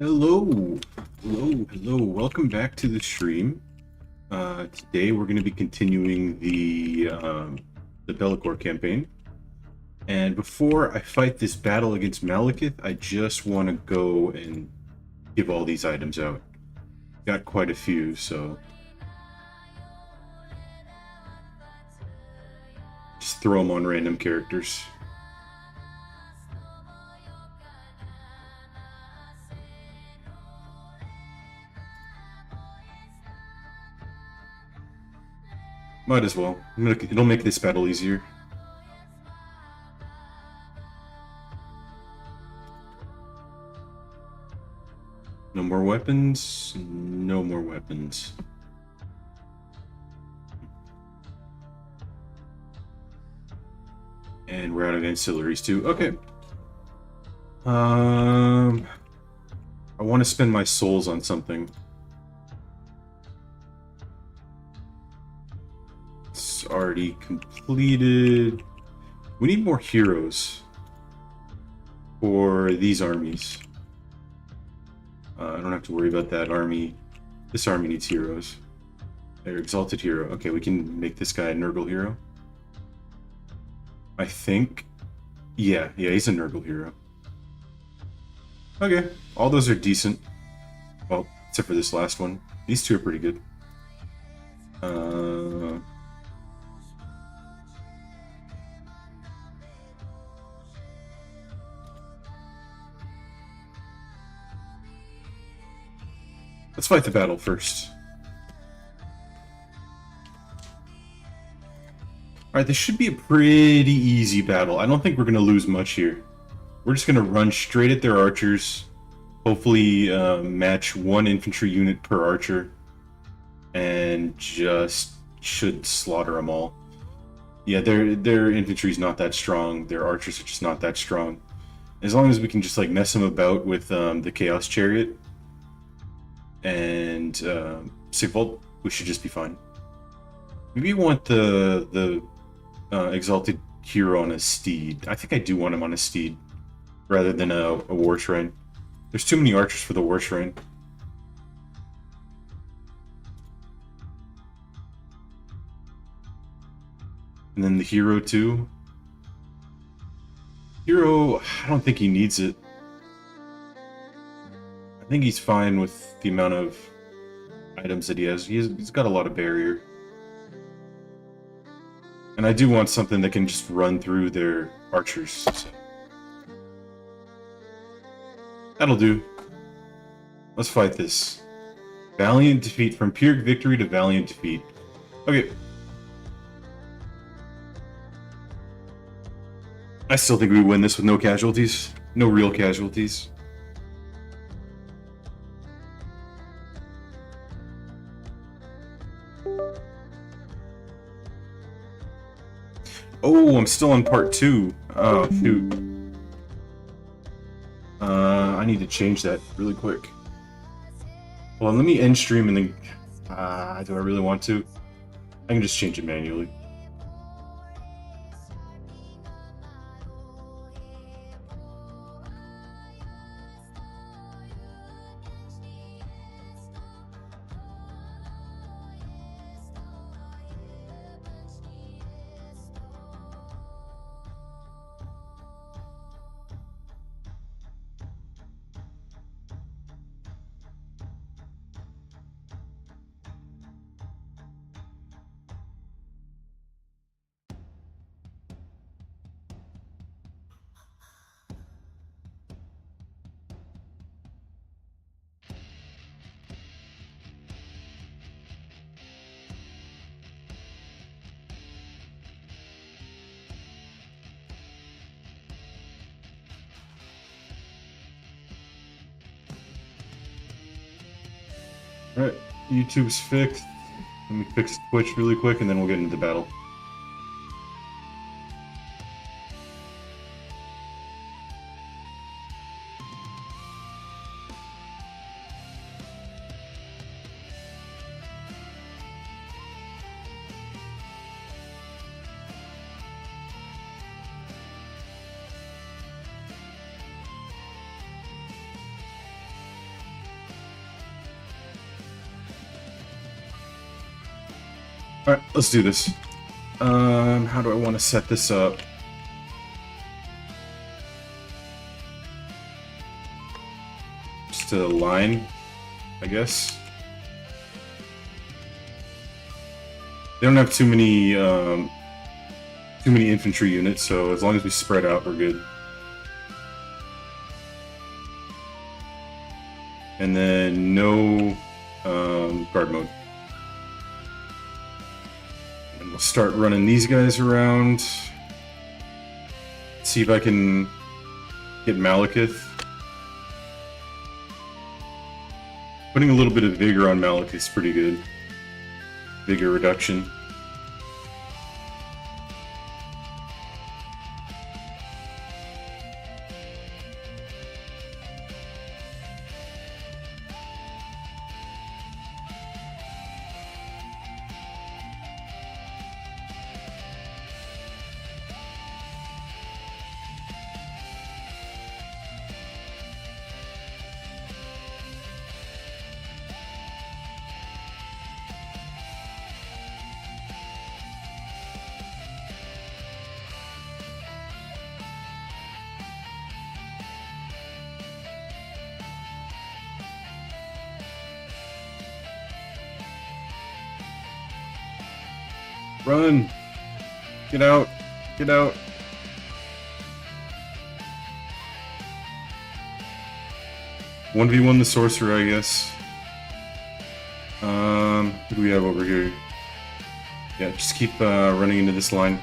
Hello, hello. Welcome back to the stream. Today we're going to be continuing the Bellicor campaign. And before I fight this battle against Malekith, I just want to go and give all these items out. Got quite a few, so just throw them on random characters. Might as well. It'll make this battle easier. No more weapons. No more weapons. And we're out of ancillaries too. Okay. I want to spend my souls on something. It's already completed. We need more heroes for these armies. I don't have to worry about that army. This army needs heroes. They're exalted hero. Okay, we can make this guy a Nurgle hero. I think. Yeah, he's a Nurgle hero. Okay, all those are decent. Well, except for this last one. These two are pretty good. Let's fight the battle first. Alright, this should be a pretty easy battle. I don't think we're going to lose much here. We're just going to run straight at their archers. Hopefully match one infantry unit per archer. And just should slaughter them all. Yeah, their infantry's not that strong. Their archers are just not that strong. As long as we can just like mess them about with the Chaos Chariot and Sigvald, we should just be fine. Maybe you want the exalted hero on a steed. I think I do want him on a steed rather than a war shrine. There's too many archers for the war shrine. And then the hero too. Hero, I don't think he needs it. I think he's fine with the amount of items that he has. He's got a lot of barrier. And I do want something that can just run through their archers. So. That'll do. Let's fight this. Valiant defeat. From pure victory to valiant defeat. Okay. I still think we win this with no casualties. No real casualties. Oh, I'm still on part 2. Oh, shoot. I need to change that really quick. Well, let me end stream and then... do I really want to? I can just change it manually. Alright, YouTube's fixed. Let me fix Twitch really quick and then we'll get into the battle. Alright, let's do this. How do I want to set this up? Just a line, I guess. They don't have too many infantry units, so as long as we spread out, we're good. And then no guard mode. And we'll start running these guys around. See if I can get Malekith. Putting a little bit of vigor on Malekith is pretty good. Vigor reduction. Run! Get out! Get out! One v one the sorcerer, I guess. Who do we have over here? Yeah, just keep running into this line.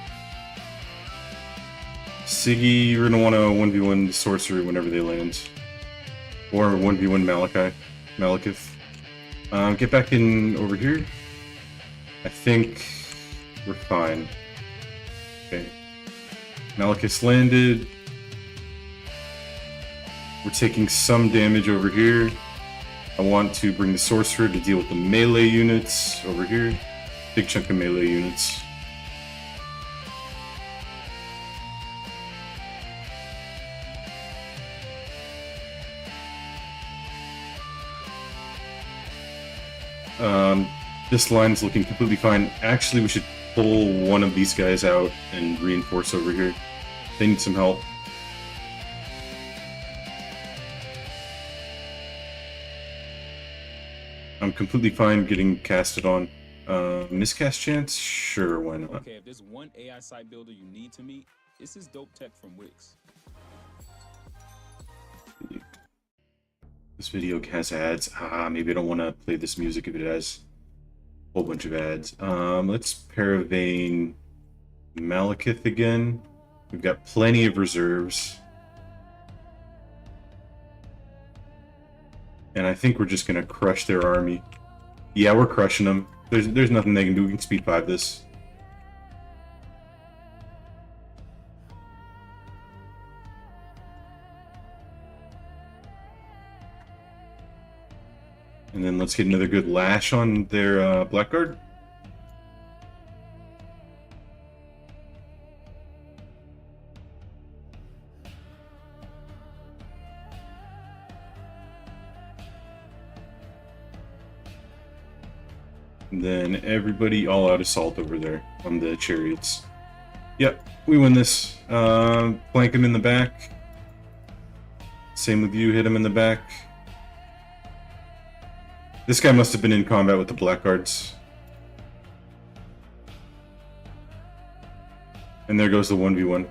Siggy, you're gonna want to 1v1 the sorcerer whenever they land. Or 1v1 Malekith. Get back in over here. I think we're fine. Okay. Malekith's landed. We're taking some damage over here. I want to bring the sorcerer to deal with the melee units over here. Big chunk of melee units. This line is looking completely fine. Actually, we should pull one of these guys out and reinforce over here. They need some help. I'm completely fine getting casted on. Miscast chance? Sure, why not? Okay, if there's one AI site builder you need to meet, it's this dope tech from Wix. This video has ads. Maybe I don't want to play this music if it has a whole bunch of ads. Let's Paravane Malekith again. We've got plenty of reserves. And I think we're just going to crush their army. Yeah, we're crushing them. There's nothing they can do. We can speed 5 this. And then let's get another good lash on their Blackguard. And then everybody all out assault over there on the chariots. Yep, we win this. Flank him in the back. Same with you, hit him in the back. This guy must have been in combat with the Blackguards. And there goes the 1v1.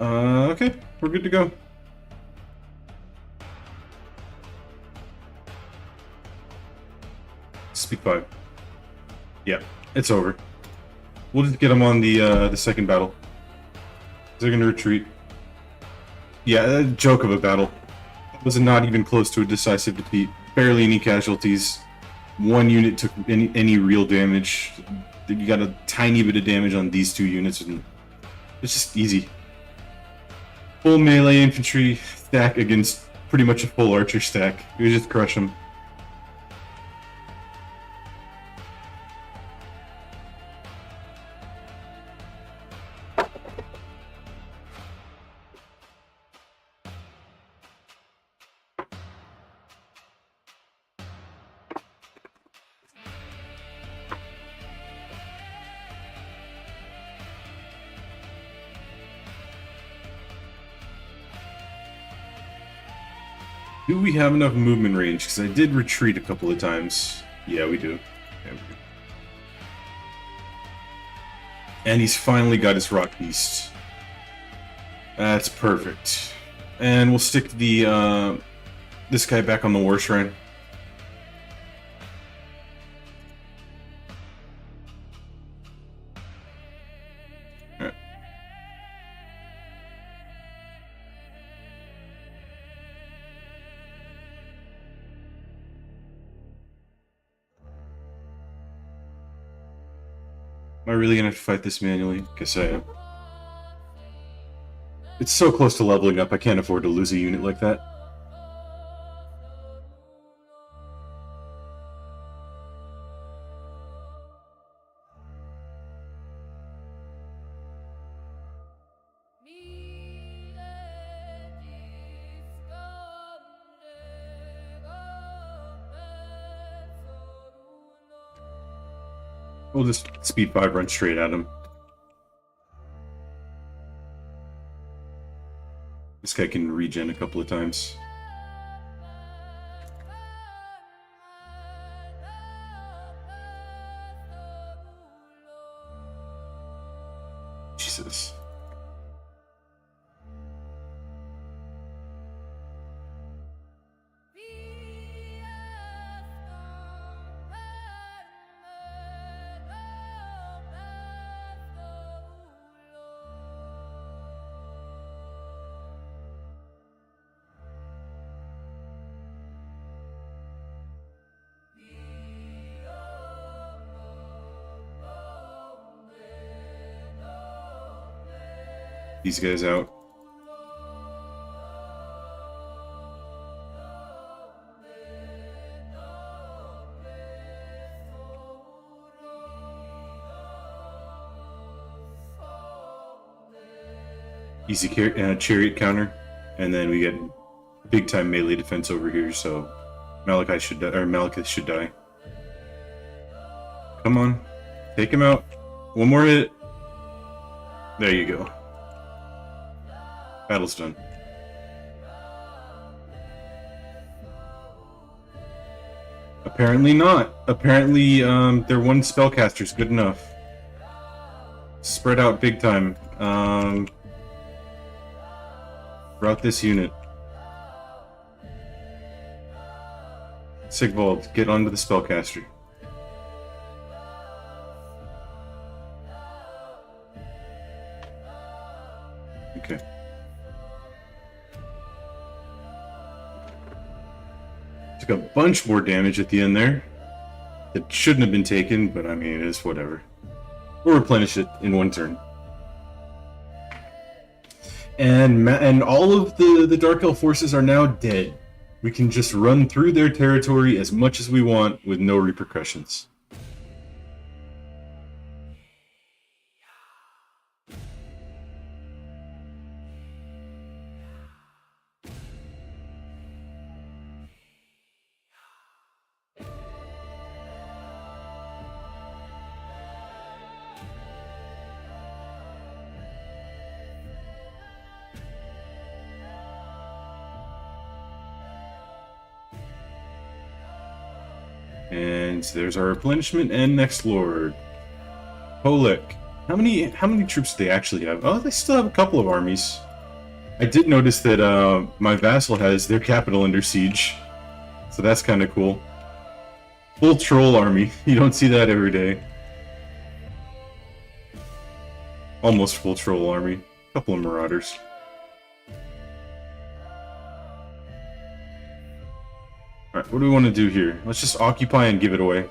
Okay, we're good to go. Speak 5. Yeah, it's over. We'll just get them on the second battle. They're gonna retreat. Yeah, a joke of a battle. Was not even close to a decisive defeat. Barely any casualties. One unit took any real damage. You got a tiny bit of damage on these 2 units, and it's just easy. Full melee infantry stack against pretty much a full archer stack. You just crush them. Do we have enough movement range? Because I did retreat a couple of times. Yeah, we do. Yeah, we do. And he's finally got his Rock Beast. That's perfect. And we'll stick the this guy back on the War Shrine. Alright. Am I really gonna have to fight this manually? Guess I am. It's so close to leveling up, I can't afford to lose a unit like that. We'll just speed 5 run straight at him. This guy can regen a couple of times. Jesus. These guys out. Easy chariot counter, and then we get big time melee defense over here. So Malachi should die, or Malekith should die. Come on, take him out. One more hit. There you go. Battle's done. Apparently not. Apparently, their one spellcaster's good enough. Spread out big time. Route this unit. Sigvald, get onto the spellcaster. Okay. Took a bunch more damage at the end there. It shouldn't have been taken, but I mean, it is whatever. We'll replenish it in one turn. And all of the Dark Elf forces are now dead. We can just run through their territory as much as we want with no repercussions. And there's our replenishment and next lord. Polek. How many troops do they actually have? Oh, they still have a couple of armies. I did notice that my vassal has their capital under siege. So that's kind of cool. Full troll army. You don't see that every day. Almost full troll army. A couple of marauders. Alright, what do we want to do here? Let's just occupy and give it away.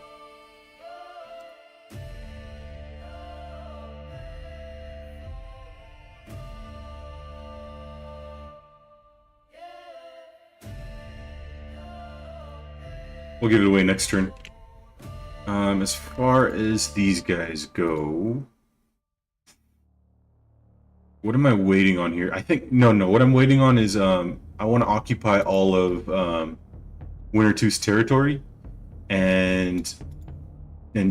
We'll give it away next turn. As far as these guys go... What am I waiting on here? I think... No, what I'm waiting on is I want to occupy all of Wintertooth's territory and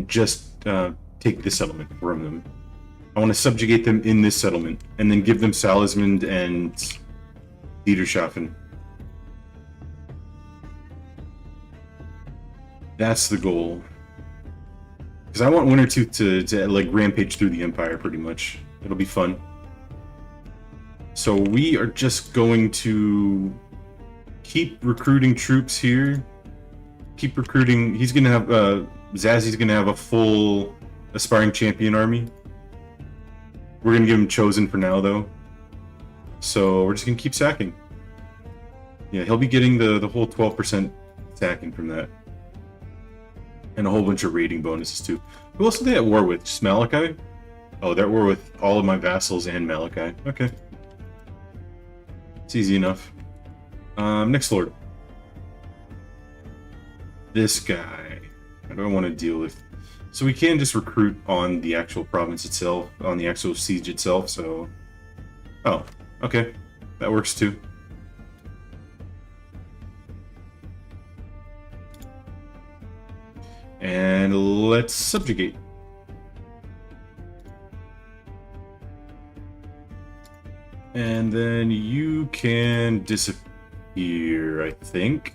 just take this settlement from them. I want to subjugate them in this settlement and then give them Salismund and Diederschaffen. That's the goal. Because I want Wintertooth to like rampage through the Empire pretty much. It'll be fun. So we are just going to keep recruiting troops here. Keep recruiting. He's gonna have Zazzy's gonna have a full aspiring champion army. We're gonna give him chosen for now though. So we're just gonna keep sacking. Yeah, he'll be getting the whole 12% sacking from that. And a whole bunch of raiding bonuses too. Who else are they at war with? Just Malachi? Oh, they're at war with all of my vassals and Malachi. Okay. It's easy enough. Next lord. This guy. How do I want to deal with? So we can just recruit on the actual province itself, on the actual siege itself, so... Oh, okay. That works too. And let's subjugate. And then you can disappear, I think.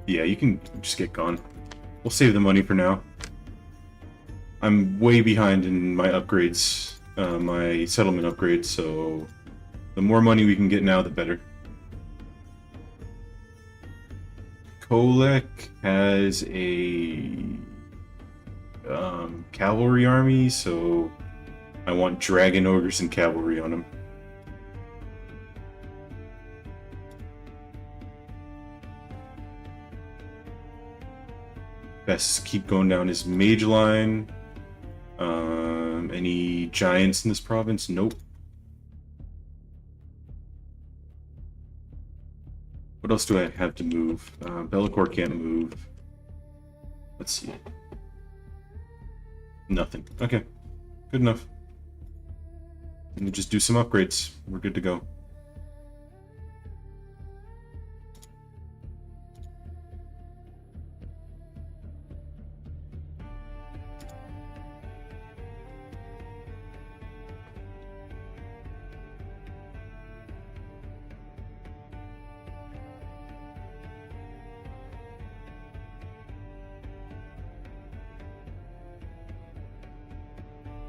Yeah, you can just get gone. We'll save the money for now. I'm way behind in my upgrades, my settlement upgrades, so the more money we can get now, the better. Kolek has a cavalry army, so I want dragon ogres and cavalry on him. Best keep going down his mage line. Any giants in this province? Nope. What else do I have to move? Lakor can't move. Let's see. Nothing. Okay. Good enough. And just do some upgrades. We're good to go.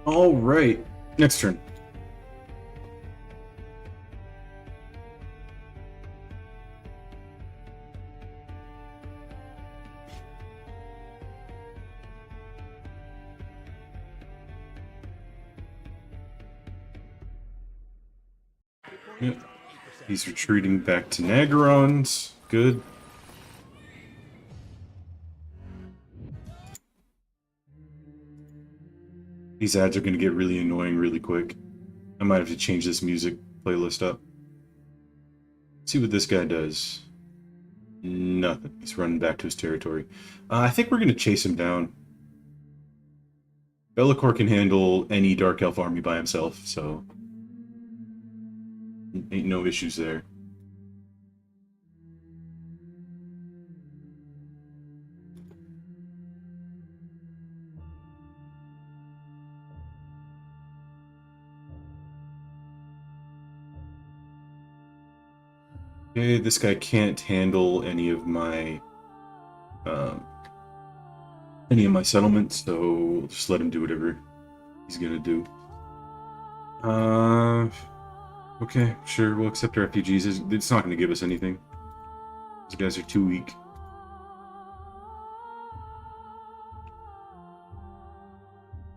All right, next turn. Yep. He's retreating back to Nagarons. Good. These ads are going to get really annoying really quick. I might have to change this music playlist up. Let's see what this guy does. Nothing. He's running back to his territory. I think we're going to chase him down. Lakor can handle any Dark Elf army by himself, so... ain't no issues there. Okay, this guy can't handle any of my settlements, so we'll just let him do whatever he's gonna do. Okay, sure, we'll accept refugees. It's not gonna give us anything. These guys are too weak.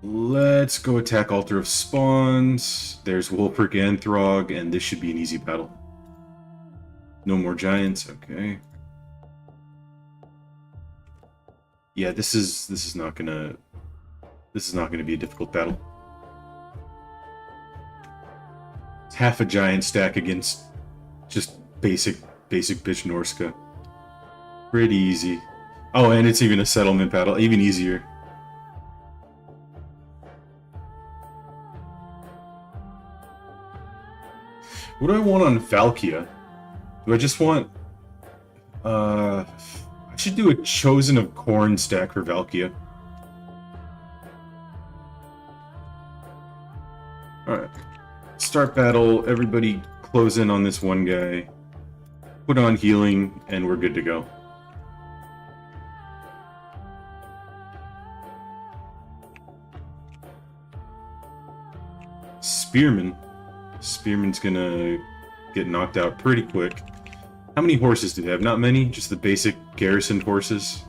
Let's go attack Altar of Spawns. There's Wolfric and Throg, and this should be an easy battle. No more giants, okay. Yeah, this is not gonna be a difficult battle. It's half a giant stack against just basic bitch Norska. Pretty easy. Oh, and it's even a settlement battle, even easier. What do I want on Valkia? Do I just want... I should do a Chosen of Corn stack for Valkia. Alright. Start battle, everybody close in on this one guy. Put on healing, and we're good to go. spearman. Spearman's gonna get knocked out pretty quick. How many horses do they have? Not many, just the basic garrisoned horses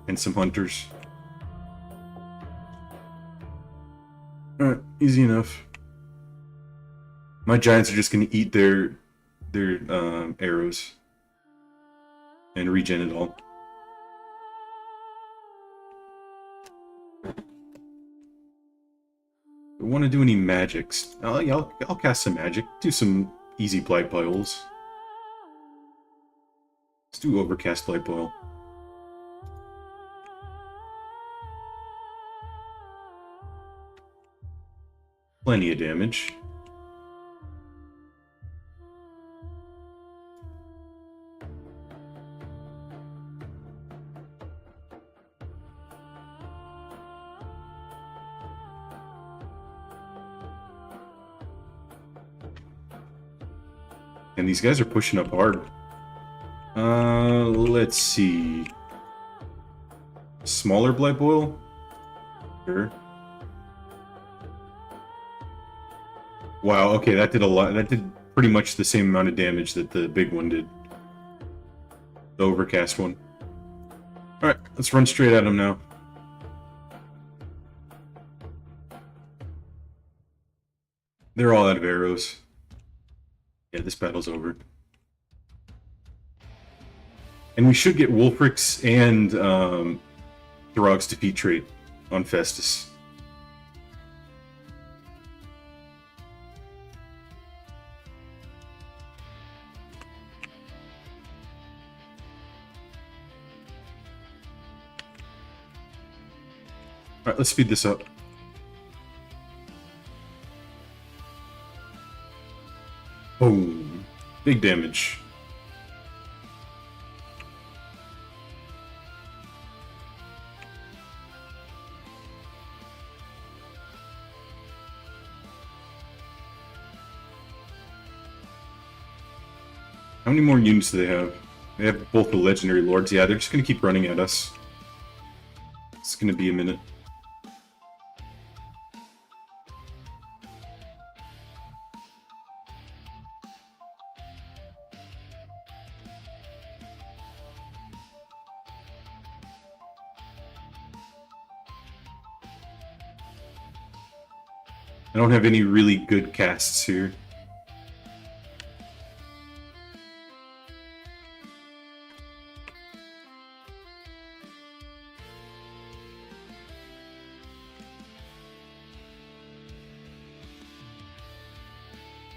and some hunters. Alright, easy enough. My giants are just gonna eat their arrows and regen it all. I want to do any magics. Yeah, I'll cast some magic. Do some easy blight boils. Let's do overcast blight boil. Plenty of damage. And these guys are pushing up hard. Let's see. Smaller blight boil? Sure. Wow, okay, that did a lot. That did pretty much the same amount of damage that the big one did. The overcast one. Alright, let's run straight at him now. They're all out of arrows. Yeah, this battle's over. And we should get Wulfric's and Throg's defeat trait on Festus. Alright, let's speed this up. Boom. Big damage. How many more units do they have? They have both the legendary lords. Yeah, they're just gonna keep running at us. It's gonna be a minute. I don't have any really good casts here.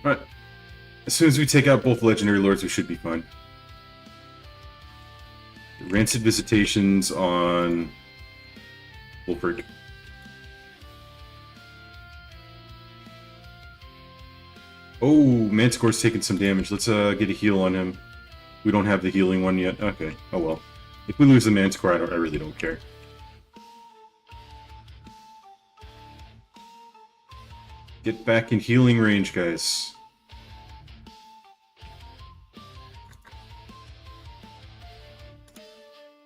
Alright. As soon as we take out both legendary lords, we should be fine. Rancid visitations on Wulfric. Oh, Manticore's taking some damage. Let's get a heal on him. We don't have the healing one yet. Okay. Oh well. If we lose the Manticore, I really don't care. Get back in healing range, guys.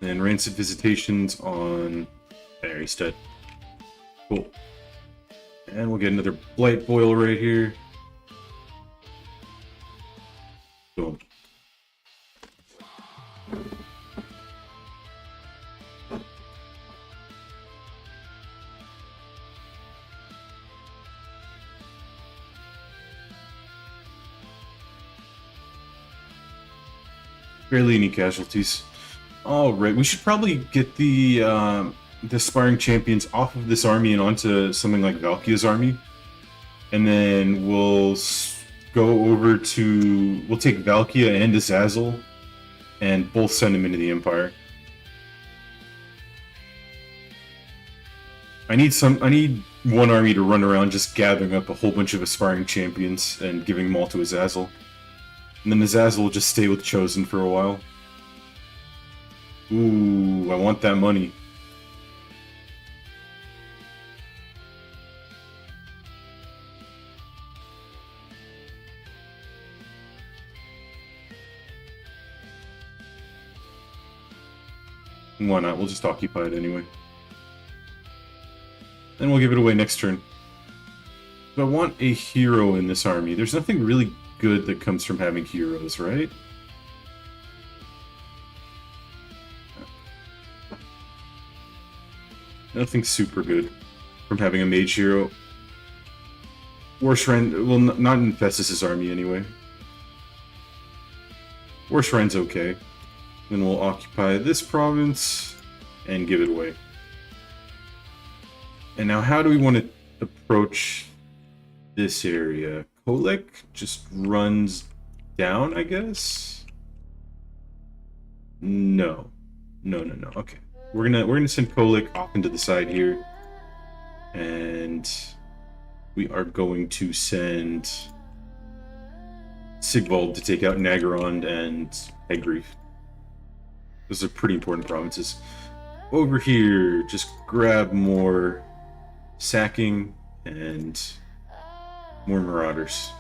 And Rancid visitations on... There, he's dead. Cool. And we'll get another Blight Boil right here. Boom. Barely any casualties. Alright, we should probably get the aspiring champions off of this army and onto something like Valkia's army. And then we'll go over to... We'll take Valkia and Azazel and both send them into the Empire. I need one army to run around just gathering up a whole bunch of aspiring champions and giving them all to Azazel. And then Azazel will just stay with Chosen for a while. Ooh, I want that money. Why not? We'll just occupy it anyway. Then we'll give it away next turn. I want a hero in this army. There's nothing really good that comes from having heroes, right? Nothing super good from having a mage hero. War Shrine, well, not in Festus' army anyway. War Shrine's okay. Then we'll occupy this province and give it away. And now how do we want to approach this area? Kolek just runs down, I guess? No. No. Okay. We're gonna send Kolek off into the side here. And we are going to send Sigvald to take out Nagarond and Hegrief. Those are pretty important provinces. Over here, just grab more sacking and more marauders.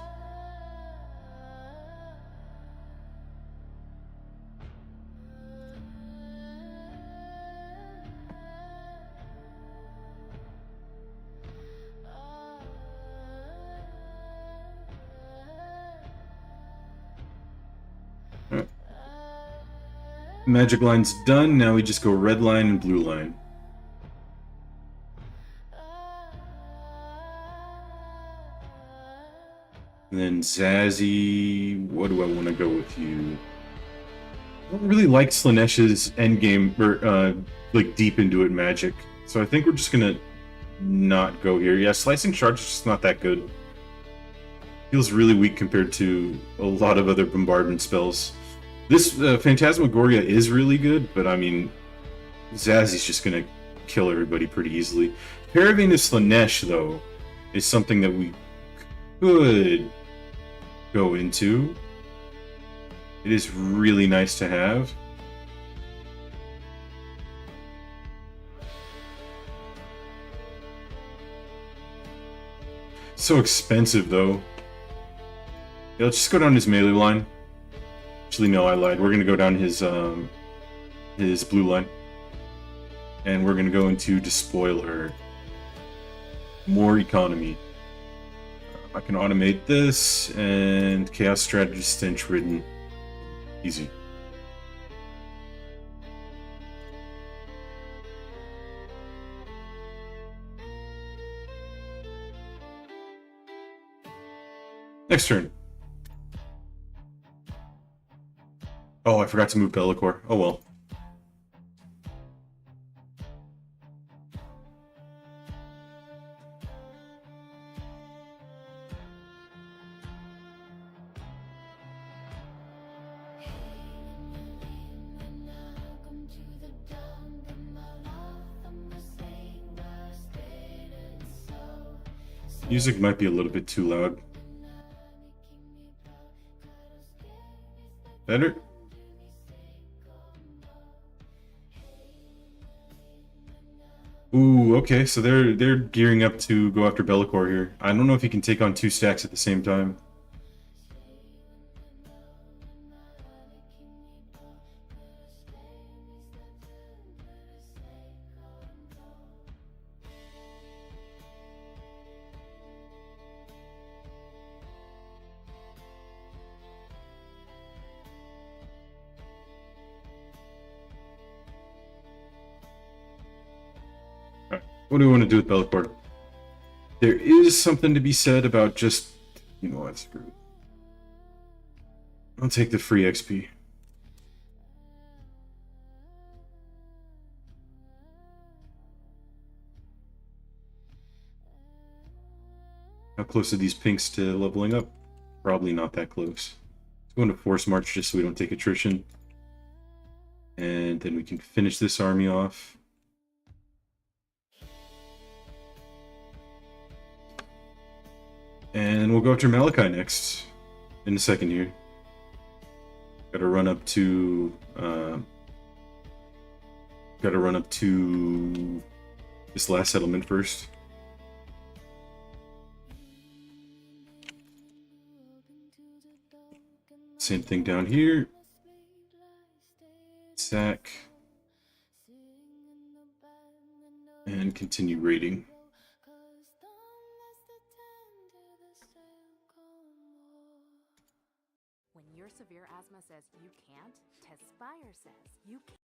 Magic line's done, now we just go red line and blue line. And then Zazzy, what do I want to go with you? I don't really like Slanesh's endgame, or like deep into it magic. So I think we're just gonna not go here. Yeah, Slicing Charge is just not that good. Feels really weak compared to a lot of other bombardment spells. This Phantasmagoria is really good, but I mean, Zazzy's just gonna kill everybody pretty easily. Paravane of Slanesh, though, is something that we could go into. It is really nice to have. So expensive, though. Yeah, let's just go down his melee line. Actually, no, I lied. We're gonna go down his blue line, and we're gonna go into Despoiler. More economy. I can automate this and Chaos Strategy Stench Ridden. Easy. Next turn. Oh, I forgot to move Lakor. Oh well. Music might be a little bit too loud. Better? Ooh, okay, so they're gearing up to go after Be'lakor here. I don't know if he can take on two stacks at the same time. What do we want to do with Be'lakor? There is something to be said about just, you know what, screw it. I'll take the free XP. How close are these pinks to leveling up? Probably not that close. Let's go into Force March just so we don't take attrition. And then we can finish this army off. And we'll go after Malachi next in a second here. Gotta run up to this last settlement first. Same thing down here. Sack. And continue raiding. your severe asthma says you can't, Tespire says you can.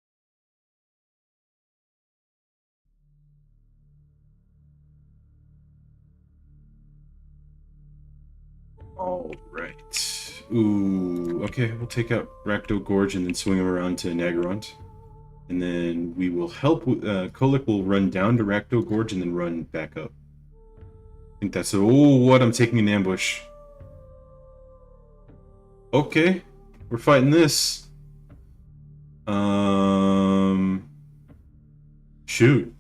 All right. Ooh, okay, we'll take out Rakdo Gorge and then swing him around to Nagaront. And then we will help, Kolek will run down to Rakdo Gorge and then run back up. I think that's, oh, what, I'm taking an ambush. Okay, we're fighting this. Shoot.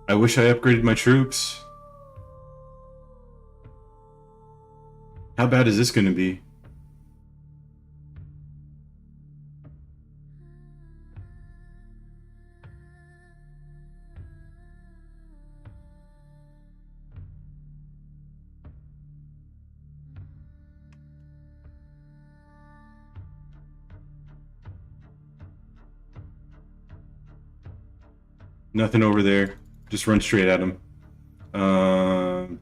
I wish I upgraded my troops. How bad is this gonna be? Nothing over there. Just run straight at him.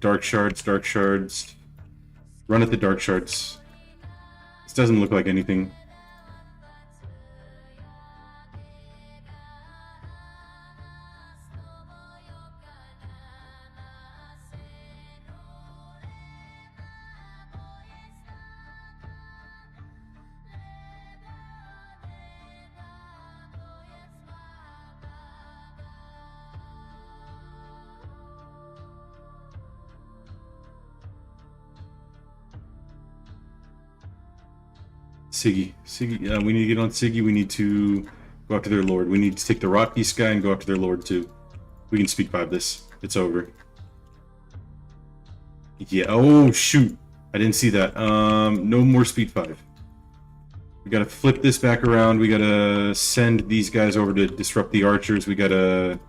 Dark shards, dark shards. Run at the dark shards. This doesn't look like anything. Siggy. Siggy, we need to get on Siggy. We need to go after their lord. We need to take the Rock Beast guy and go after their lord too. We can speed 5 this. It's over. Yeah, oh shoot. I didn't see that. No more speed 5. We gotta flip this back around. We gotta send these guys over to disrupt the archers. We gotta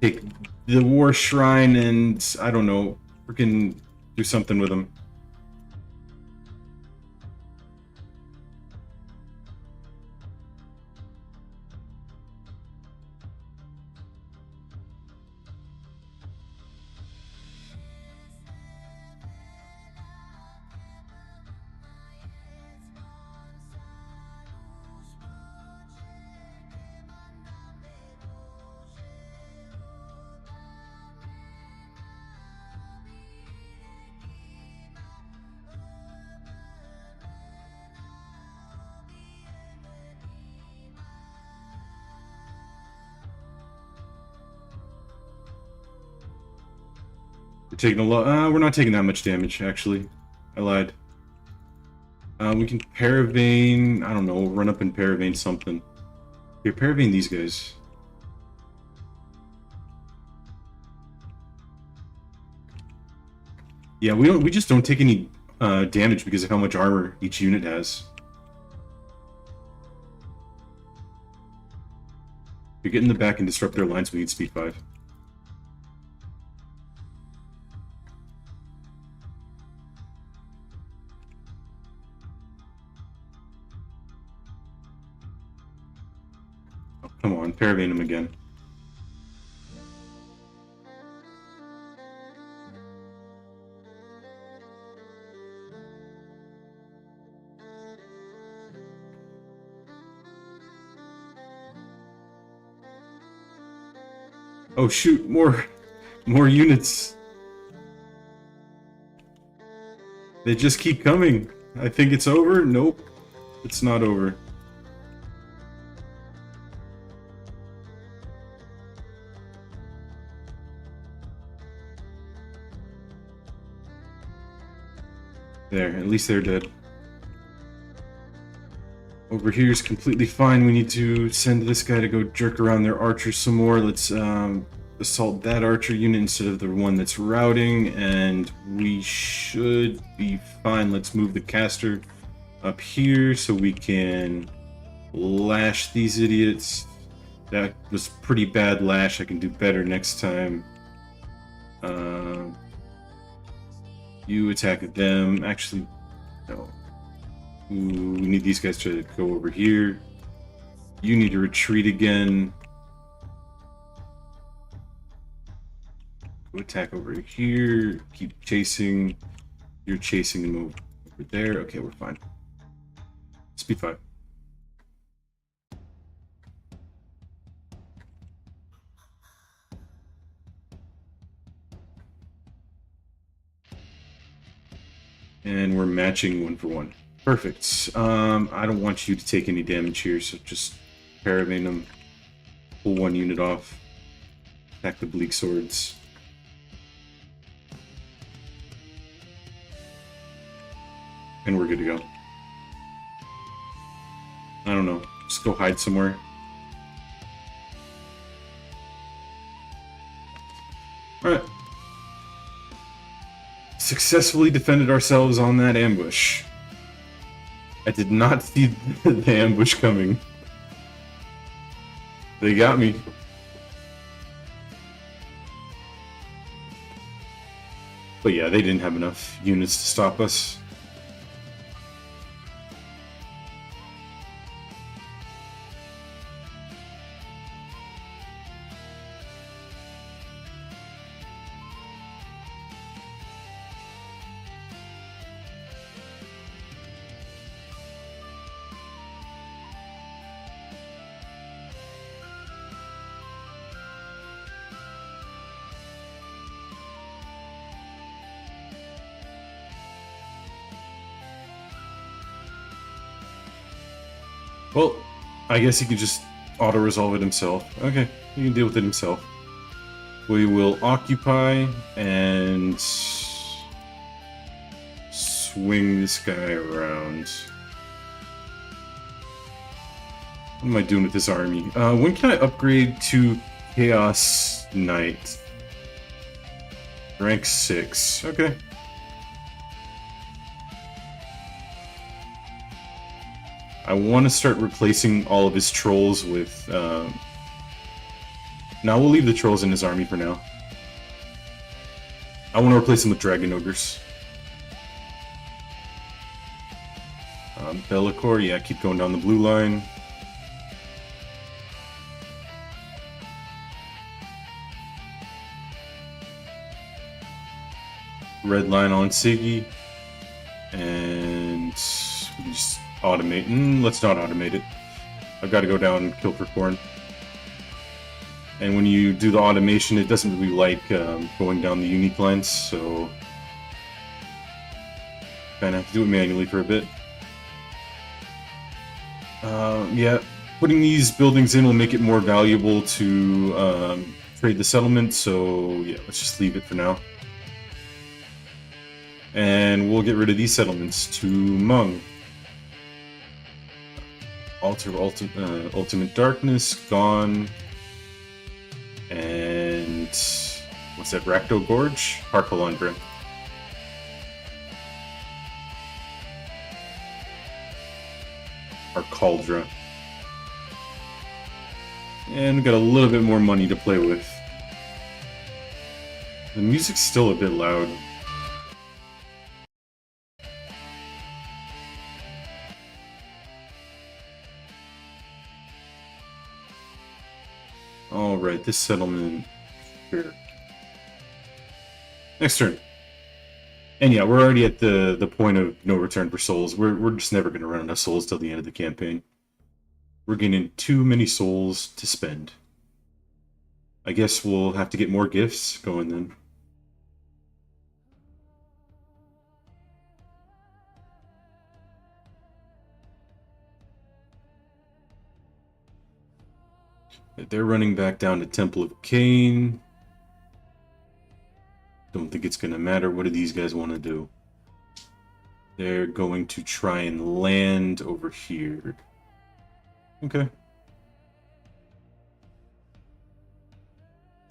take the war shrine and, I don't know, freaking do something with them. We're taking a lot. We're not taking that much damage, actually. I lied. We can Paravane. I don't know. We'll run up and Paravane something. Here, Paravane these guys. Yeah, we just don't take any damage because of how much armor each unit has. If you get in the back and disrupt their lines, we need speed 5. Oh, come on, Paravane him again. Oh shoot, more units. They just keep coming. I think it's over. Nope. It's not over. There, at least they're dead. Over here is completely fine. We need to send this guy to go jerk around their archers some more. Let's assault that archer unit instead of the one that's routing, and we should be fine. Let's move the caster up here so we can lash these idiots. That was pretty bad lash. I can do better next time. You attack them. Actually, no. Ooh, we need these guys to go over here. You need to retreat again. Go attack over here. Keep chasing. You're chasing and move over there. Okay, we're fine. Speed 5. And we're matching 1 for 1. Perfect. I don't want you to take any damage here, so just paravane them. Pull 1 unit off. Attack the bleak swords. And we're good to go. I don't know. Just go hide somewhere. Alright. Successfully defended ourselves on that ambush. I did not see the ambush coming. They got me. But yeah, they didn't have enough units to stop us. Well, I guess he could just auto-resolve it himself. Okay, he can deal with it himself. We will occupy and swing this guy around. What am I doing with this army? When can I upgrade to Chaos Knight? Rank 6. Okay. I want to start replacing all of his trolls with... Now we'll leave the trolls in his army for now. I want to replace them with dragon ogres. Lakor, yeah, keep going down the blue line. Red line on Siggy. And we can just automate. Let's not automate it. I've got to go down and kill for corn. And when you do the automation, it doesn't really like going down the unique lines, so kind of have to do it manually for a bit. Yeah, putting these buildings in will make it more valuable to trade the settlement, so yeah, let's just leave it for now. And we'll get rid of these settlements to Mung. Ultimate Darkness, gone. And what's that, Rakdo Gorge? Harpalandra. Our Cauldra. And we got a little bit more money to play with. The music's still a bit loud. Alright, this settlement here. Next turn. And yeah, we're already at the point of no return for souls. We're just never going to run enough souls till the end of the campaign. We're getting too many souls to spend. I guess we'll have to get more gifts going then. They're running back down to Temple of Cain. Don't think it's going to matter. What do these guys want to do? They're going to try and land over here. Okay.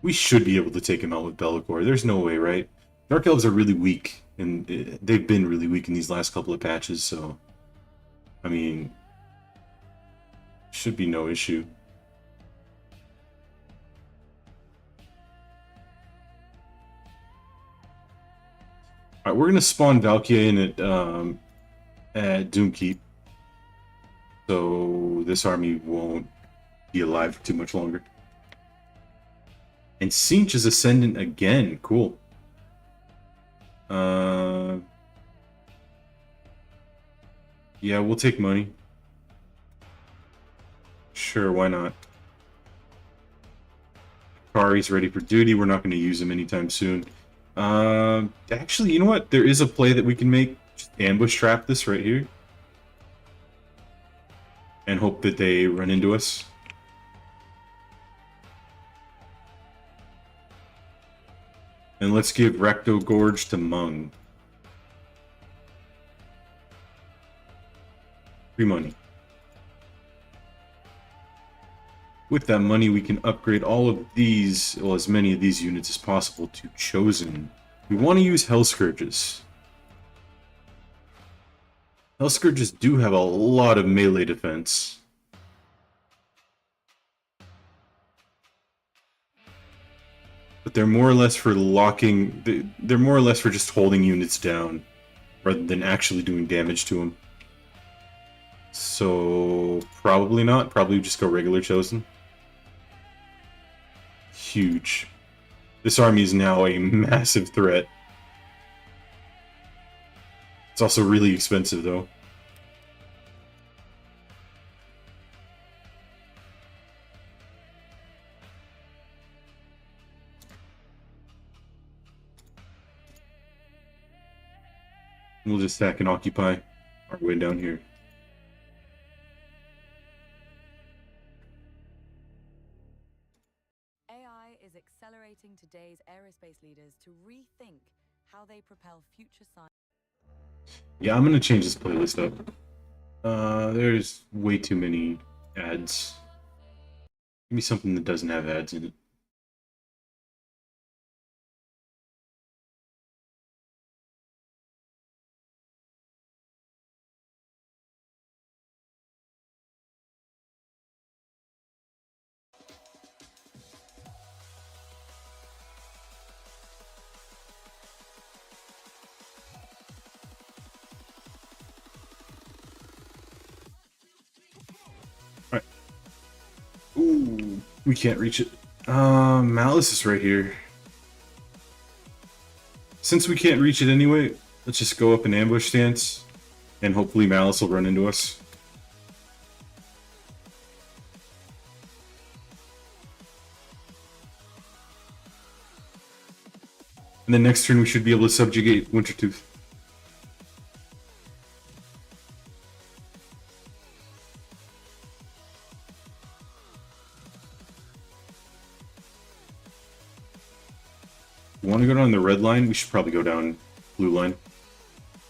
We should be able to take him out with Bellicor. There's no way, right? Dark Elves are really weak, and they've been really weak in these last couple of patches, so... I mean... should be no issue. Alright, we're gonna spawn Valkyrie in at Doomkeep. So this army won't be alive for too much longer. And Sinch is Ascendant again. Cool. Yeah, we'll take money. Sure, why not? Kari's ready for duty. We're not going to use him anytime soon. Actually, you know what? There is a play that we can make. Just ambush trap this right here. And hope that they run into us. And let's give Recto Gorge to Mung. Free money. With that money, we can upgrade all of these, well, as many of these units as possible to Chosen. We want to use Hell Scourges. Hell Scourges do have a lot of melee defense. But they're more or less for locking, they're more or less for just holding units down, rather than actually doing damage to them. So, probably not. Probably just go regular Chosen. Huge. This army is now a massive threat. It's also really expensive, though. We'll just sack and occupy our way down here. AI is accelerating today's aerospace leaders to rethink how they propel future science. Yeah, I'm gonna change this playlist up. There's way too many ads. Give me something that doesn't have ads in it. Alright. Ooh, we can't reach it. Malice is right here. Since we can't reach it anyway, let's just go up in ambush stance, and hopefully Malice will run into us. And then next turn we should be able to subjugate Wintertooth. You want to go down the red line? We should probably go down blue line.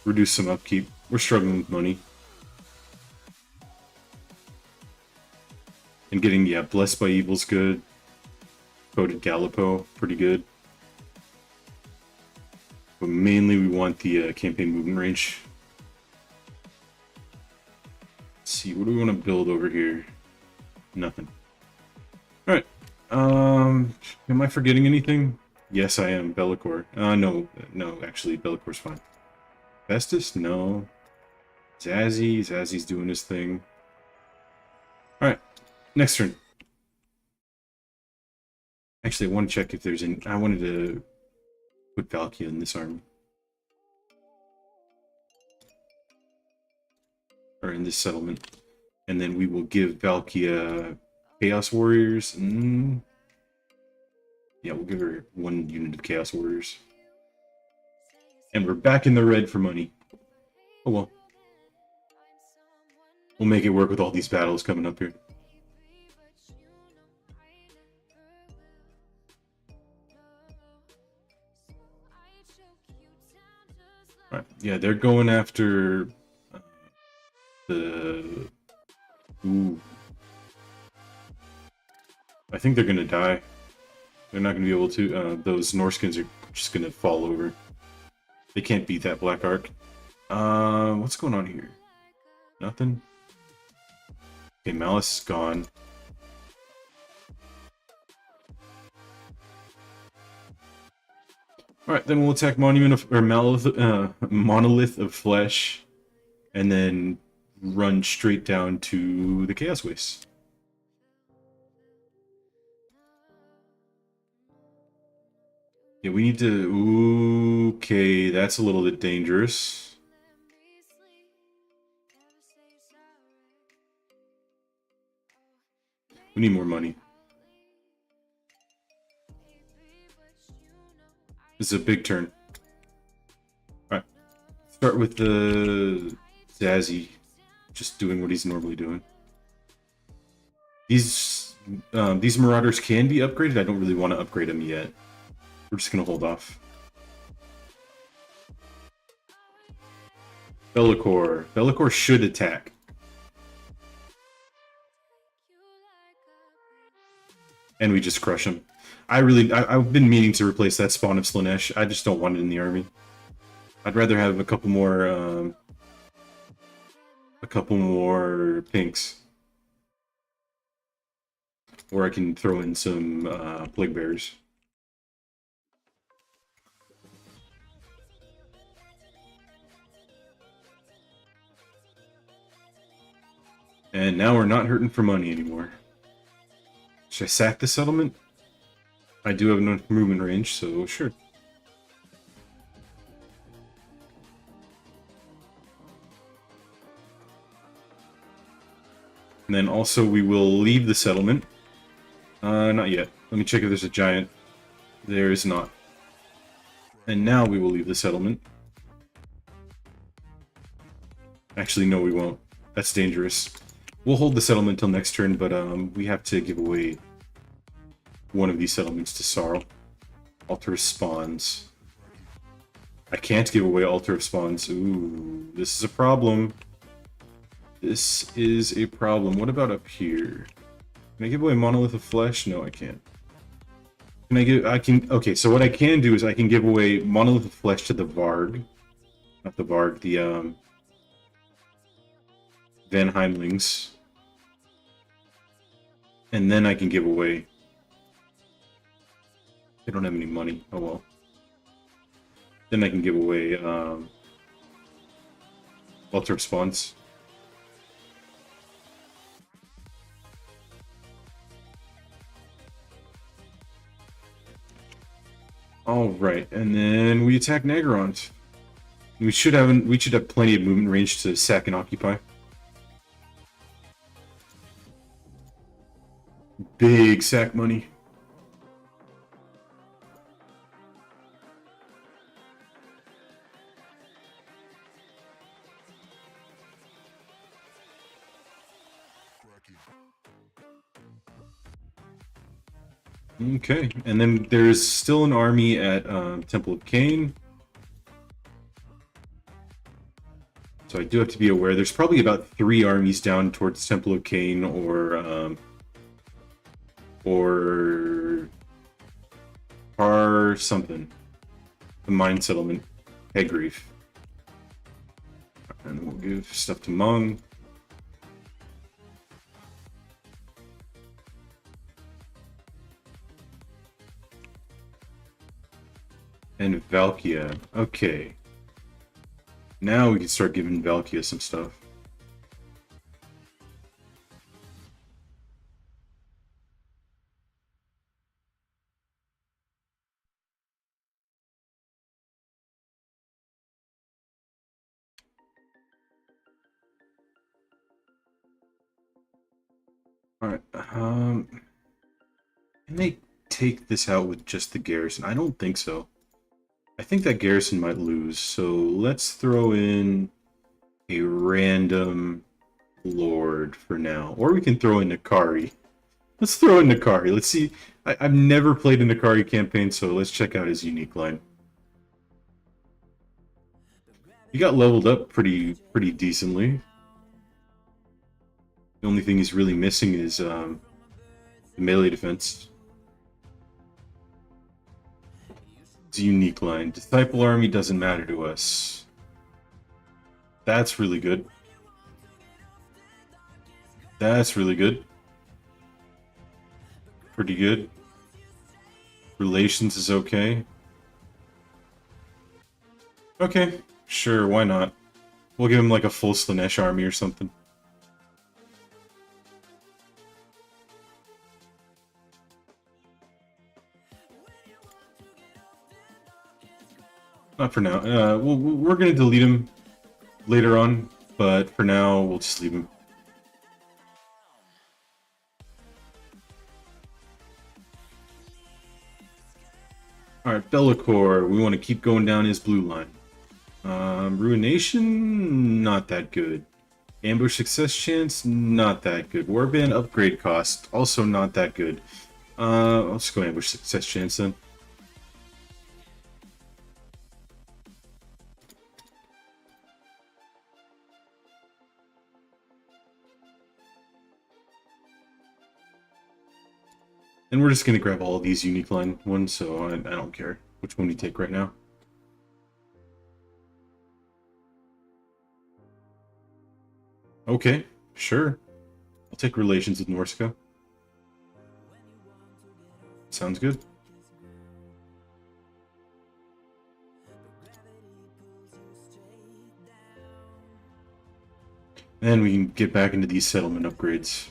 Reduce some upkeep. We're struggling with money. And getting, yeah, Blessed by Evil's good. Coded Gallipo, pretty good. But mainly we want the campaign movement range. Let's see, what do we want to build over here? Nothing. Alright. Am I forgetting anything? Yes, I am. Bellicor. No, actually, Bellicor's fine. Festus? No. Zazzy's doing his thing. Alright, next turn. Actually, I want to check if there's any... I wanted to put Valkia in this army. Or in this settlement. And then we will give Valkia Chaos Warriors. Yeah, we'll give her 1 unit of Chaos Warriors. And we're back in the red for money. Oh well. We'll make it work with all these battles coming up here. Alright, yeah, they're going after the... Ooh. I think they're gonna die. They're not gonna be able to, those Norskins are just gonna fall over. They can't beat that Black Ark. What's going on here? Nothing? Okay, Malice is gone. Alright, then we'll attack Monolith of Flesh, and then run straight down to the Chaos Waste. Yeah, we need to... Okay, that's a little bit dangerous. We need more money. This is a big turn. Alright. Start with the Zazzy. Just doing what he's normally doing. These Marauders can be upgraded. I don't really want to upgrade them yet. We're just going to hold off. Lakor. Lakor should attack. And we just crush him. I've been meaning to replace that spawn of Slaanesh. I just don't want it in the army. I'd rather have a couple more pinks. Or I can throw in some plague bearers. And now we're not hurting for money anymore. Should I sack the settlement? I do have enough movement range, so sure. And then also we will leave the settlement. Not yet. Let me check if there's a giant. There is not. And now we will leave the settlement. Actually, no, we won't. That's dangerous. We'll hold the settlement till next turn, but we have to give away one of these settlements to Sarl. Altar of Spawns. I can't give away Altar of Spawns. Ooh, this is a problem. This is a problem. What about up here? Can I give away Monolith of Flesh? No, I can't. Okay, so what I can do is I can give away Monolith of Flesh to the Varg. Not the Varg, the, Van Heimlings. And then I can give away... They don't have any money. Oh well. Then I can give away, Altar of Spawns. Alright, and then we attack Nagarond. We should have plenty of movement range to sack and occupy. Big sack money. Okay, and then there's still an army at Temple of Cain. So I do have to be aware. There's probably about 3 armies down towards Temple of Cain or something. The mine settlement, Hegrief. And we'll give stuff to Mung. And Valkia. Okay. Now we can start giving Valkia some stuff. Alright, can they take this out with just the garrison? I don't think so. I think that garrison might lose, so let's throw in a random lord for now. Or we can throw in Nakari. Let's throw in Nakari. Let's see. I've never played a Nakari campaign, so let's check out his unique line. He got leveled up pretty decently. The only thing he's really missing is the melee defense. It's a unique line. Disciple army doesn't matter to us. That's really good. That's really good. Pretty good. Relations is okay. Okay, sure, why not? We'll give him like a full Slaanesh army or something. Not for now. We're going to delete him later on, but for now, we'll just leave him. Alright, Be'lakor, we want to keep going down his blue line. Ruination, not that good. Ambush success chance, not that good. Warband upgrade cost, also not that good. I'll just go ambush success chance then. And we're just going to grab all of these unique line ones, so I don't care which one we take right now. Okay, sure. I'll take relations with Norska. Sounds good. And we can get back into these settlement upgrades.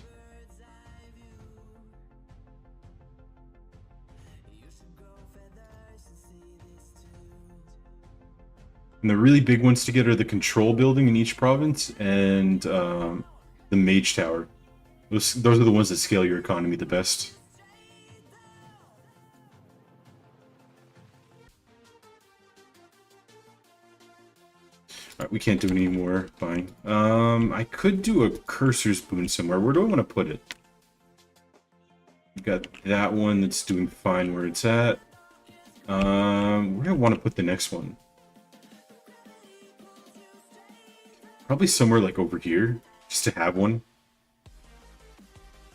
And the really big ones to get are the control building in each province and the mage tower. Those are the ones that scale your economy the best. Alright, we can't do any more. Fine. I could do a cursor's boon somewhere. Where do I want to put it? We've got that one that's doing fine where it's at. Where do I want to put the next one? Probably somewhere like over here, just to have one.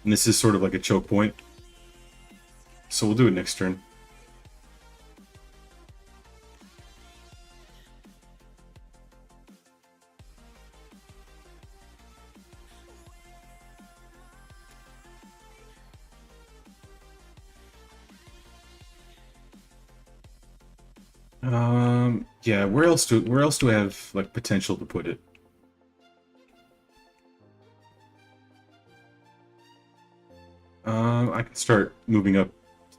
And this is sort of like a choke point. So we'll do it next turn. Yeah, where else do I have like potential to put it? I can start moving up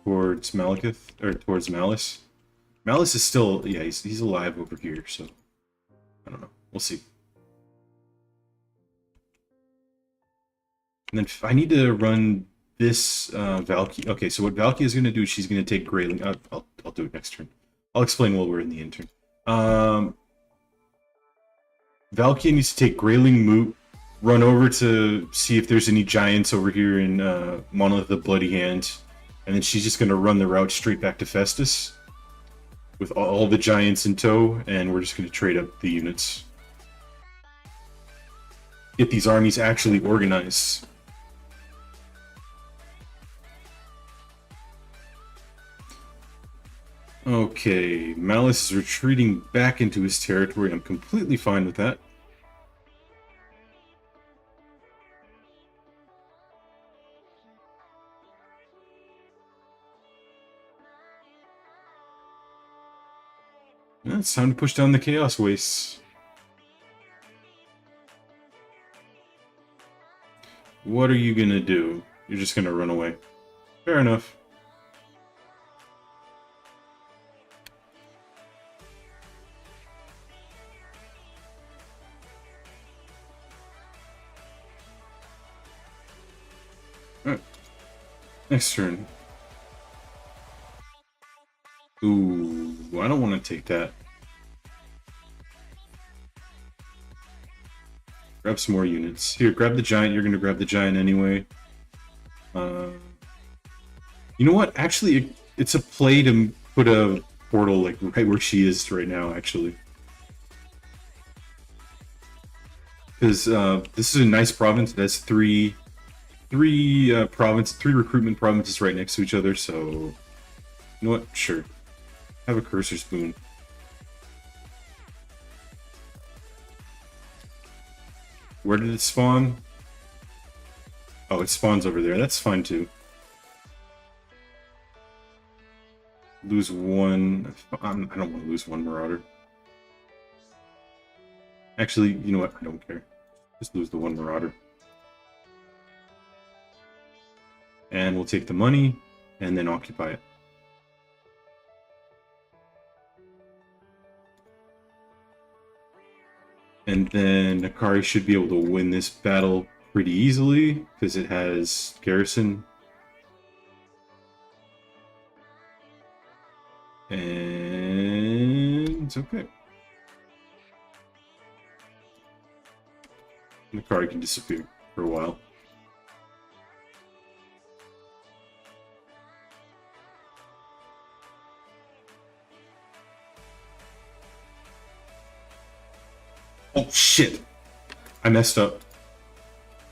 towards Malekith, or towards Malice. Malice is still, yeah, he's alive over here, so I don't know. We'll see. And then I need to run this Valky. Okay, so what Valky is going to do, she's going to take Grayling. I'll do it next turn. I'll explain while we're in the intern. Valky needs to take Grayling Moot, run over to see if there's any giants over here in Monolith of the Bloody Hand, and then she's just going to run the route straight back to Festus with all the giants in tow, and we're just going to trade up the units. Get these armies actually organized. Okay, Malice is retreating back into his territory. I'm completely fine with that. Yeah, it's time to push down the Chaos Wastes. What are you gonna do? You're just gonna run away. Fair enough. Alright. Next turn. Ooh, I don't want to take that. Grab some more units. Here, grab the giant. You're going to grab the giant anyway. You know what? Actually, it's a play to put a portal like right where she is right now, actually. Because this is a nice province. It has three recruitment provinces right next to each other, so... You know what? Sure. Have a cursor spoon. Where did it spawn? Oh, it spawns over there. That's fine too. Lose one. I don't want to lose one Marauder. Actually, you know what? I don't care. Just lose the one Marauder. And we'll take the money and then occupy it. And then Akari should be able to win this battle pretty easily, because it has garrison. And okay. The card can disappear for a while. Oh shit! I messed up.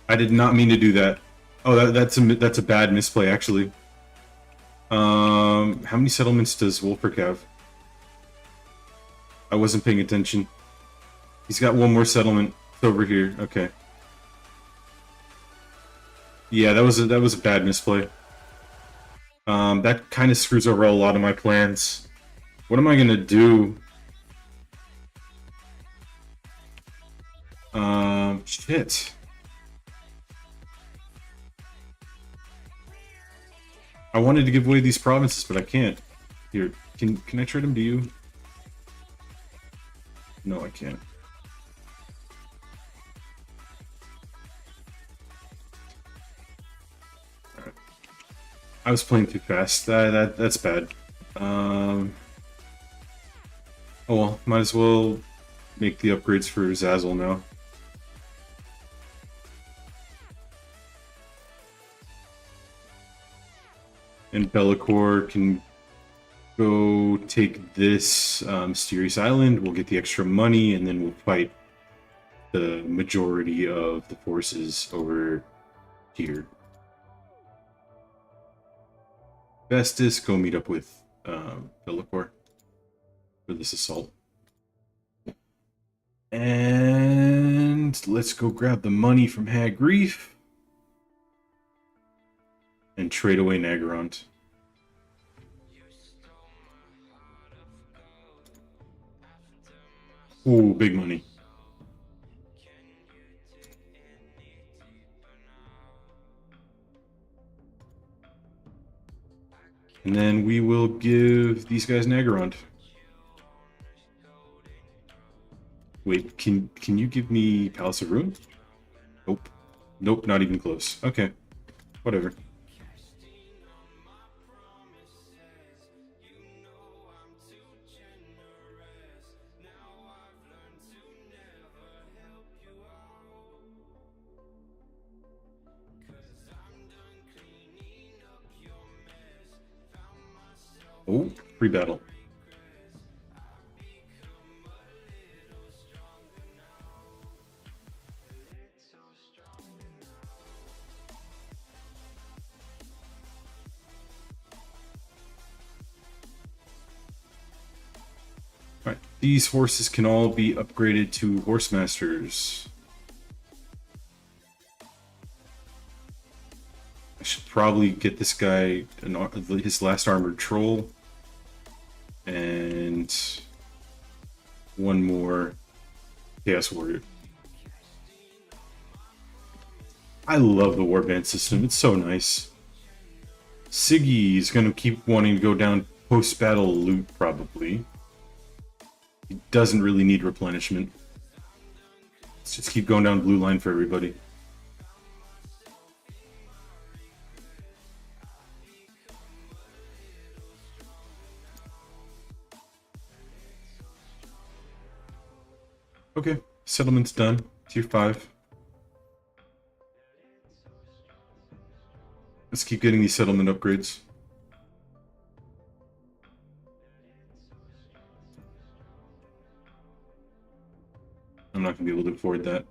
I did not mean to do that. Oh, that's a bad misplay actually. How many settlements does Wolfric have? I wasn't paying attention. He's got one more settlement. It's over here. Okay. Yeah, that was a bad misplay. That kind of screws over a lot of my plans. What am I gonna do? Shit. I wanted to give away these provinces, but I can't. Here, can I trade them to you? No, I can't. Alright. I was playing too fast. That's bad. Oh well, might as well make the upgrades for Zazzle now. And Be'lakor can go take this mysterious island. We'll get the extra money, and then we'll fight the majority of the forces over here. Bestis, go meet up with Be'lakor for this assault. And let's go grab the money from Hag Reef and trade away Nagarond. Ooh, big money. And then we will give these guys Nagarond. Wait, can you give me Palace of Ruin? Nope. Nope, not even close. Okay. Whatever. Oh, free battle. Alright, these horses can all be upgraded to Horsemasters. I should probably get this guy his last armored troll. And one more Chaos Warrior. I love the warband system. It's so nice. Siggy is going to keep wanting to go down post-battle loot, probably. He doesn't really need replenishment. Let's just keep going down blue line for everybody. Okay, settlement's done. Tier 5. Let's keep getting these settlement upgrades. I'm not going to be able to afford that.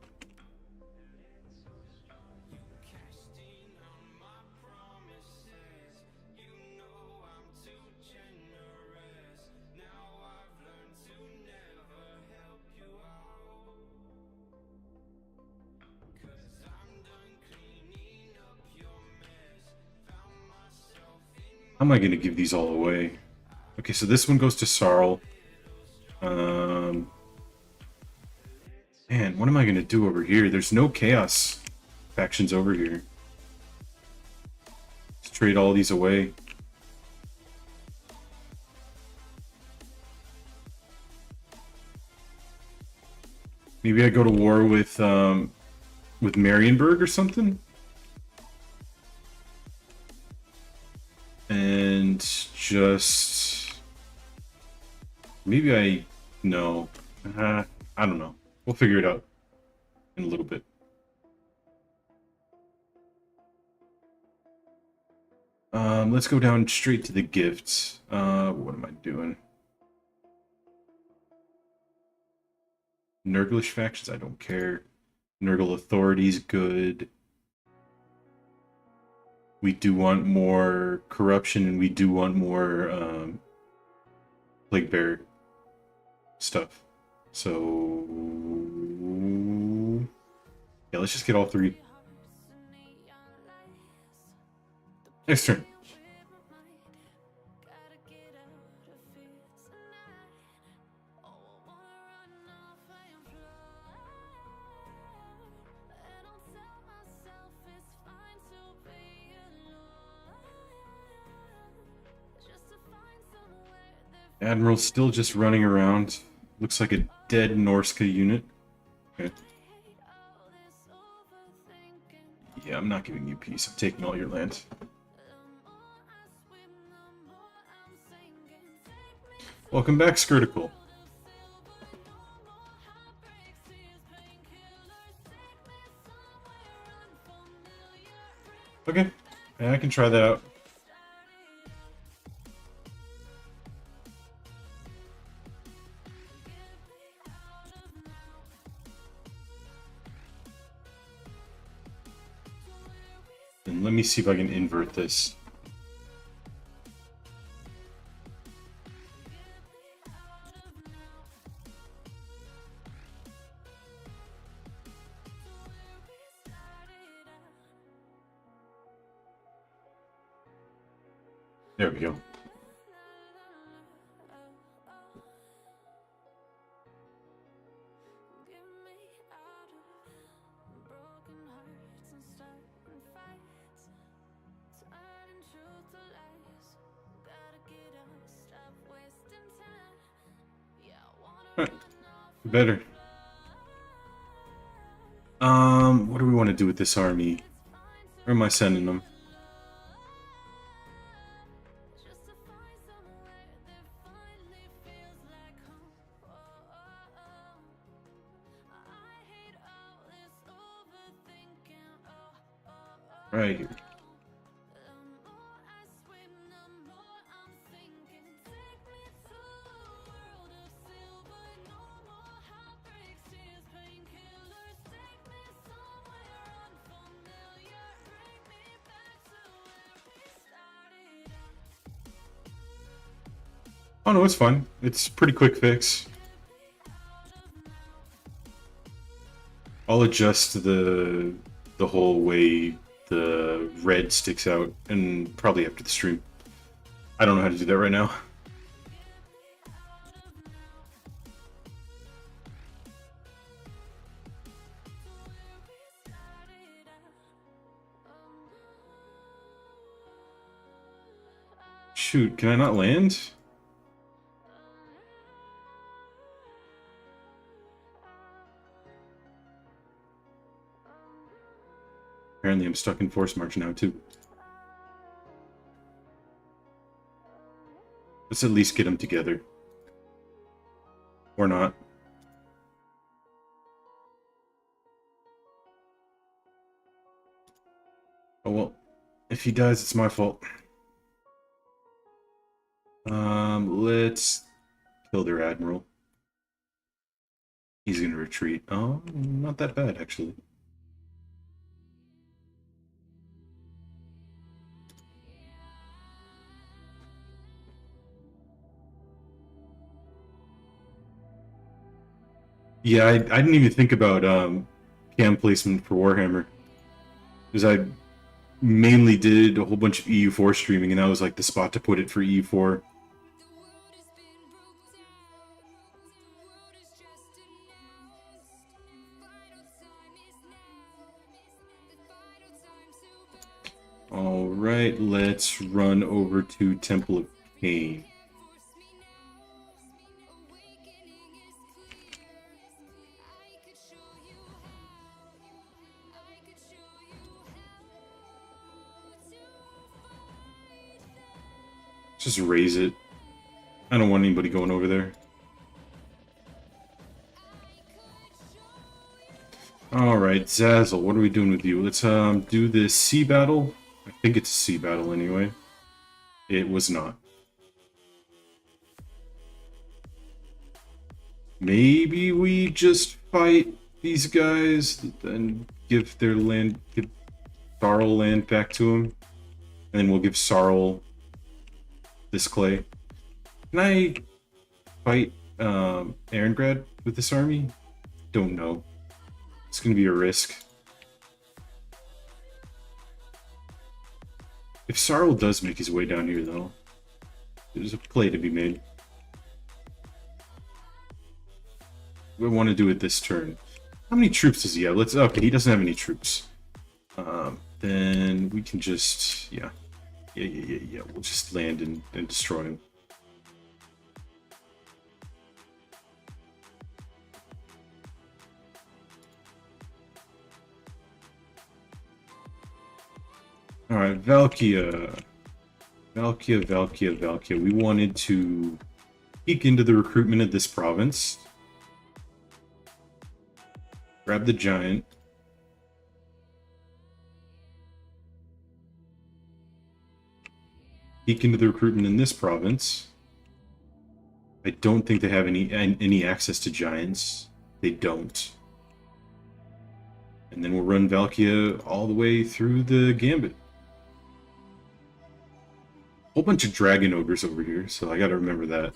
How am I going to give these all away? Okay, so this one goes to Sarl. Man, what am I going to do over here? There's no Chaos factions over here. Let's trade all these away. Maybe I go to war with Marienburg or something? And just Maybe I... No. I don't know. We'll figure it out in a little bit. Let's go down straight to the gifts. What am I doing? Nurglish factions, I don't care. Nurgle authorities, good. We do want more corruption, and we do want more Plague Bear stuff. So yeah, let's just get all three. Next turn. Admiral's still just running around. Looks like a dead Norska unit. Okay. Yeah, I'm not giving you peace. I'm taking all your land. Welcome back, Skirtical. Okay, yeah, I can try that out. And let me see if I can invert this. There we go. Better. What do we want to do with this army? Where am I sending them? Right here. Oh no, it's fine. It's a pretty quick fix. I'll adjust the whole way the red sticks out, and probably after the stream. I don't know how to do that right now. Shoot, can I not land? Apparently I'm stuck in force march now, too. Let's at least get them together. Or not. Oh well, if he dies, it's my fault. Let's kill their admiral. He's gonna retreat. Oh, not that bad, actually. Yeah, I didn't even think about cam placement for Warhammer, because I mainly did a whole bunch of EU4 streaming, and that was like the spot to put it for EU4. Alright, let's run over to Temple of Cain. Just raise it. I don't want anybody going over there. Alright, Zazzle, what are we doing with you? Let's do this sea battle. I think it's a sea battle anyway. It was not. Maybe we just fight these guys and give their land, give Sarl land back to him. And then we'll give Sarl this clay. Can I fight Erengrad with this army? Don't know. It's gonna be a risk. If Sarl does make his way down here, though, there's a play to be made. We want to do it this turn. How many troops does he have? Let's. Okay, he doesn't have any troops. Then we can just, yeah. We'll just land and destroy him. Alright, Valkia. Valkia. We wanted to peek into the recruitment of this province. Grab the giant. Peek into the recruitment in this province. I don't think they have any access to giants. They don't. And then we'll run Valkia all the way through the gambit. Whole bunch of dragon ogres over here, so I gotta remember that.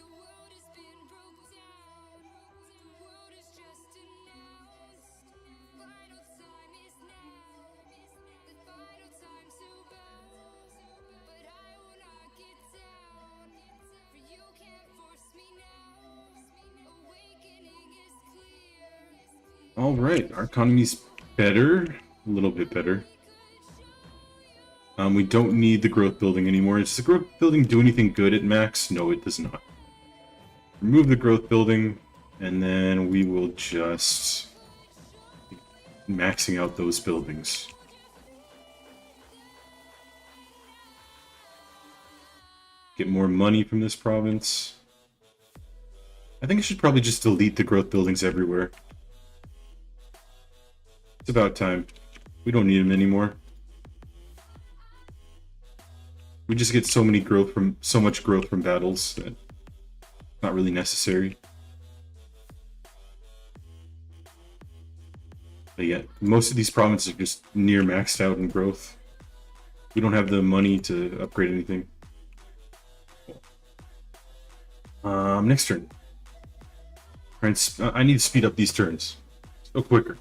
Alright, our economy's better. A little bit better. We don't need the growth building anymore. Does the growth building do anything good at max? No, it does not. Remove the growth building, and then we will just maxing out those buildings. Get more money from this province. I think I should probably just delete the growth buildings everywhere. It's about time. We don't need them anymore. We just get so much growth from battles that it's not really necessary. But yeah, most of these provinces are just near maxed out in growth. We don't have the money to upgrade anything. Next turn. I need to speed up these turns. Go quicker.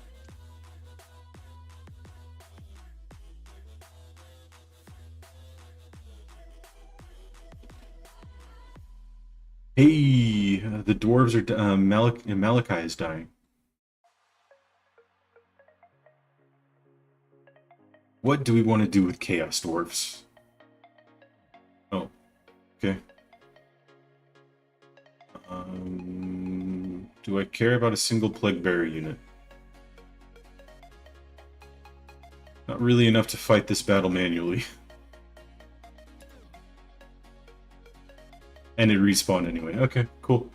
Hey, the dwarves are Malachi is dying. What do we want to do with Chaos Dwarves? Oh, okay. Do I care about a single Plague Bearer unit? Not really enough to fight this battle manually. And it respawned anyway. Okay, cool.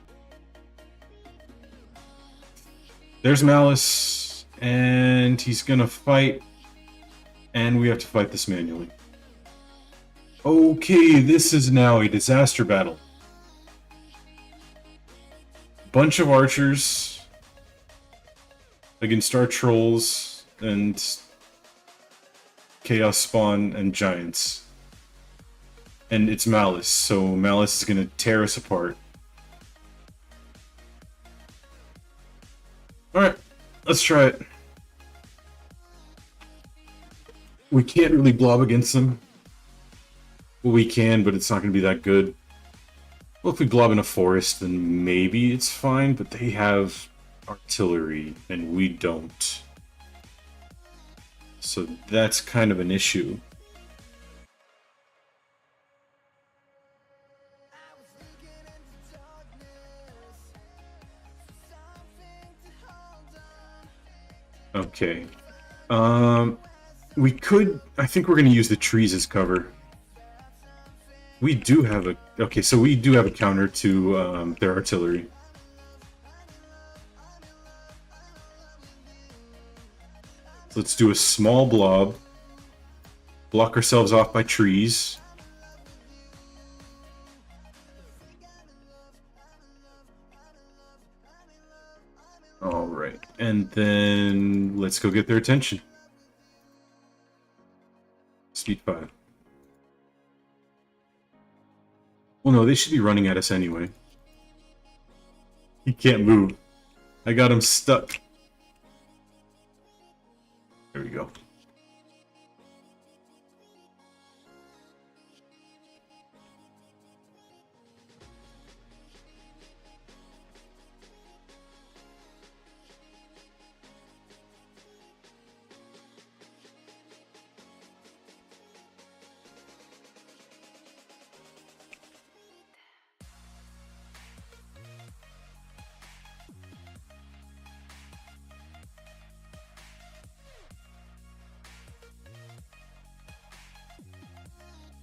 There's Malice, and he's gonna fight, and we have to fight this manually. Okay, this is now a disaster battle. Bunch of archers against our trolls and chaos spawn and giants. And it's Malice, so Malice is gonna tear us apart. Alright, let's try it. We can't really blob against them. Well, we can, but it's not gonna be that good. Well, if we blob in a forest, then maybe it's fine, but they have artillery, and we don't. So that's kind of an issue. Okay. We could... I think we're going to use the trees as cover. We do have a... Okay, so we do have a counter to their artillery. Let's do a small blob. Block ourselves off by trees. Alright, and then let's go get their attention. Speed 5. Well, no, they should be running at us anyway. He can't move. I got him stuck. There we go.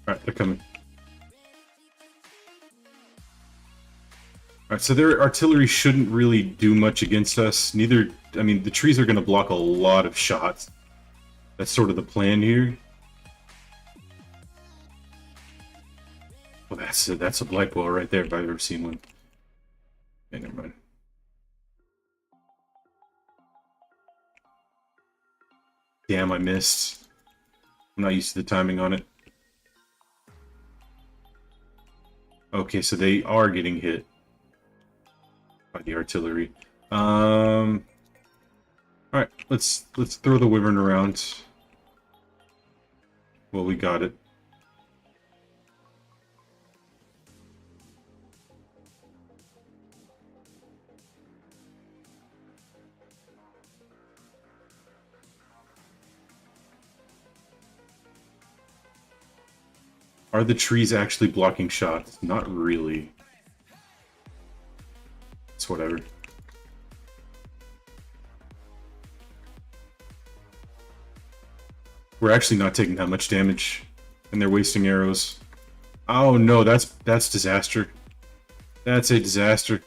Alright, they're coming. Alright, so their artillery shouldn't really do much against us. Neither, I mean, the trees are going to block a lot of shots. That's sort of the plan here. Well, that's a blight ball right there if I've ever seen one. Okay, never mind. Damn, I missed. I'm not used to the timing on it. Okay, so they are getting hit by the artillery. Alright, let's throw the wyvern around. Well, we got it. Are the trees actually blocking shots? Not really. It's whatever. We're actually not taking that much damage, and they're wasting arrows. Oh no, that's disaster. That's a disaster.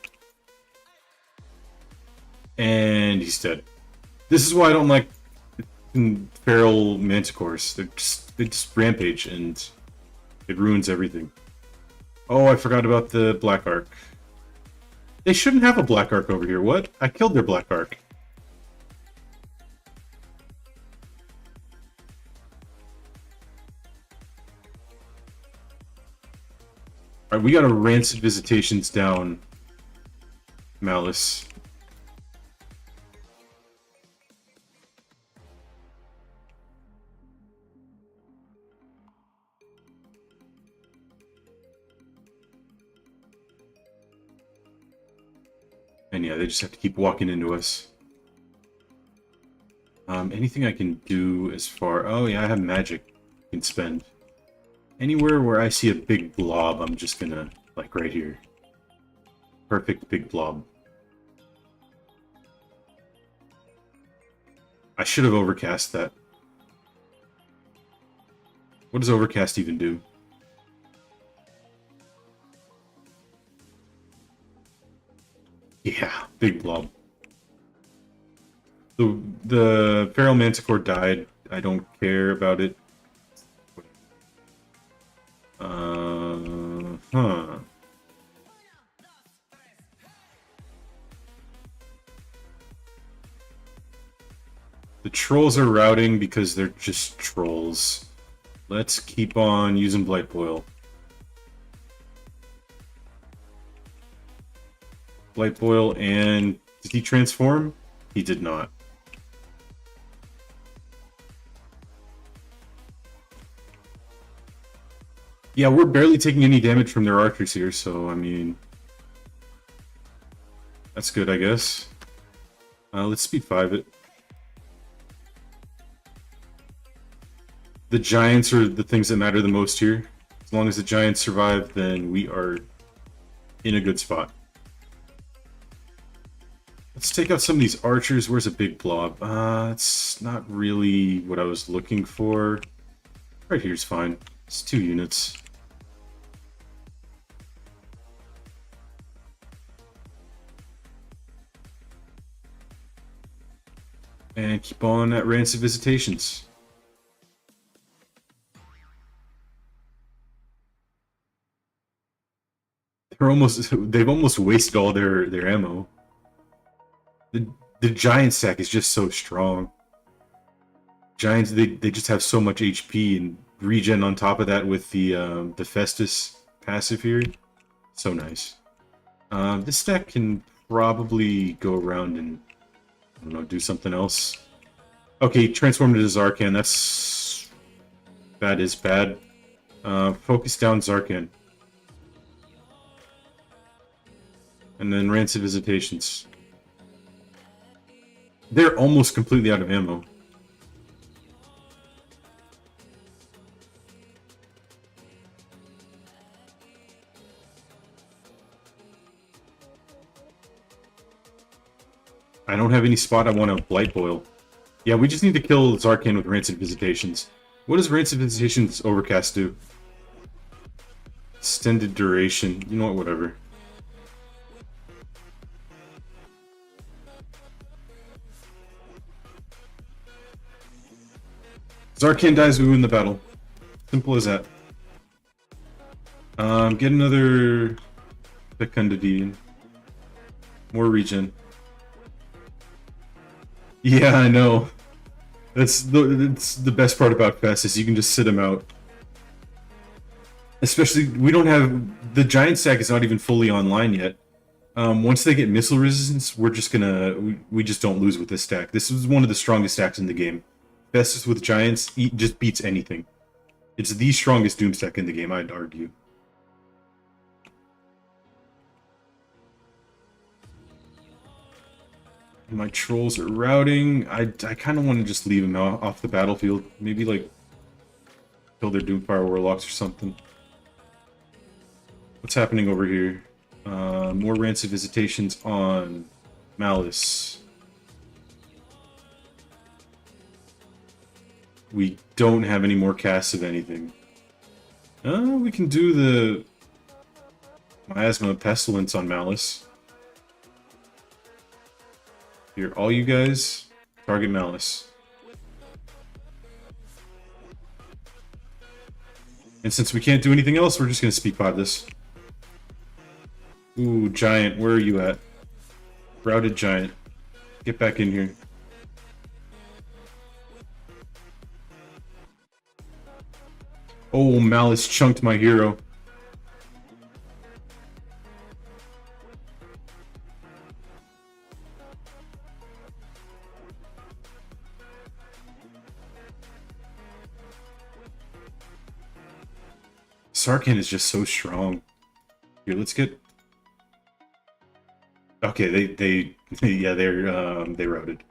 And he's dead. This is why I don't like feral manticores. They just rampage and it ruins everything. Oh, I forgot about the black arc. They shouldn't have a black arc over here. What? I killed their black arc. Alright, we gotta rancid visitations down. Malice. And yeah, they just have to keep walking into us. Anything I can do as far... Oh yeah, I have magic I can spend. Anywhere where I see a big blob, I'm just gonna... Like right here. Perfect big blob. I should have overcast that. What does overcast even do? Yeah, big blob. The feral manticore died. I don't care about it. Huh. The trolls are routing because they're just trolls. Let's keep on using Blight Boil. Blight Boil, and did he transform? He did not. Yeah, we're barely taking any damage from their archers here, so I mean... That's good, I guess. Let's speed 5 it. The giants are the things that matter the most here. As long as the giants survive, then we are in a good spot. Let's take out some of these archers. Where's a big blob? It's not really what I was looking for. Right here's fine. It's 2 units. And keep on at rancid visitations. They've almost wasted all their ammo. The giant stack is just so strong. Giants, they just have so much HP and regen on top of that with the Festus passive here. So nice. This stack can probably go around and, I don't know, do something else. Okay, transformed into Zarkan. That is bad. Focus down Zarkan. And then Rancid Visitations. They're almost completely out of ammo. I don't have any spot I want to Blight Boil. Yeah, we just need to kill Zarkan with Rancid Visitations. What does Rancid Visitations Overcast do? Extended duration. You know what, whatever. Zarkan dies, we win the battle. Simple as that. Get another Fecundity. More regen. Yeah, I know. That's the best part about Fest is you can just sit him out. Especially, we don't have... The giant stack is not even fully online yet. Once they get missile resistance, we're just gonna... We just don't lose with this stack. This is one of the strongest stacks in the game. Festus with giants just beats anything. It's the strongest Doom stack in the game, I'd argue. My trolls are routing. I kind of want to just leave them off the battlefield. Maybe, like, kill their Doomfire Warlocks or something. What's happening over here? More Rancid Visitations on Malice. We don't have any more casts of anything. We can do the Miasma Pestilence on Malice. Here, all you guys, target Malice. And since we can't do anything else, we're just gonna speak pod this. Ooh, Giant, where are you at? Routed Giant. Get back in here. Oh, Malice chunked my hero. Sarkhan is just so strong. Here, let's get... Okay, yeah, they routed.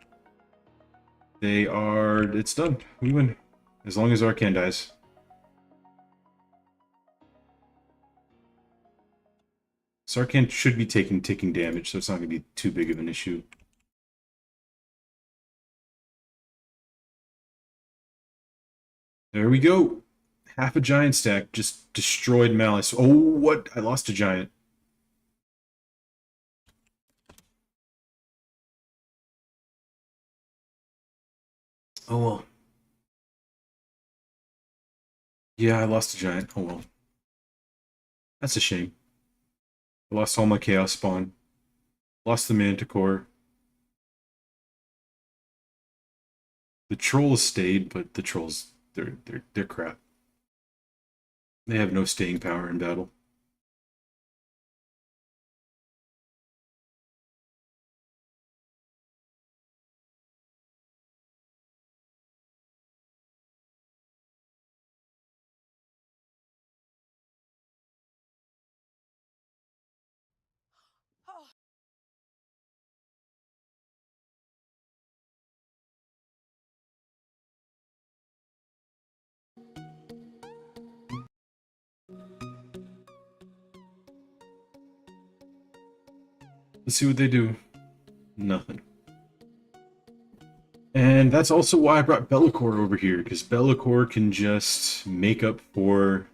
They are... It's done. We win. As long as Arcan dies. Sarkhan should be taking damage, so it's not going to be too big of an issue. There we go. Half a giant stack just destroyed Malice. Oh, what? I lost a giant. Oh, well. Yeah, I lost a giant. Oh, well. That's a shame. I lost all my Chaos Spawn. Lost the Manticore. The Trolls stayed, but the Trolls, they're crap. They have no staying power in battle. Oh. Let's see what they do. Nothing. And that's also why I brought Be'lakor over here, because Be'lakor can just make up for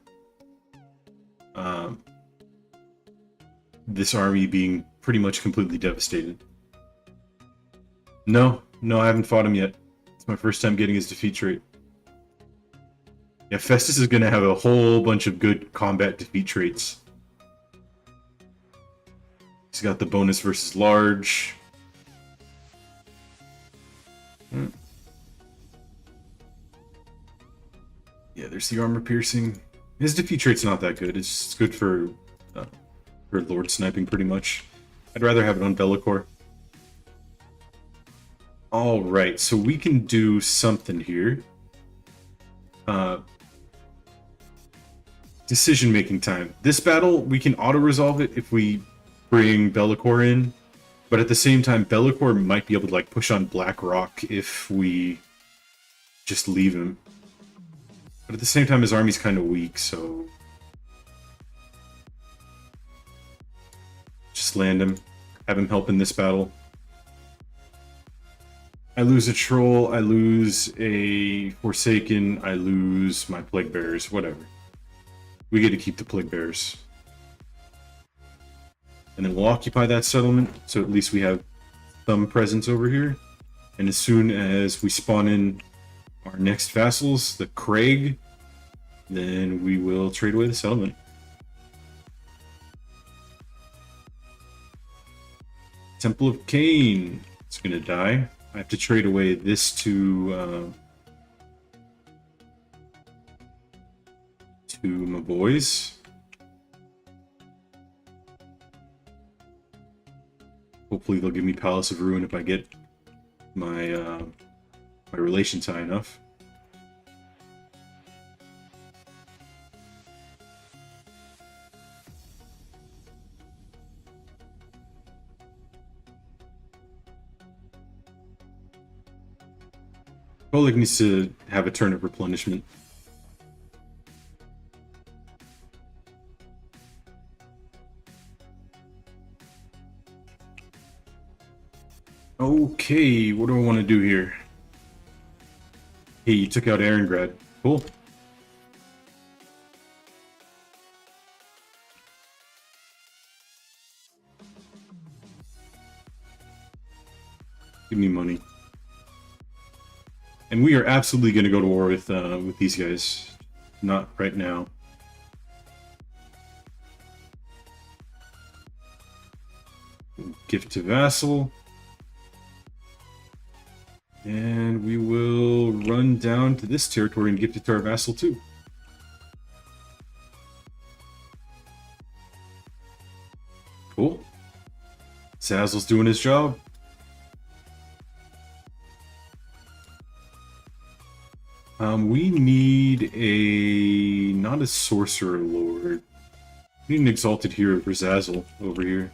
this army being pretty much completely devastated. No, No, I haven't fought him yet. It's my first time getting his defeat trait. Yeah, Festus is gonna have a whole bunch of good combat defeat traits. He's got the bonus versus large. Yeah, there's the armor piercing. His defeat trait's not that good. It's good for Lord sniping, pretty much. I'd rather have it on Bellicor. Alright, so we can do something here. Decision-making time. This battle, we can auto-resolve it if we bring Bellicor in, but at the same time, Bellicor might be able to like push on Black Rock if we just leave him. But at the same time, his army's kind of weak, so just land him. Have him help in this battle. I lose a troll, I lose a Forsaken, I lose my Plague Bearers, whatever. We get to keep the Plague Bearers. And then we'll occupy that settlement, so at least we have some presence over here. And as soon as we spawn in our next vassals, the Craig, then we will trade away the settlement. Temple of Cain. It's gonna die. I have to trade away this to my boys. Hopefully they'll give me Palace of Ruin if I get my my relations high enough. Oleg needs to have a turn of replenishment. Okay, what do I want to do here? Hey, you took out Aarongrad. Cool. Give me money. And we are absolutely going to go to war with these guys. Not right now. Gift to vassal. And we will run down to this territory and gift it to our vassal too. Cool. Zazzle's doing his job. We need a... not a sorcerer lord. We need an exalted hero for Zazzle over here.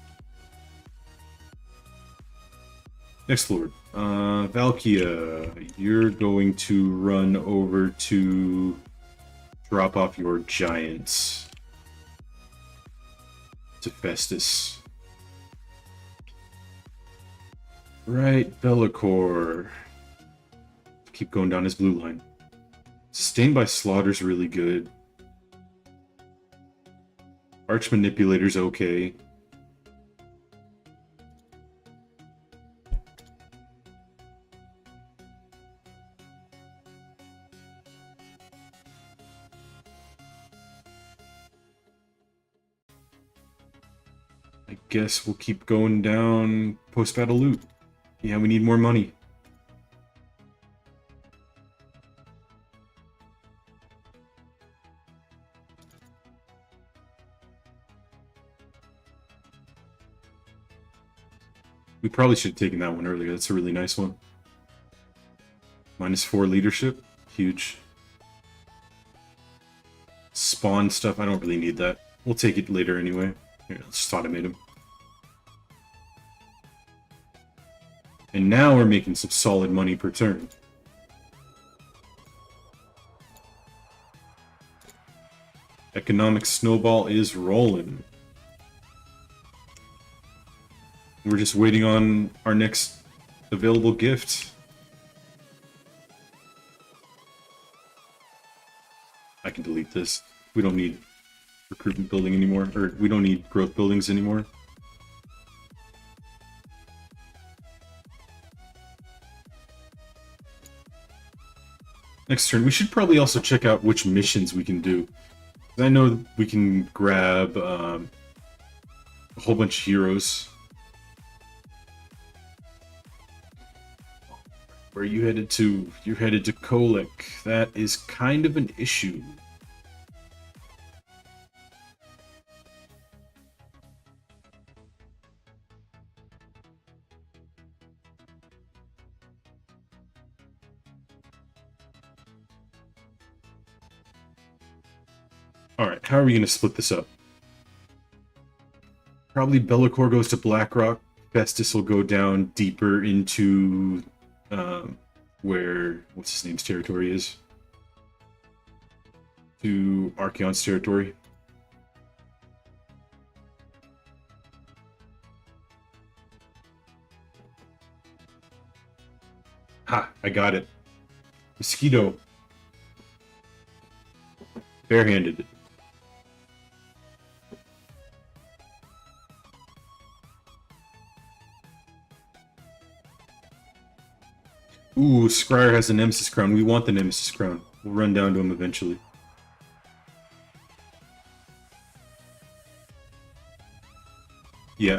Next lord. Valkia, you're going to run over to drop off your giants to Festus. Right, Bellicor. Keep going down his blue line. Sustained by Slaughter's really good. Arch Manipulator's okay. I guess we'll keep going down post-battle loot. Yeah, we need more money. We probably should have taken that one earlier. That's a really nice one. -4 leadership. Huge. Spawn stuff. I don't really need that. We'll take it later anyway. Here, let's just automate him. And now we're making some solid money per turn. Economic snowball is rolling. We're just waiting on our next available gift. I can delete this. We don't need recruitment building anymore, or we don't need growth buildings anymore. Next turn, we should probably also check out which missions we can do. I know we can grab a whole bunch of heroes. Where are you headed to? You're headed to Kolic. That is kind of an issue. Alright, how are we going to split this up? Probably Be'lakor goes to Blackrock. Festus will go down deeper into where, what's his name's territory is? To Archeon's territory. Ha! I got it. Mosquito. Barehanded. Ooh, Scryer has the Nemesis Crown. We want the Nemesis Crown. We'll run down to him eventually. Yeah,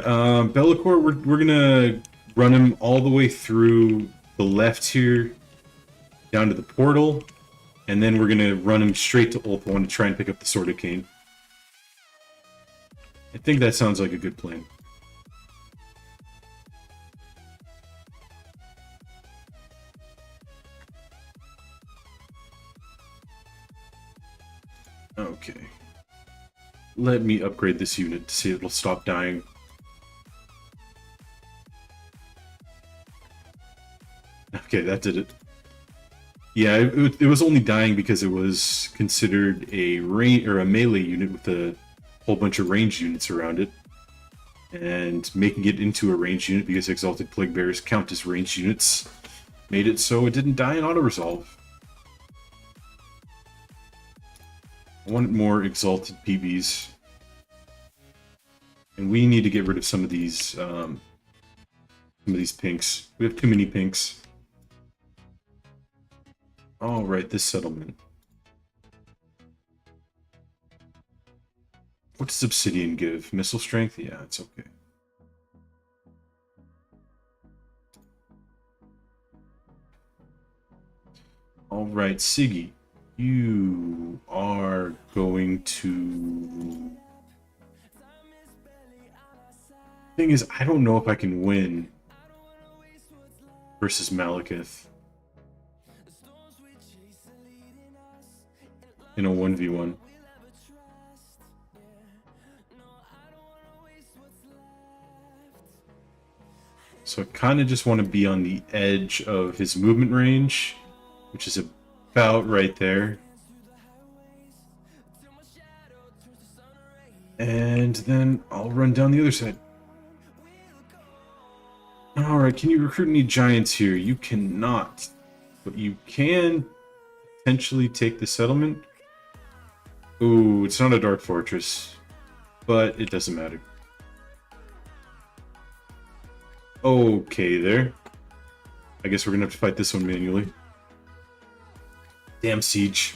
Be'lakor, we're gonna run him all the way through the left here, down to the portal, and then we're gonna run him straight to Ulthuan to try and pick up the Sword of Cain. I think that sounds like a good plan. Okay. Let me upgrade this unit to see if it'll stop dying. Okay, that did it. Yeah, it was only dying because it was considered a melee unit with a whole bunch of ranged units around it. And making it into a ranged unit because Exalted Plague Bearers count as ranged units made it so it didn't die in auto-resolve. I wanted more Exalted PBs. And we need to get rid of some of these pinks. We have too many pinks. Alright, this settlement. What does Obsidian give? Missile strength? Yeah, it's okay. Alright, Siggy. You are going to... Thing is, I don't know if I can win versus Malekith in a 1v1. So I kind of just want to be on the edge of his movement range, which is about right there. And then I'll run down the other side. Alright, can you recruit any giants here? You cannot. But you can potentially take the settlement. Ooh, it's not a dark fortress. But it doesn't matter. Okay, there. I guess we're gonna have to fight this one manually. Damn siege.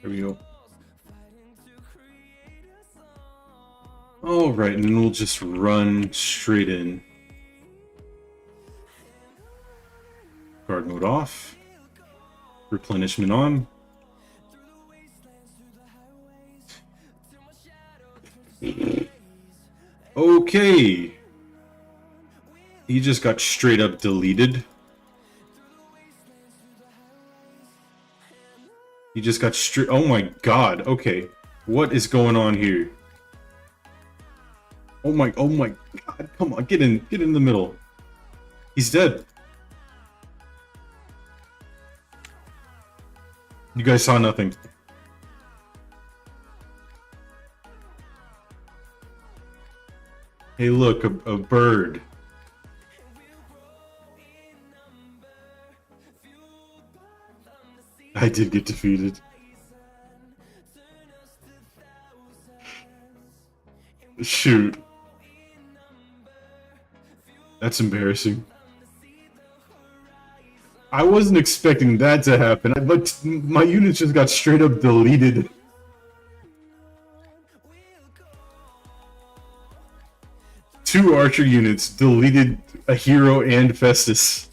There we go. Alright, and then we'll just run straight in. Guard mode off. Replenishment on. Okay. He just got straight up deleted. He just got straight... Oh my god, okay. What is going on here? Oh my god, come on, get in the middle. He's dead. You guys saw nothing. Hey, look, a bird. I did get defeated. Shoot. That's embarrassing. I wasn't expecting that to happen, but my units just got straight up deleted. Two archer units deleted a hero and Festus.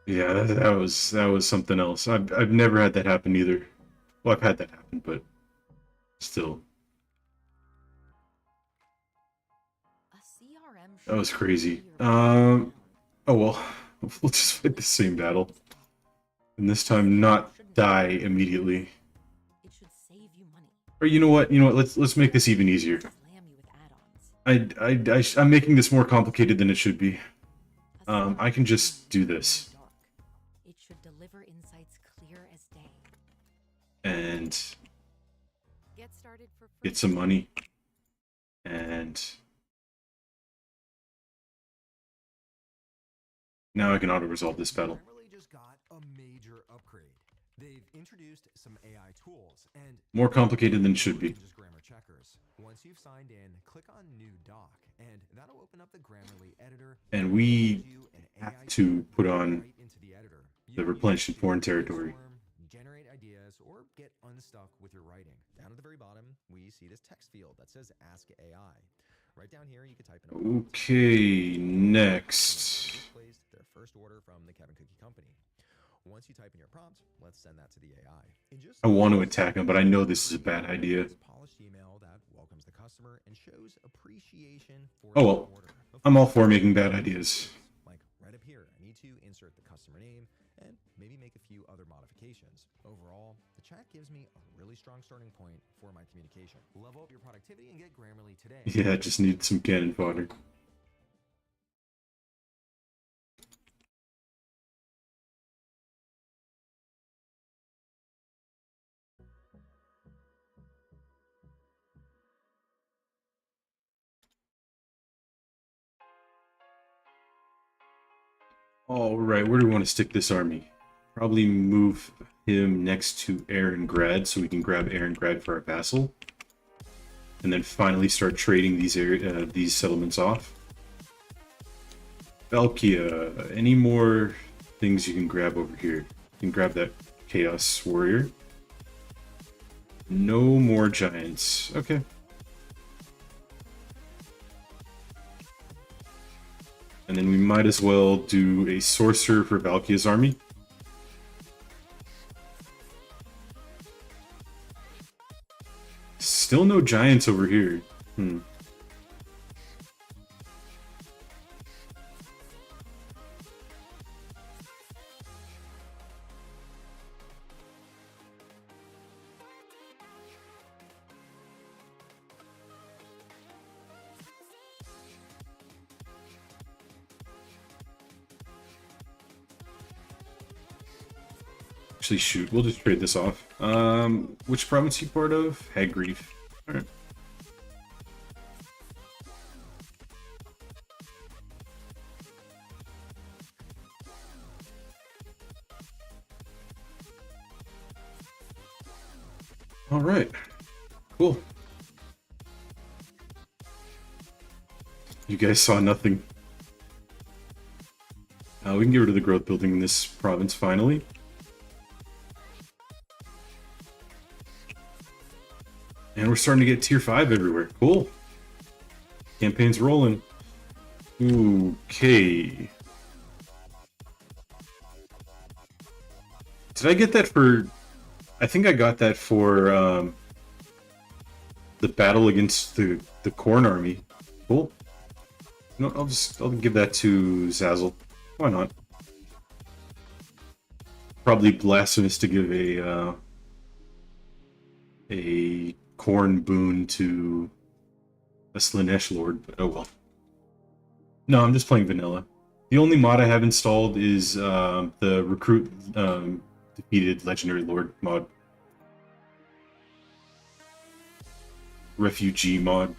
Yeah, that was something else. I've never had that happen either. Well, I've had that happen, but still, that was crazy. Oh well, we'll just fight the same battle, and this time not die immediately. It should save you money. Or you know what? Let's make this even easier. Slam you with add-ons. I'm making this more complicated than it should be. I can just do this. It should deliver insights clear as day. And Get started for free. get some money. And now I can auto-resolve this battle. Grammarly just got a major upgrade. They've introduced some AI tools and More complicated than it should be. just grammar checkers. Once you've signed in, click on New Doc, and that'll open up the Grammarly editor. And we Gives you an have AI to tool put on right into the editor. You the can replenish in use it foreign to territory. brainstorm, generate ideas, or get unstuck with your writing. Down at the very bottom, we see this text field that says Ask AI. Right down here, you can type in a prompt. Okay, next. Placed their first order from the Kevin Cookie Company. Once you type in your prompt, let's send that to the AI. I want to attack him, but I know this is a bad idea. Polished email that welcomes the customer and shows appreciation for Oh their well, order. I'm all for making bad ideas. Like right up here, I need to insert the customer name and maybe make a few other modifications. Overall, the chat gives me a really strong starting point for my communication. Level up your productivity and get Grammarly today. Yeah, just need some cannon fodder. Alright, where do we want to stick this army? Probably move him next to Aarongrad so we can grab Aarongrad for our vassal. And then finally start trading these settlements off. Valkia, any more things you can grab over here? You can grab that Chaos Warrior. No more giants. Okay. And then we might as well do a sorcerer for Valkia's army. Still no giants over here. Actually, shoot, we'll just trade this off. Which province are you part of? Hagrief. Alright. Alright. Cool. You guys saw nothing. We can get rid of the growth building in this province finally. And we're starting to get tier 5 everywhere. Cool. Campaign's rolling. Okay. Did I get that for... I think I got that for the battle against the Corn Army. Cool. No, I'll give that to Zazzle. Why not? Probably blasphemous to give a corn boon to a Slanesh lord, but oh well. No, I'm just playing vanilla. The only mod I have installed is the recruit defeated legendary lord mod. Refugee mod.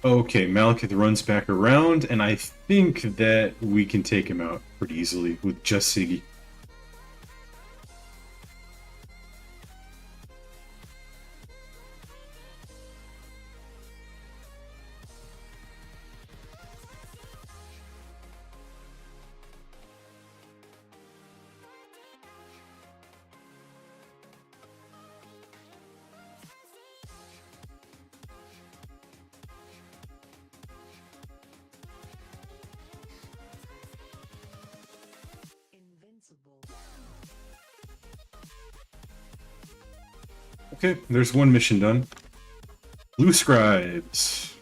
Okay, Malekith runs back around, and I think that we can take him out pretty easily with just Siggy. Okay, there's one mission done. Blue Scribes.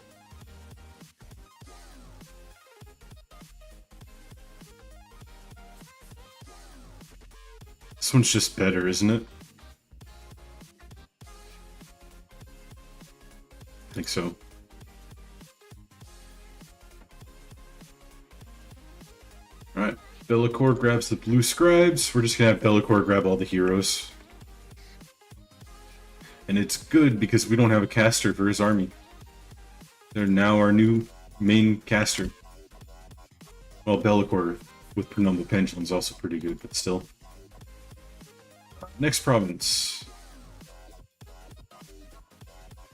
This one's just better, isn't it? I think so. Alright, Lakor grabs the Blue Scribes. We're just gonna have Lakor grab all the heroes. And it's good because we don't have a caster for his army. They're now our new main caster. Well, Lakor with Penumbra Pendulum is also pretty good, but still. Next province.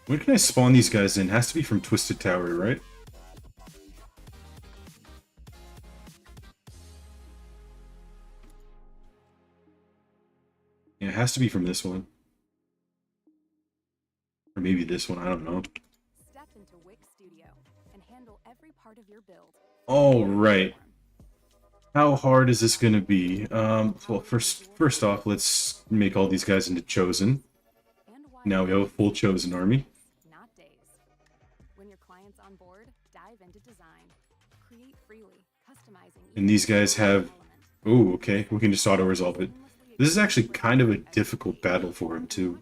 When can I spawn these guys in? Has to be from Twisted Tower, right? Yeah, it has to be from this one. Or maybe this one, I don't know. Step into Wix Studio and handle every part of your build. All right. How hard is this going to be? Well, first off, let's make all these guys into Chosen. Now we have a full Chosen army. Not days. When your client's on board, dive into design. Create freely, customizing. And these guys have... Oh, okay. We can just auto-resolve it. This is actually kind of a difficult battle for him, too.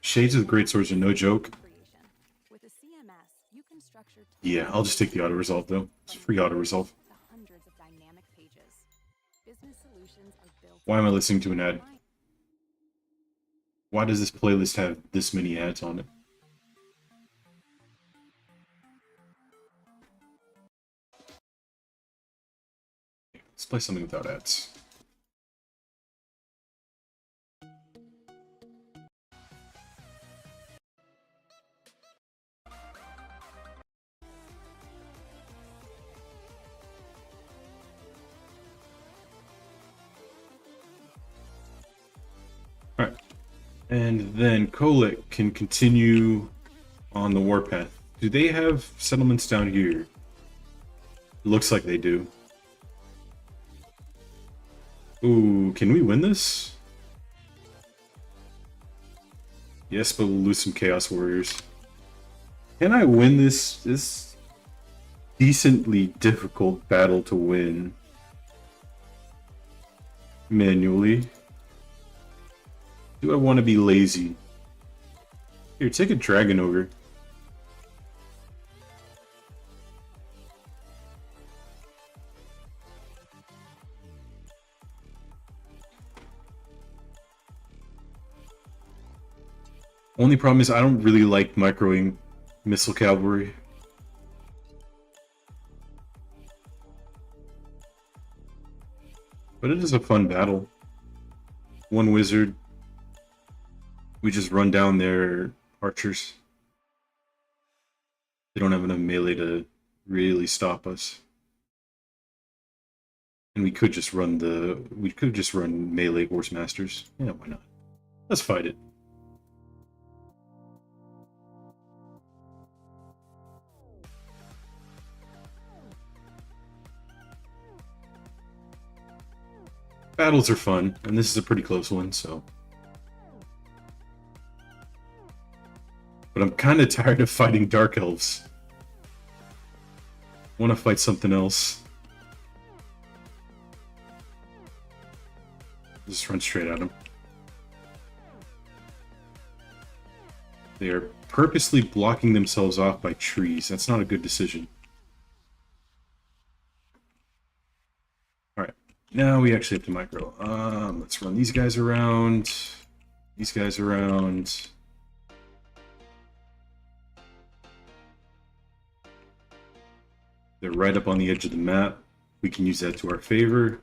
Shades of the Great Swords are no joke. Yeah, I'll just take the auto-resolve, though. It's free auto-resolve. Why am I listening to an ad? Why does this playlist have this many ads on it? Let's play something without ads. Alright. And then Kolek can continue on the warpath. Do they have settlements down here? Looks like they do. Ooh, can we win this? Yes, but we'll lose some Chaos Warriors. Can I win this decently difficult battle to win manually? Do I want to be lazy? Here, take a Dragon Ogre. Only problem is I don't really like microing Missile Cavalry. But it is a fun battle. One wizard. We just run down their archers. They don't have enough melee to really stop us. And we could just run melee Horse Masters. Yeah, why not? Let's fight it. Battles are fun, and this is a pretty close one, so. But I'm kind of tired of fighting Dark Elves. I want to fight something else. Just run straight at him. They are purposely blocking themselves off by trees. That's not a good decision. Alright, now we actually have to micro. Let's run these guys around. These guys around. They're right up on the edge of the map. We can use that to our favor.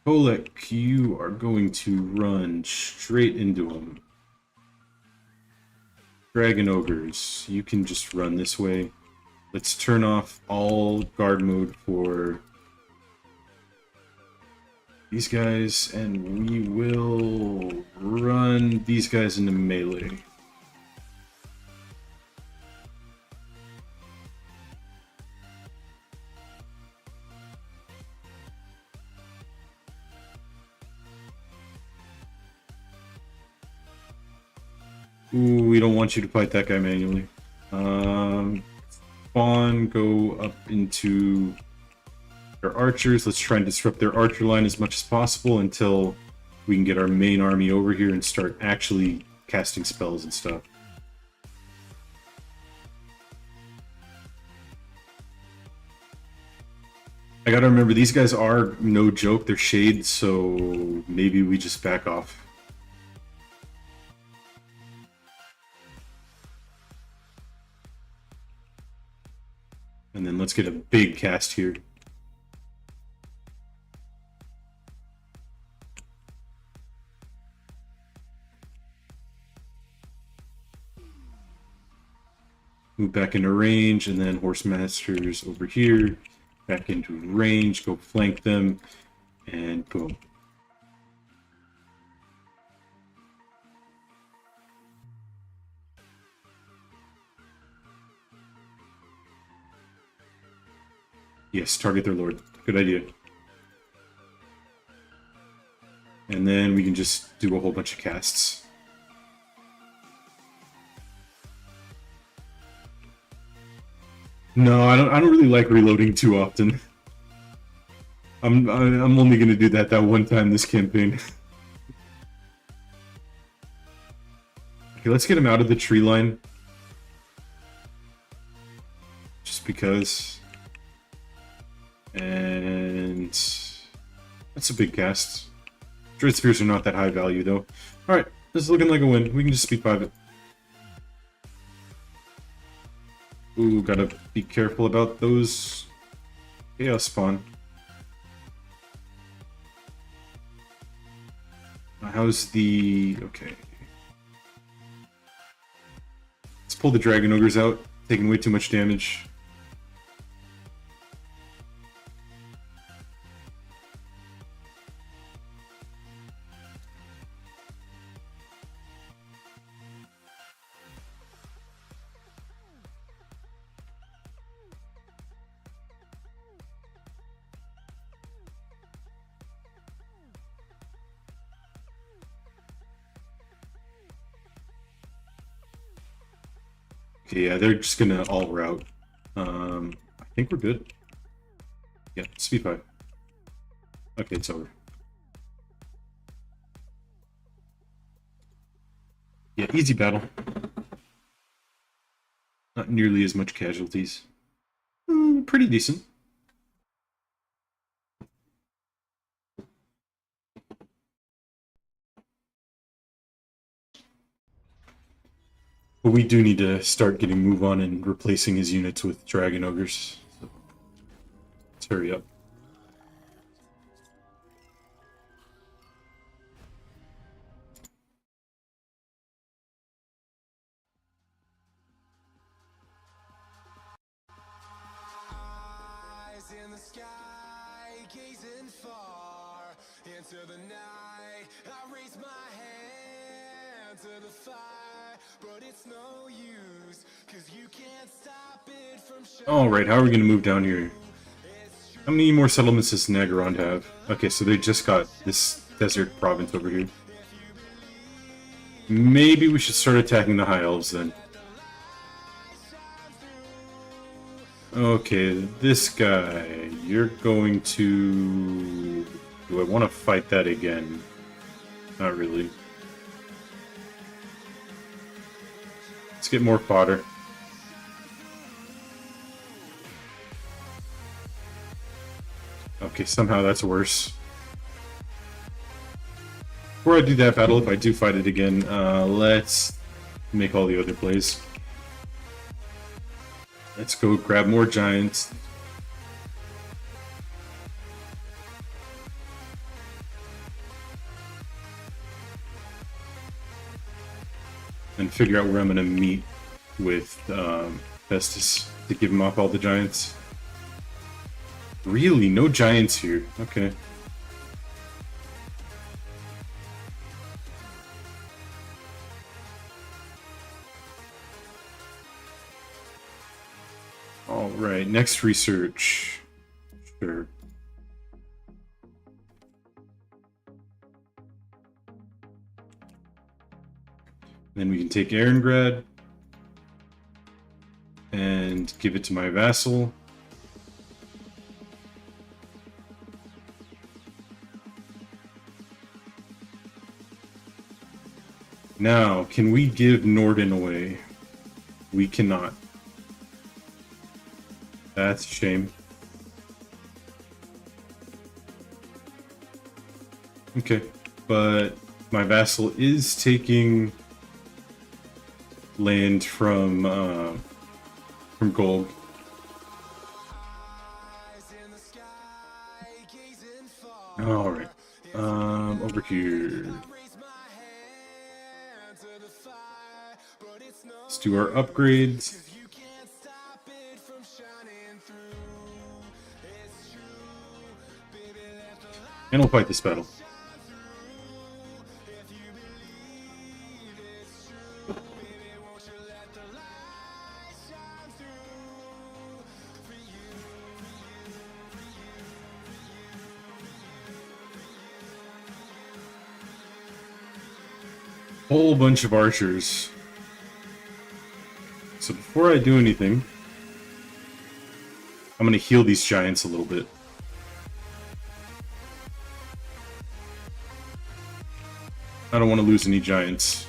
Kolek, you are going to run straight into him. Dragon Ogres, you can just run this way. Let's turn off all guard mode for these guys, and we will run these guys into melee. Ooh, we don't want you to fight that guy manually. Spawn, go up into their archers. Let's try and disrupt their archer line as much as possible until we can get our main army over here and start actually casting spells and stuff. I gotta remember, these guys are no joke. They're shades, so maybe we just back off. And then let's get a big cast here. Move back into range, and then Horse Masters over here. Back into range, go flank them, and boom. Yes, target their lord. Good idea. And then we can just do a whole bunch of casts. No, I don't really like reloading too often. I'm only gonna do that one time this campaign. Okay, let's get him out of the tree line. Just because. And that's a big cast. Dread Spears are not that high value though. Alright, this is looking like a win. We can just speed 5 it. Ooh, gotta be careful about those chaos spawn. How's the... okay. Let's pull the Dragon Ogres out, taking way too much damage. Okay, yeah, they're just gonna all route. I think we're good. Yeah, speed 5. Okay, it's over. Yeah, easy battle. Not nearly as much casualties. Pretty decent. But we do need to start getting move on and replacing his units with Dragon Ogres. So let's hurry up. Eyes in the sky, gazing far into the night. I raise my hand to the fire, but it's no use, 'cause you can't stop Alright, how are we going to move down here? How many more settlements does Nagaron have? Okay, so they just got this desert province over here. Maybe we should start attacking the High Elves then. Okay, this guy, you're going to... Do I want to fight that again? Not really. Let's get more fodder. Okay, somehow that's worse. Before I do that battle, if I do fight it again, let's make all the other plays. Let's go grab more giants. And figure out where I'm going to meet with Festus to give him off all the giants. Really? No giants here. Okay. Alright, next research. Sure. Then we can take Erengrad and give it to my vassal. Now, can we give Norden away? We cannot. That's a shame. Okay, but my vassal is taking land from Gold. All right, over here. Let's do our upgrades. And we'll fight this battle. Whole bunch of archers. So before I do anything, I'm going to heal these giants a little bit. I don't want to lose any giants.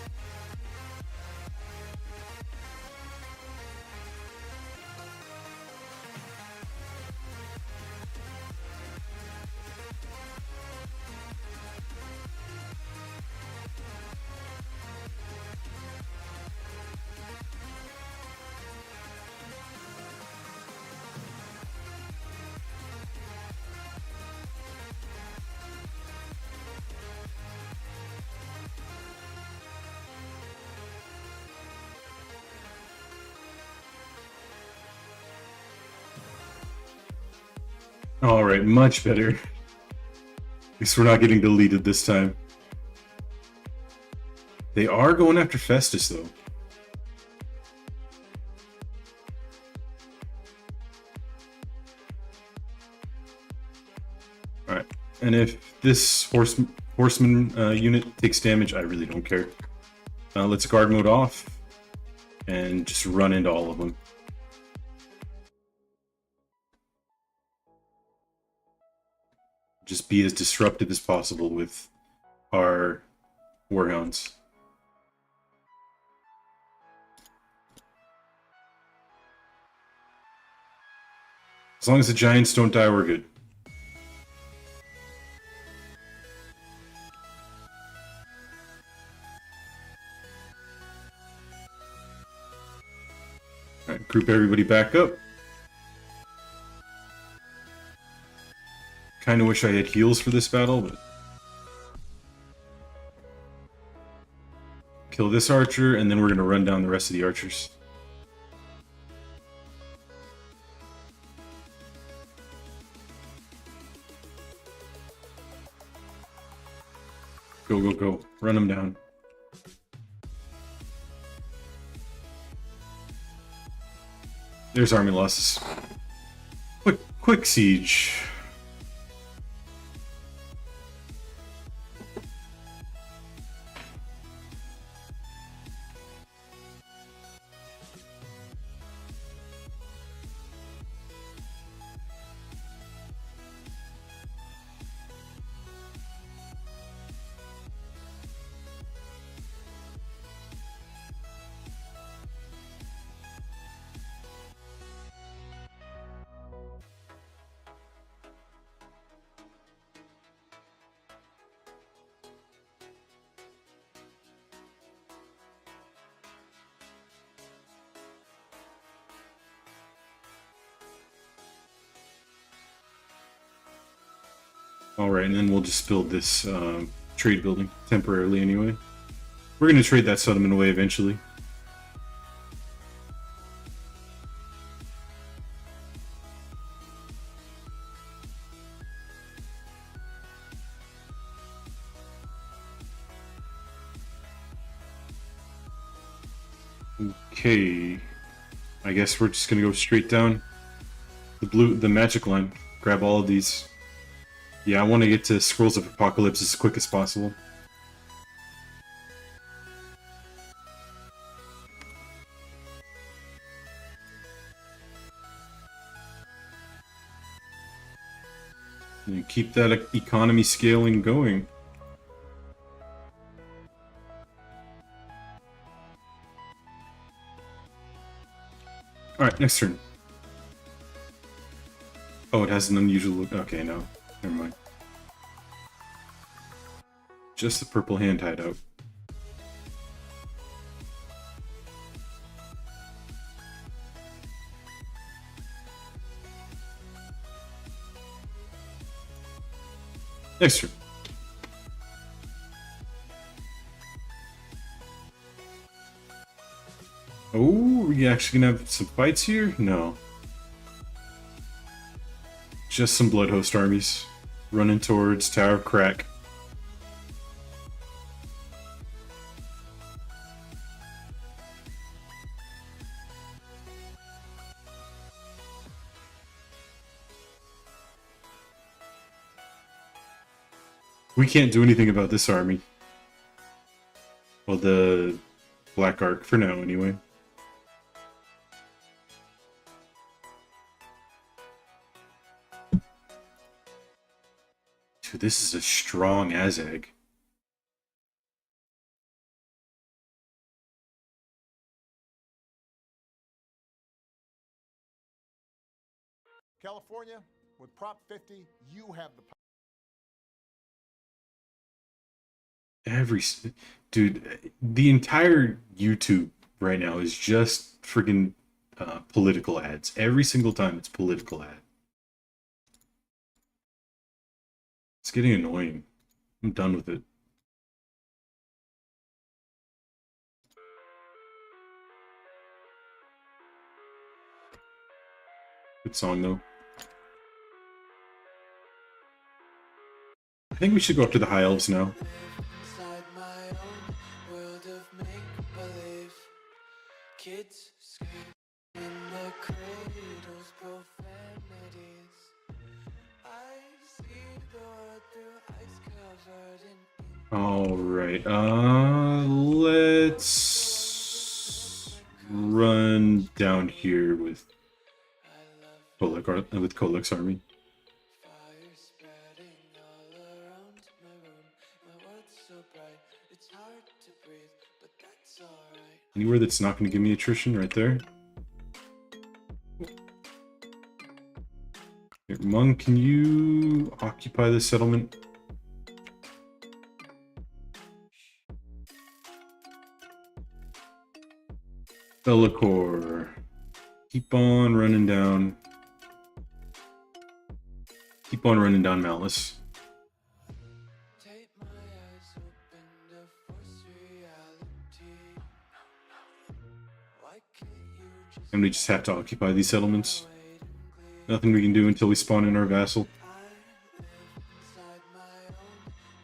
Alright, much better. At least we're not getting deleted this time. They are going after Festus, though. Alright, and if this horseman unit takes damage, I really don't care. Let's guard mode off and just run into all of them. Just be as disruptive as possible with our warhounds. As long as the giants don't die, we're good. Alright, group everybody back up. Kind of wish I had heals for this battle, but... Kill this archer, and then we're going to run down the rest of the archers. Go, go, go. Run them down. There's army losses. Quick siege. Alright, and then we'll just build this trade building temporarily anyway. We're going to trade that settlement away eventually. Okay, I guess we're just going to go straight down the magic line. Grab all of these. Yeah, I want to get to Scrolls of Apocalypse as quick as possible. And keep that economy scaling going. Alright, next turn. Oh, it has an unusual look. Okay, no. Never mind. Just the purple hand hideout. Next turn. Oh, are we actually gonna have some fights here? No. Just some Blood Host armies running towards Tower of Crack. We can't do anything about this army. Well, the Black Ark for now, anyway. Dude, this is a strong Azag. California, with Prop 50, you have the power. Dude, the entire YouTube right now is just freaking political ads. Every single time it's political ad. It's getting annoying. I'm done with it. Good song though. I think we should go up to the High Elves now. Inside my own world of make-believe. Kids scream in the cradles, profanities. I see the world through ice covered in Alright, let's run down here with Kolek's army. fire spreading all around my room. My world's so bright, it's hard to breathe, but that's alright. Anywhere that's not going to give me attrition, right there. Here, Mung, can you occupy this settlement? Lakor. Keep on running down. Keep on running down Malice. Take my eyes open to force reality. Why can't you just And we just have to occupy these settlements. Nothing we can do until we spawn in our vassal. inside my own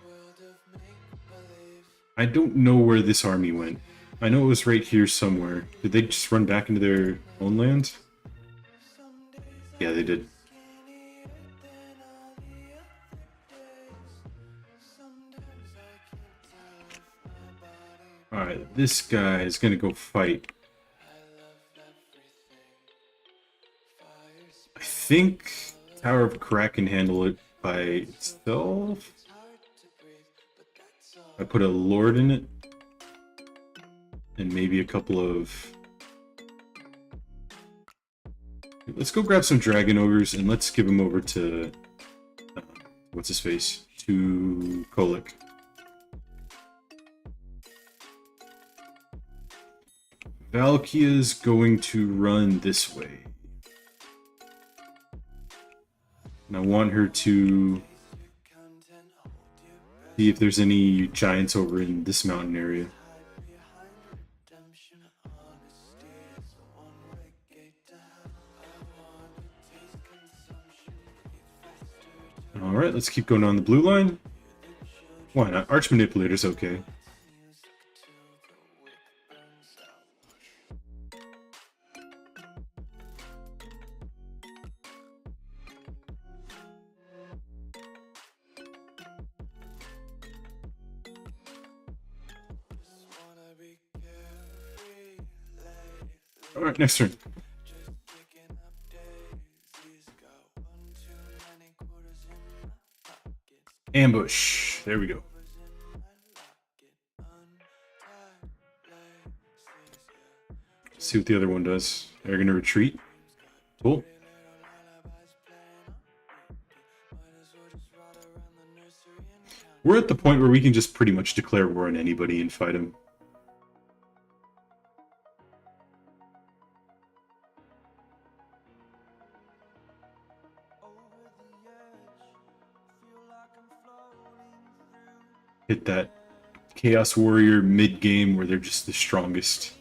world of make-believe? I don't know where this army went. I know it was right here somewhere. Did they just run back into their own land? Yeah, they did. Alright, this guy is gonna go fight. I think Tower of Crack can handle it by itself. I put a Lord in it. And maybe a couple of... Let's go grab some Dragon Ogres and let's give them over to... what's his face? To Kolek. Valkia's going to run this way. And I want her to see if there's any giants over in this mountain area. Alright, let's keep going on the blue line. Why not? Arch Manipulator's okay. Alright, next turn. Ambush. There we go. See what the other one does. They're gonna retreat. Cool. We're at the point where we can just pretty much declare war on anybody and fight them. Hit that Chaos Warrior mid-game where they're just the strongest.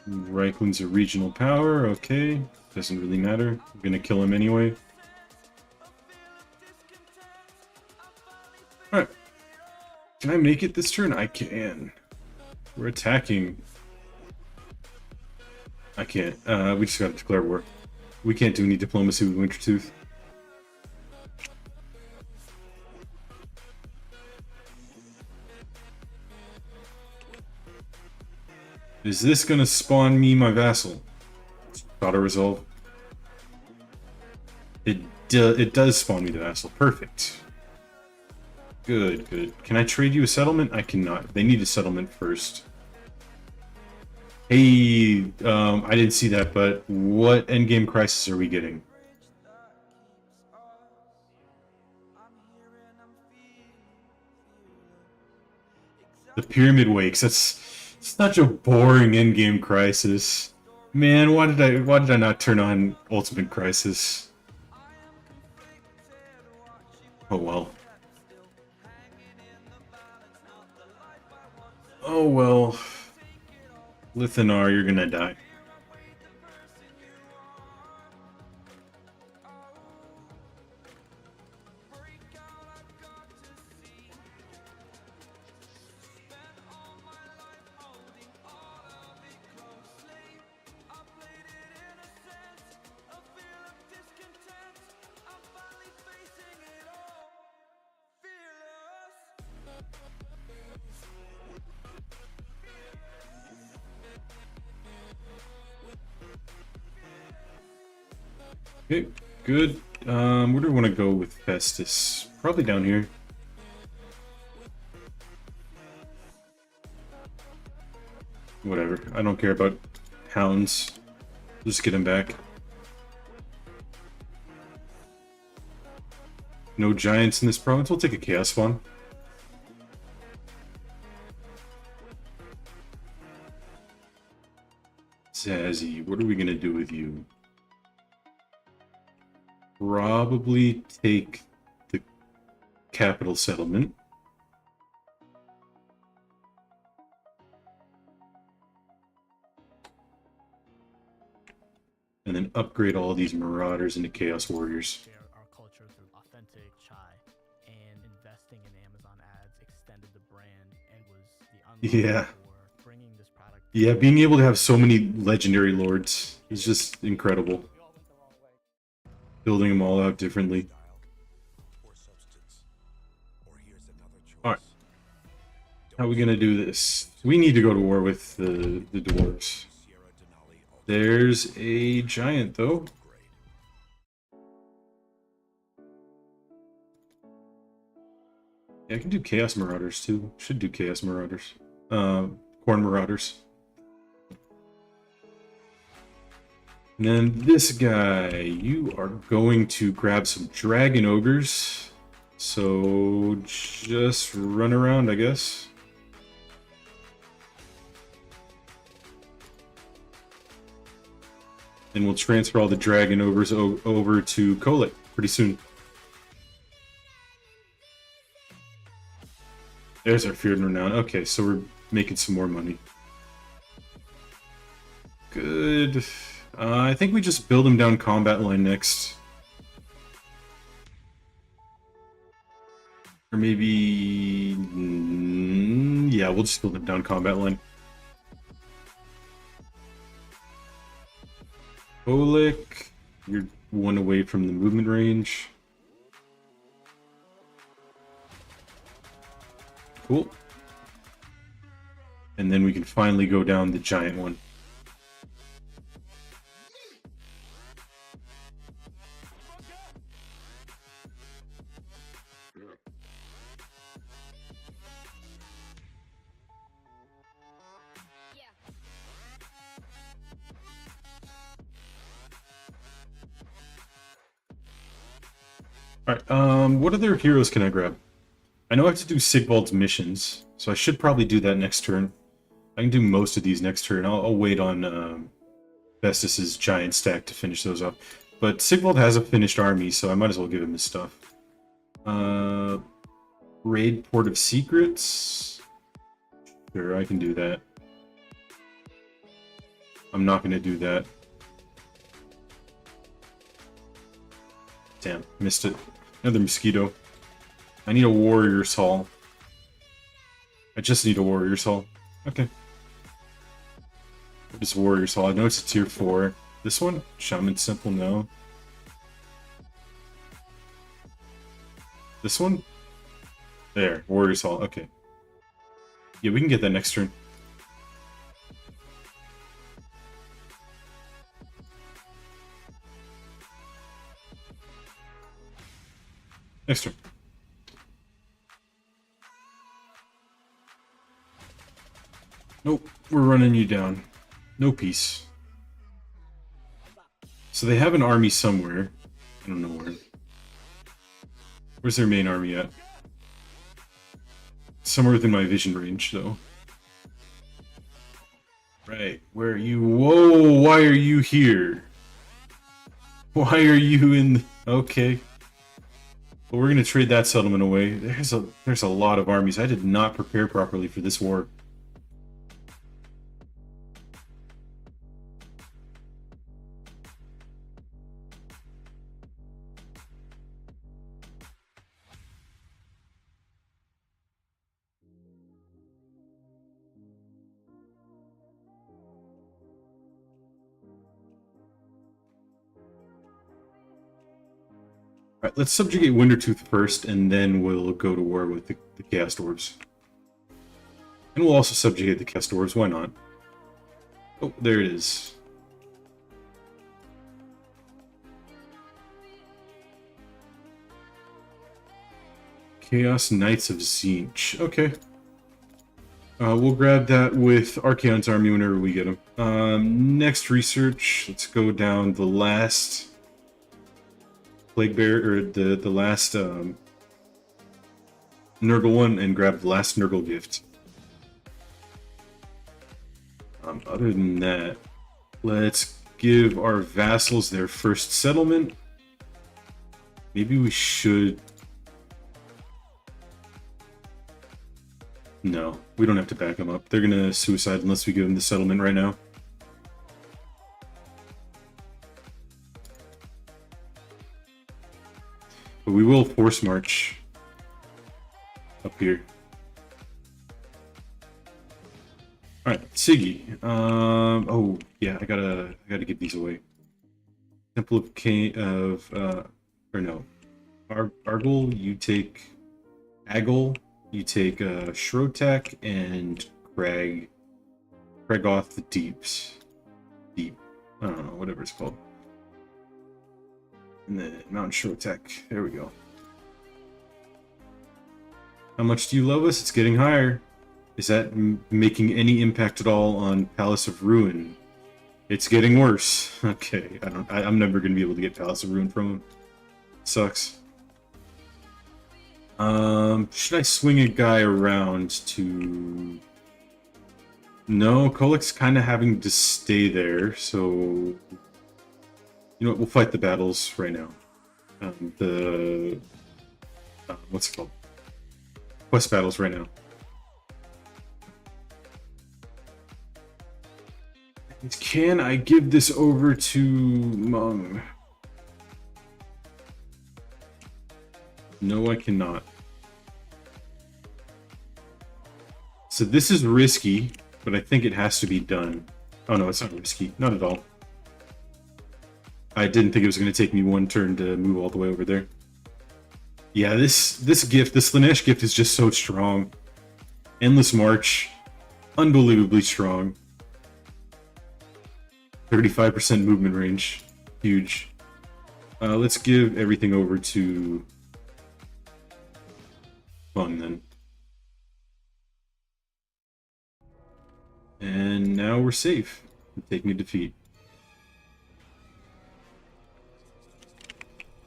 Reichlin's a regional power, okay. Doesn't really matter. I'm gonna kill him anyway. Alright. Can I make it this turn? I can. We're attacking. I can't. We just gotta declare war. We can't do any diplomacy with Wintertooth. Is this gonna spawn me my vassal? Auto resolve. It does spawn me the vassal. Perfect. Good, good. Can I trade you a settlement? I cannot. They need a settlement first. Hey, I didn't see that, but what endgame crisis are we getting? The Pyramid Wakes. That's such a boring endgame crisis. Man, why did I not turn on Ultimate Crisis? Oh well. Oh well. Lithanar, you're gonna die. Okay, good. Where do we want to go with Festus? Probably down here. Whatever. I don't care about hounds. Just get him back. No giants in this province. We'll take a chaos spawn. Zazzy, what are we gonna do with you? Probably take the capital settlement. And then upgrade all these Marauders into Chaos Warriors. Share our culture through authentic chai, and investing in Amazon ads extended the brand and was the unlock Yeah. for bringing this product. Yeah, being able to have so many legendary lords is just incredible. Building them all out differently. Alright. How are we gonna do this? We need to go to war with the dwarves. There's a giant, though. Yeah, I can do Chaos Marauders, too. Should do Chaos Marauders. Corn Marauders. And then this guy, you are going to grab some Dragon Ogres. So just run around, I guess. And we'll transfer all the Dragon Ogres over to Kolek pretty soon. There's our Feared and Renown. Okay, so we're making some more money. Good. I think we just build him down combat line next. Or maybe... yeah, we'll just build him down combat line. Kolek, you're one away from the movement range. Cool. And then we can finally go down the giant one. Alright, what other heroes can I grab? I know I have to do Sigvald's missions, so I should probably do that next turn. I can do most of these next turn. I'll wait on Festus's giant stack to finish those up. But Sigvald has a finished army, so I might as well give him his stuff. Raid Port of Secrets? Sure, I can do that. I'm not going to do that. Damn, missed it. Another mosquito. I need a Warrior's Hall. I just need a Warrior's Hall. Okay. What is Warrior's Hall? I know it's a tier 4. This one? Shaman Simple, no. This one? There, Warrior's Hall, okay. Yeah, we can get that next turn. Next turn. Nope, we're running you down. No peace. So they have an army somewhere. I don't know where. Where's their main army at? Somewhere within my vision range, though. Right, where are you? Whoa, why are you here? Why are you in... Okay. Well, we're gonna trade that settlement away. There's a lot of armies. I did not prepare properly for this war. Alright, let's subjugate Wintertooth first, and then we'll go to war with the Chaos Dwarves. And we'll also subjugate the Chaos Dwarves, why not? Oh, there it is. Chaos Knights of Tzeentch. Okay. We'll grab that with Archaon's army whenever we get them. Next research, let's go down the last... Plague Bear, or the last Nurgle one, and grab the last Nurgle gift. Other than that, let's give our vassals their first settlement. Maybe we should... No, we don't have to back them up. They're gonna suicide unless we give them the settlement right now. But we will force march up here. Alright, Siggy. Oh yeah, I gotta give these away. Temple of Cain or no. Argol, you take Agol, you take Shrotek and Kragoth the Deeps. Deep. I don't know, whatever it's called. And then Mount Shrotek. There we go. How much do you love us? It's getting higher. Is that making any impact at all on Palace of Ruin? It's getting worse. Okay, I'm never gonna be able to get Palace of Ruin from him. Sucks. Should I swing a guy around to... No, Kolek's kind of having to stay there, so... You know what, we'll fight the battles right now. What's it called? Quest battles right now. Can I give this over to Mung? No, I cannot. So this is risky, but I think it has to be done. Oh no, it's not risky. Not at all. I didn't think it was going to take me one turn to move all the way over there. Yeah, this gift, this Slanesh gift is just so strong. Endless March. Unbelievably strong. 35% movement range. Huge. Let's give everything over to Fun then. And now we're safe. Taking a defeat.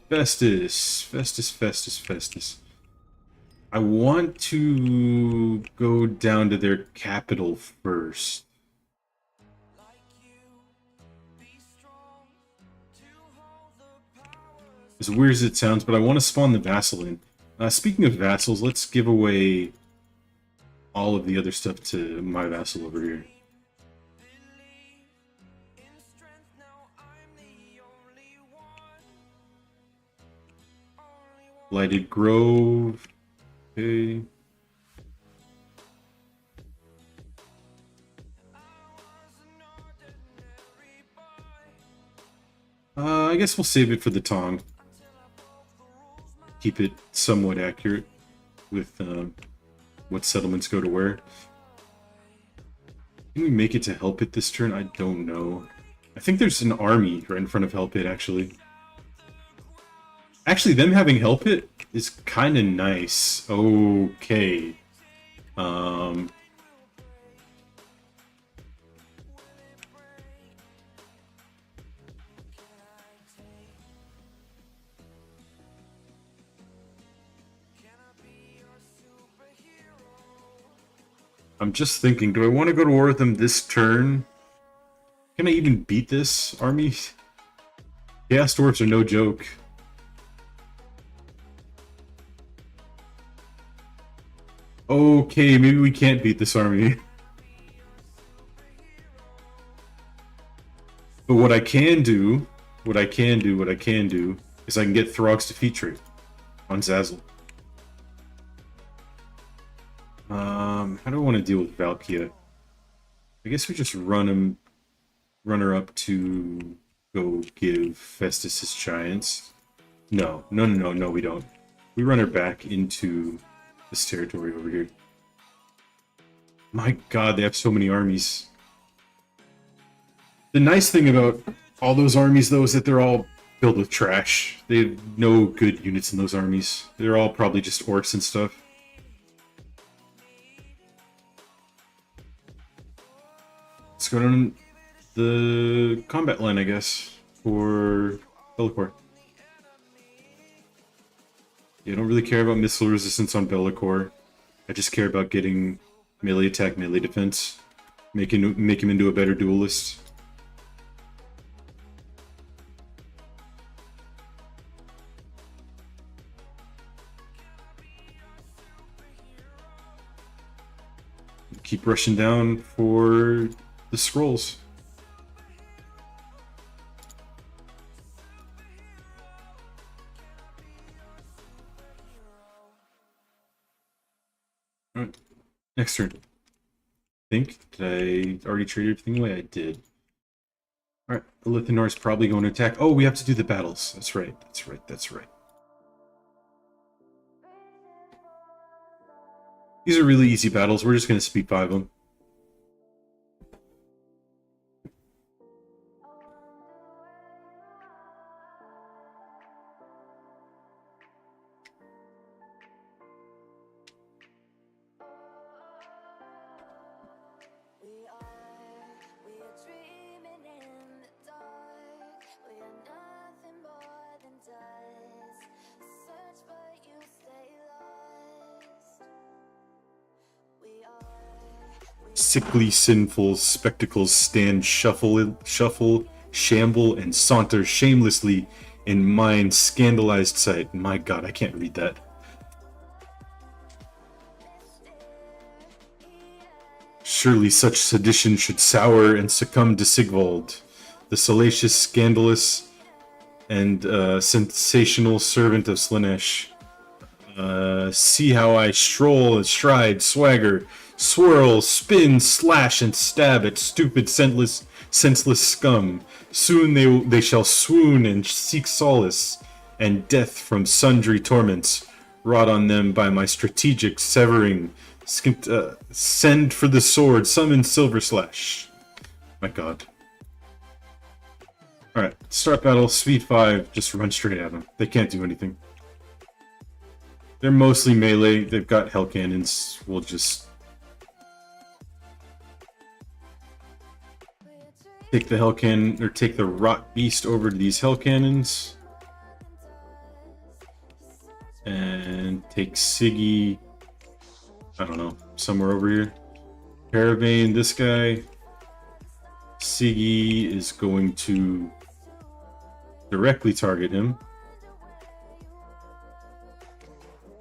Festus. I want to go down to their capital first. As weird as it sounds, but I want to spawn the vassal in. Speaking of vassals, let's give away all of the other stuff to my vassal over here. Blighted Grove. Okay. I guess we'll save it for the Tong. Keep it somewhat accurate with what settlements go to where. Can we make it to Help It this turn? I don't know. I think there's an army right in front of Help It, actually. Actually, them having Help It is kind of nice. Okay. I'm just thinking, do I want to go to war with them this turn? Can I even beat this army? Chaos Dwarfs are no joke. Okay, maybe we can't beat this army. But what I can do is I can get Throg's defeat trait on Zazzle. How do I want to deal with Valkia? I guess we just run her up to go give Festus his giants. No, we don't. We run her back into this territory over here. My god, they have so many armies. The nice thing about all those armies, though, is that they're all filled with trash. They have no good units in those armies. They're all probably just orcs and stuff. Let's go down the combat line, I guess, for Lakor. Yeah, I don't really care about missile resistance on Lakor. I just care about getting melee attack, melee defense. Make him into a better duelist. Keep rushing down for the scrolls. Next turn. Think, did I already trade everything away? I did. Alright, Lithinor is probably going to attack. Oh, we have to do the battles. That's right, that's right, that's right. These are really easy battles. We're just going to speed 5 them. We are dreaming in the dark. We are nothing more than dust. Search but you stay lost. We are Sickly, sinful spectacles stand, shuffle, shamble, and saunter shamelessly in mine scandalized sight. My god, I can't read that. Surely such sedition should sour and succumb to Sigvald, the salacious, scandalous, and sensational servant of Slanesh. See how I stroll, stride, swagger, swirl, spin, slash, and stab at stupid, senseless scum. Soon they shall swoon and seek solace, and death from sundry torments, wrought on them by my strategic severing. Send for the sword, summon Silver Slash. My god. Alright, start battle, speed 5, just run straight at them. They can't do anything. They're mostly melee, they've got hell cannons. We'll just take the hell cannon, or take the rot beast over to these hell cannons. And take Siggy, I don't know, somewhere over here. Paravane, this guy. Siggy is going to directly target him.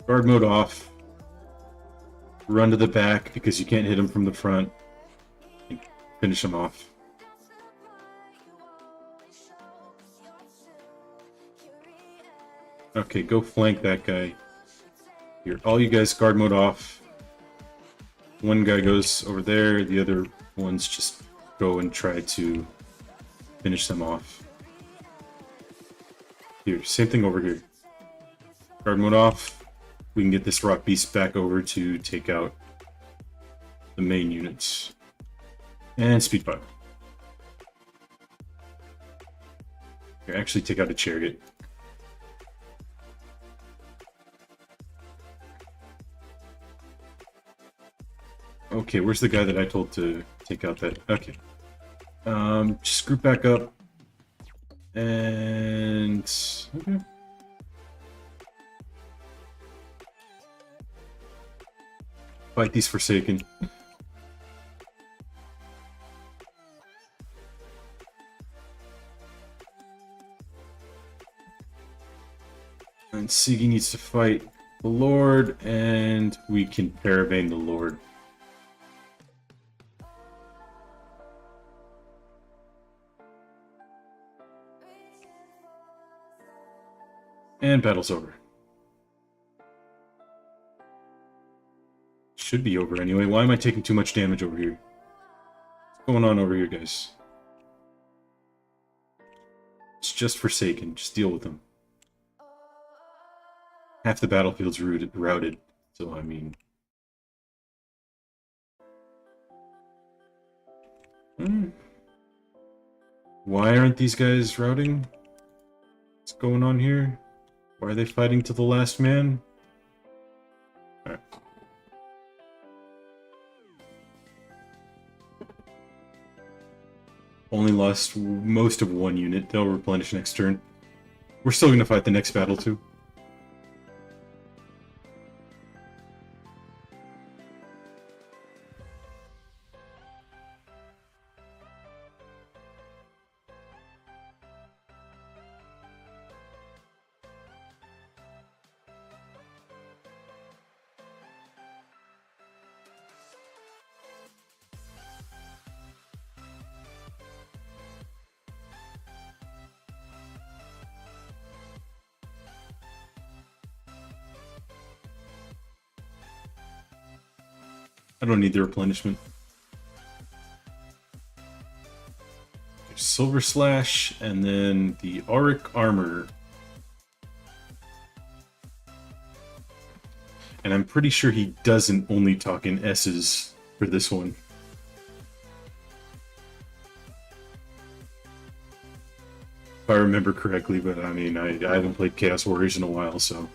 Guard mode off. Run to the back because you can't hit him from the front. Finish him off. Okay, go flank that guy. Here, all you guys guard mode off. One guy goes over there, the other ones just go and try to finish them off. Here, same thing over here. Guard mode off. We can get this rock beast back over to take out the main units. And speed 5. Here, actually take out a chariot. Okay, where's the guy that I told to take out that? Okay. Just group back up. And... okay. Fight these Forsaken. And Siggy needs to fight the Lord, and we can Paravane the Lord. And battle's over. Should be over anyway. Why am I taking too much damage over here? What's going on over here, guys? It's just Forsaken. Just deal with them. Half the battlefield's routed, so I mean... Why aren't these guys routing? What's going on here? Why are they fighting to the last man? Alright. Only lost most of one unit. They'll replenish next turn. We're still going to fight the next battle too. I don't need the replenishment. Silver Slash, and then the Auric Armor. And I'm pretty sure he doesn't only talk in S's for this one. If I remember correctly, but I mean, I haven't played Chaos Warriors in a while, so...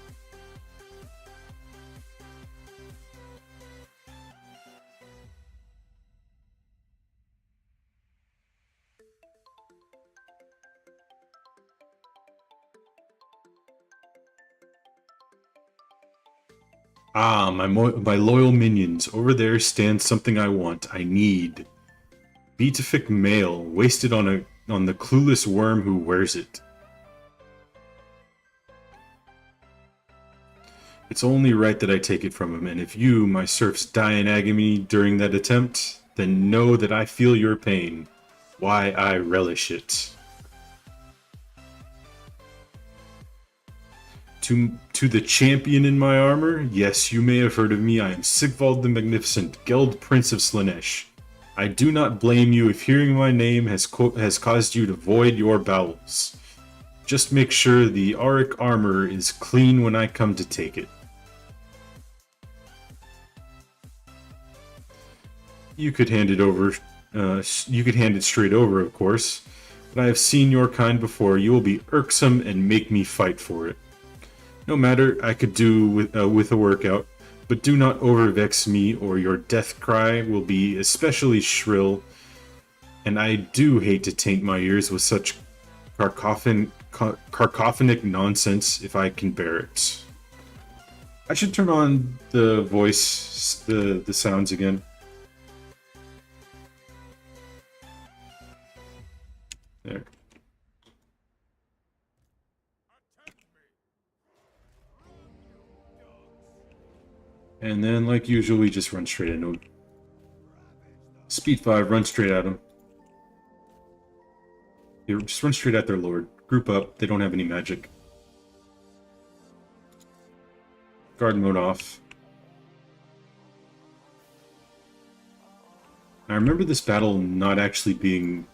Ah, my loyal minions. Over there stands something I want. I need. Beatific mail, wasted on the clueless worm who wears it. It's only right that I take it from him, and if you, my serfs, die in agony during that attempt, then know that I feel your pain. Why I relish it. To the champion in my armor, yes, you may have heard of me. I am Sigvald the Magnificent, Geld Prince of Slaanesh. I do not blame you if hearing my name has caused you to void your bowels. Just make sure the Auric armor is clean when I come to take it. You could hand it over. You could hand it straight over, of course. But I have seen your kind before. You will be irksome and make me fight for it. No matter, I could do with a workout, but do not overvex me, or your death cry will be especially shrill. And I do hate to taint my ears with such cacophonic nonsense if I can bear it. I should turn on the voice, the sounds again. There. And then, like usual, we just run straight into him. Speed 5, run straight at him. Here, just run straight at their lord. Group up, they don't have any magic. Guard mode off. I remember this battle not actually being...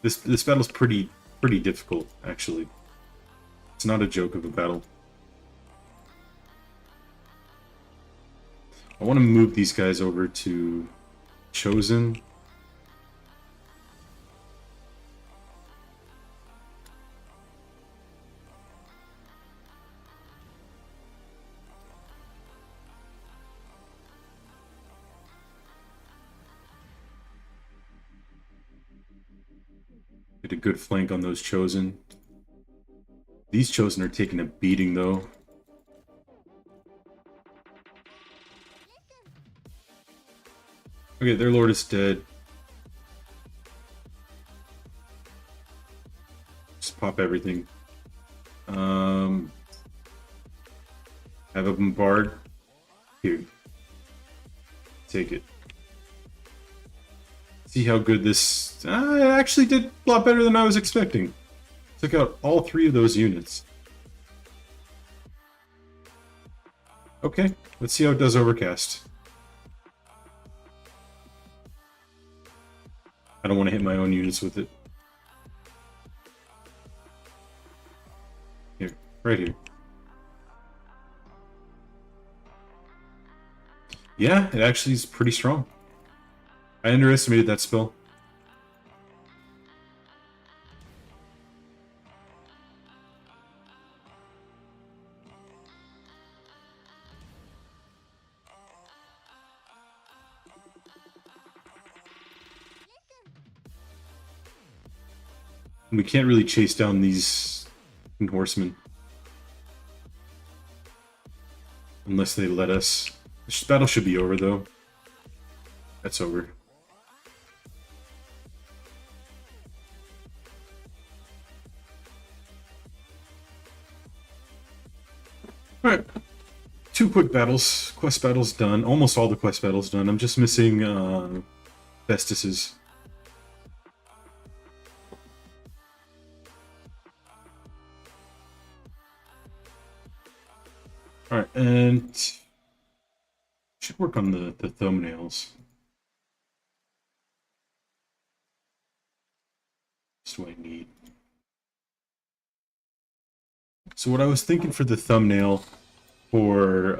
This battle's pretty difficult, actually. It's not a joke of a battle. I want to move these guys over to Chosen. Get a good flank on those Chosen. These Chosen are taking a beating, though. Okay, their lord is dead. Just pop everything. Have a bombard. Here. Take it. See how good this... it actually did a lot better than I was expecting. Took out all 3 of those units. Okay, let's see how it does Overcast. I don't want to hit my own units with it. Here, right here. Yeah, it actually is pretty strong. I underestimated that spell. We can't really chase down these horsemen. Unless they let us. This battle should be over, though. That's over. Alright. 2 quick battles. Quest battles done. Almost all the quest battles done. I'm just missing Festus's. Alright, and should should work on the thumbnails. What do I need? So what I was thinking for the thumbnail for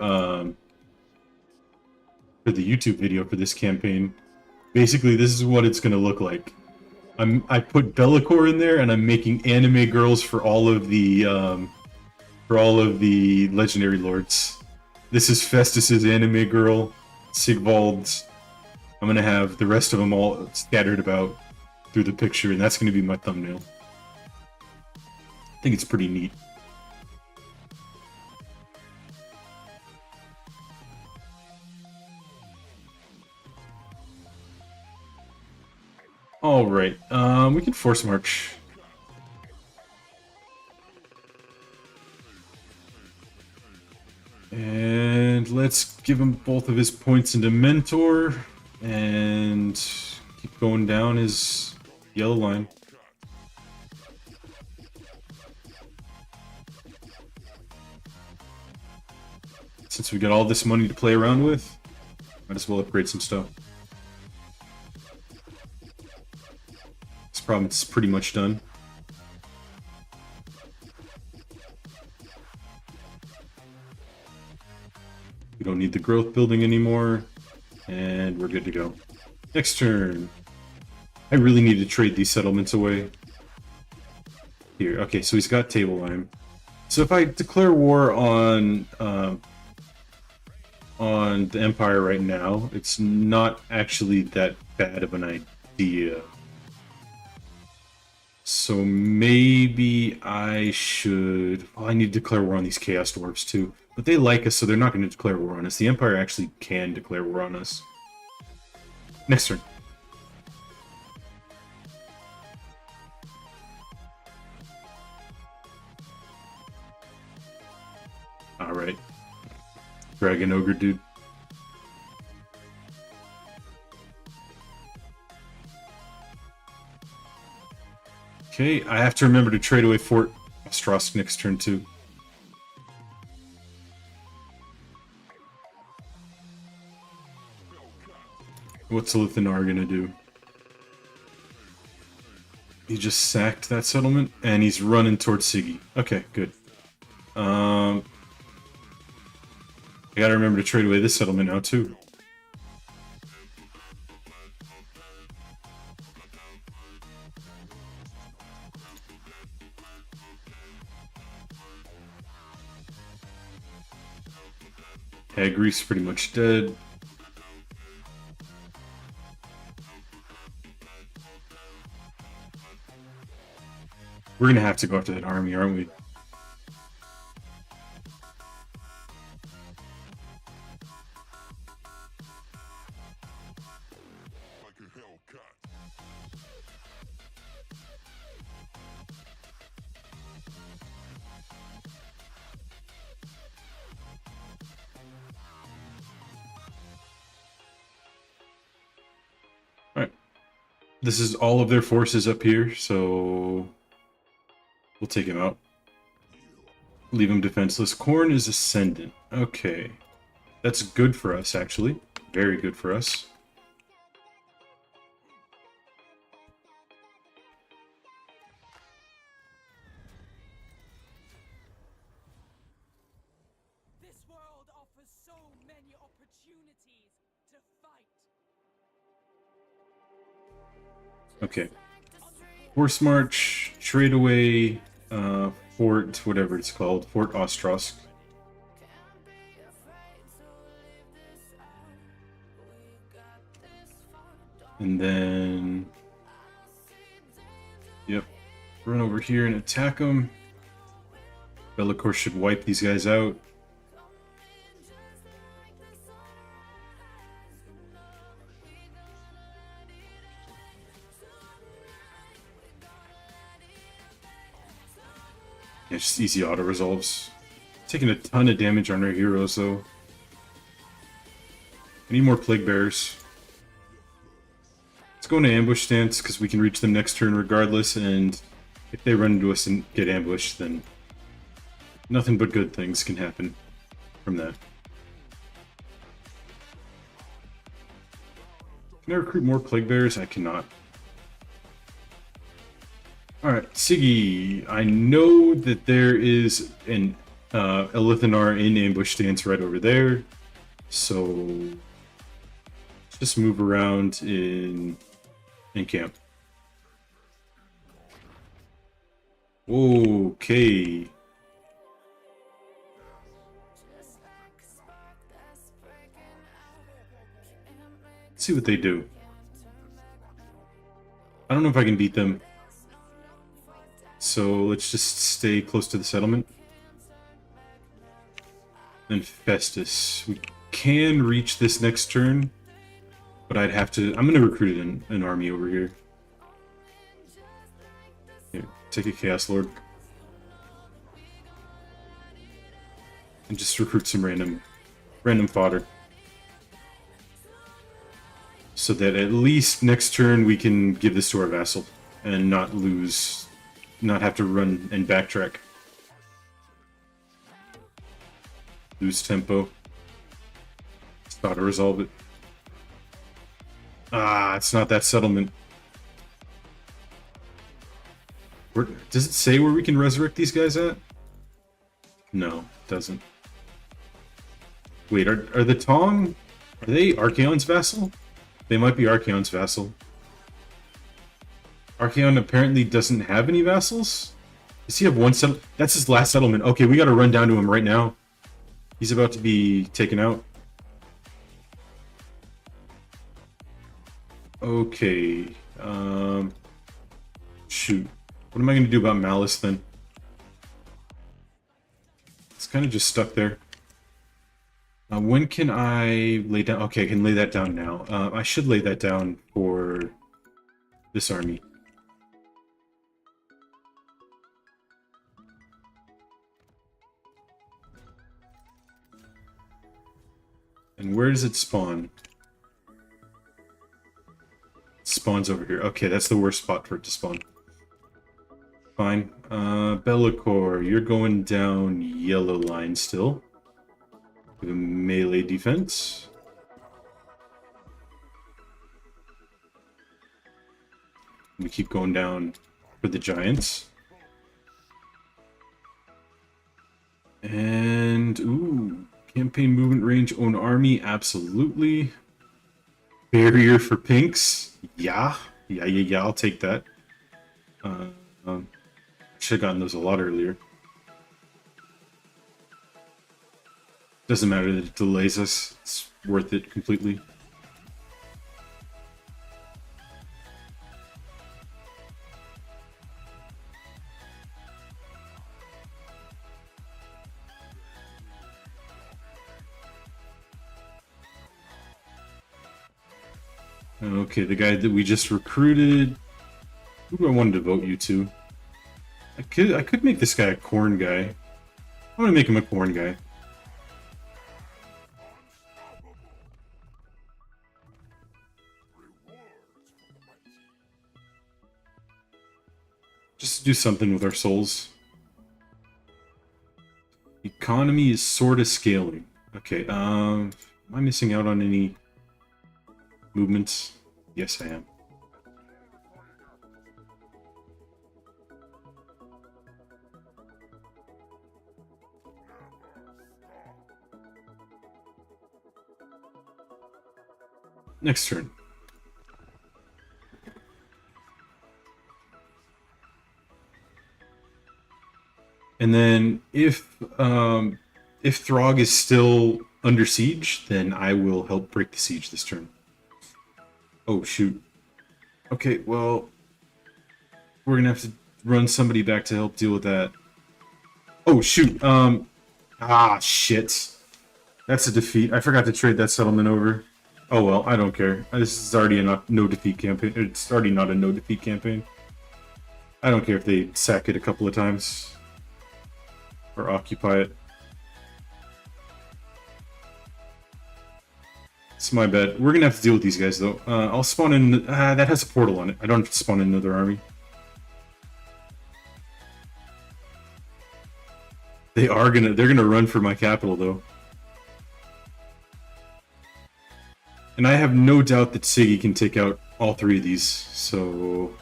the YouTube video for this campaign, basically this is what it's gonna look like. I put Be'lakor in there, and I'm making anime girls for all of the legendary lords. This is Festus's anime girl, Sigvald's. I'm gonna have the rest of them all scattered about through the picture, and that's gonna be my thumbnail. I think it's pretty neat. Alright, we can force march. And let's give him both of his points into Mentor, and keep going down his yellow line. Since we got all this money to play around with, might as well upgrade some stuff. This province is pretty much done. We don't need the growth building anymore, and we're good to go. Next turn. I really need to trade these settlements away. Here, okay, so he's got table lime. So if I declare war on the Empire right now, it's not actually that bad of an idea. So maybe I should... Well, I need to declare war on these Chaos Dwarves too. But they like us, so they're not going to declare war on us. The Empire actually can declare war on us. Next turn. Alright. Dragon Ogre dude. Okay, I have to remember to trade away Fort Ostrosk next turn too. What's Lithanar gonna do? He just sacked that settlement, and he's running towards Siggy. Okay, good. I gotta remember to trade away this settlement now too. Yeah, Greece pretty much dead. We're gonna have to go after that army, aren't we? Alright. This is all of their forces up here, so we'll take him out. Leave him defenseless. Corn is ascendant. Okay. That's good for us, actually. Very good for us. This world offers so many opportunities to fight. Okay. Horse march, trade away, Fort, whatever it's called, Fort Ostrosk. And then, yep, run over here and attack them. Be'lakor should wipe these guys out. Yeah, just easy auto resolves. Taking a ton of damage on our heroes though. I need more plague bearers. Let's go into ambush stance because we can reach them next turn regardless, and if they run into us and get ambushed, then nothing but good things can happen from that. Can I recruit more plague bears? I cannot. Alright, Siggy, I know that there is an Elithanar in ambush stance right over there, so let's just move around in camp. Okay. Let's see what they do. I don't know if I can beat them. So let's just stay close to the settlement. Then Festus. We can reach this next turn, but I'd have to... I'm going to recruit an army over here. Here, take a Chaos Lord. And just recruit some random fodder. So that at least next turn we can give this to our vassal and not lose, not have to run and backtrack. Lose tempo. Just thought to resolve it. Ah, it's not that settlement. Does it say where we can resurrect these guys at? No, it doesn't. Wait, are the Tong... Are they Archaon's vassal? They might be Archaon's vassal. Archaon apparently doesn't have any vassals? Does he have one settlement? That's his last settlement. Okay, we gotta run down to him right now. He's about to be taken out. Okay. Shoot. What am I gonna do about Malice then? It's kind of just stuck there. When can I lay down? Okay, I can lay that down now. I should lay that down for this army. And where does it spawn? It spawns over here. Okay, that's the worst spot for it to spawn. Fine. Lakor, you're going down yellow line still. With a melee defense. We keep going down for the giants. And, ooh, campaign movement range, own army, absolutely. Barrier for pinks, yeah, I'll take that. Should have gotten those a lot earlier. Doesn't matter that it delays us, it's worth it completely. Okay, the guy that we just recruited. Who do I want to devote you to? I could make this guy a corn guy. I'm gonna make him a corn guy. Just do something with our souls. Economy is sort of scaling. Okay, am I missing out on any movements? Yes, I am. Next turn. And then if Throg is still under siege, then I will help break the siege this turn. Oh shoot. Okay, well, we're gonna have to run somebody back to help deal with that. Oh shoot. Shit. That's a defeat. I forgot to trade that settlement over. Oh well, I don't care. This is already a no defeat campaign. It's already not a no defeat campaign. I don't care if they sack it a couple of times. Or occupy it. It's my bad. We're gonna have to deal with these guys though. I'll spawn in. That has a portal on it. I don't have to spawn in another army. They're gonna run for my capital though. And I have no doubt that Siggy can take out all three of these, so...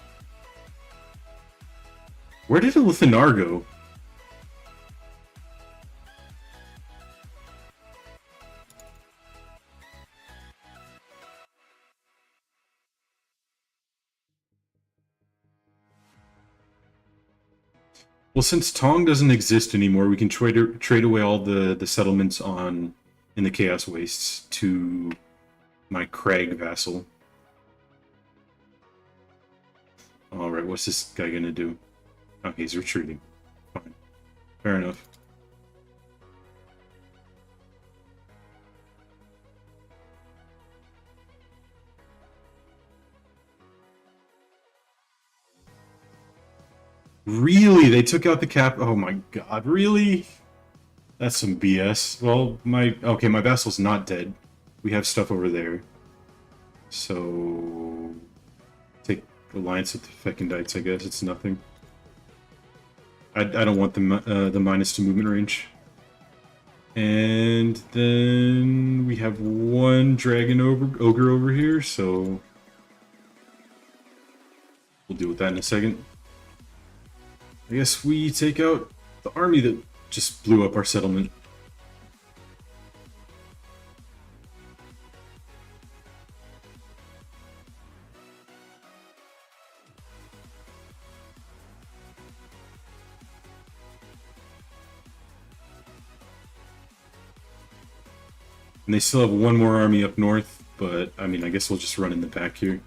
Where did Ilithanar go? Well, since Tong doesn't exist anymore, we can trade away all the settlements in the Chaos Wastes to my Crag vassal. Alright, what's this guy gonna do? Okay, he's retreating. Fine. Fair enough. Really? They took out the cap? Oh my god, really? That's some BS. Well, my vassal's not dead. We have stuff over there. So... take alliance with the Fecundites, I guess. It's nothing. I don't want the minus to movement range. And then we have one dragon ogre over here, so... we'll deal with that in a second. I guess we take out the army that just blew up our settlement. And they still have one more army up north, but I mean, I guess we'll just run in the back here.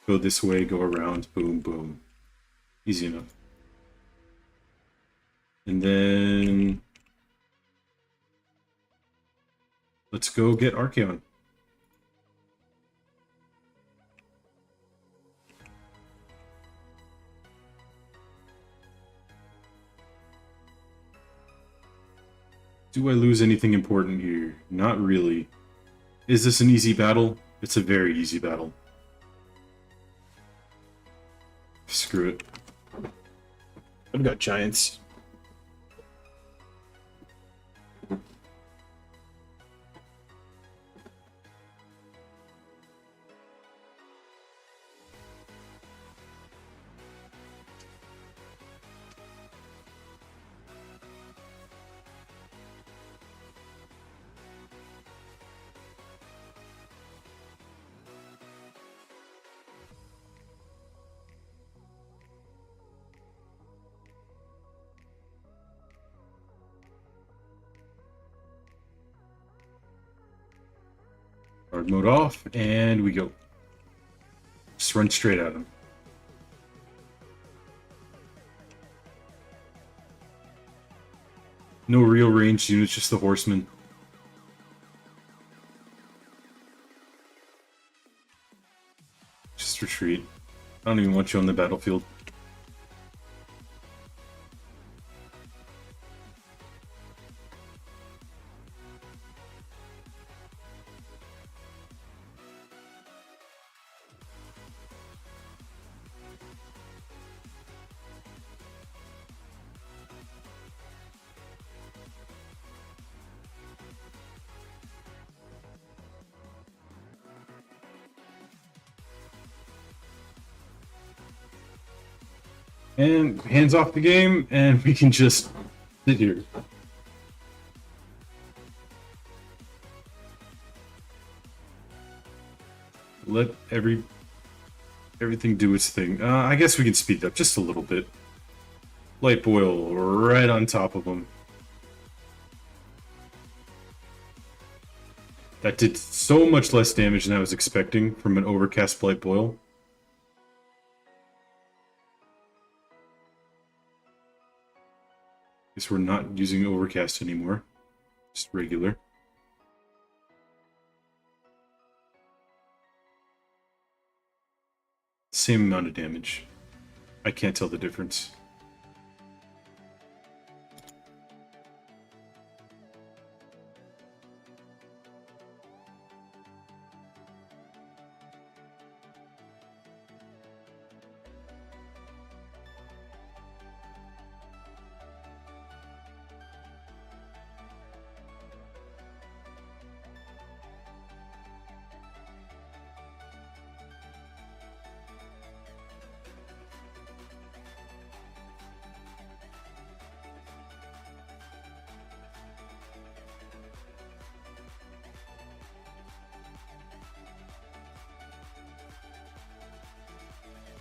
Go this way, go around, boom, boom. Easy enough. And then... let's go get Archaon. Do I lose anything important here? Not really. Is this an easy battle? It's a very easy battle. Screw it. I've got giants. Hard mode off, and we go. Just run straight at him. No real ranged units, just the horsemen. Just retreat. I don't even want you on the battlefield. And hands off the game, and we can just sit here. Let everything do its thing. I guess we can speed up just a little bit. Light boil right on top of them. That did so much less damage than I was expecting from an overcast light boil. Guess we're not using overcast anymore. Just regular. Same amount of damage. I can't tell the difference.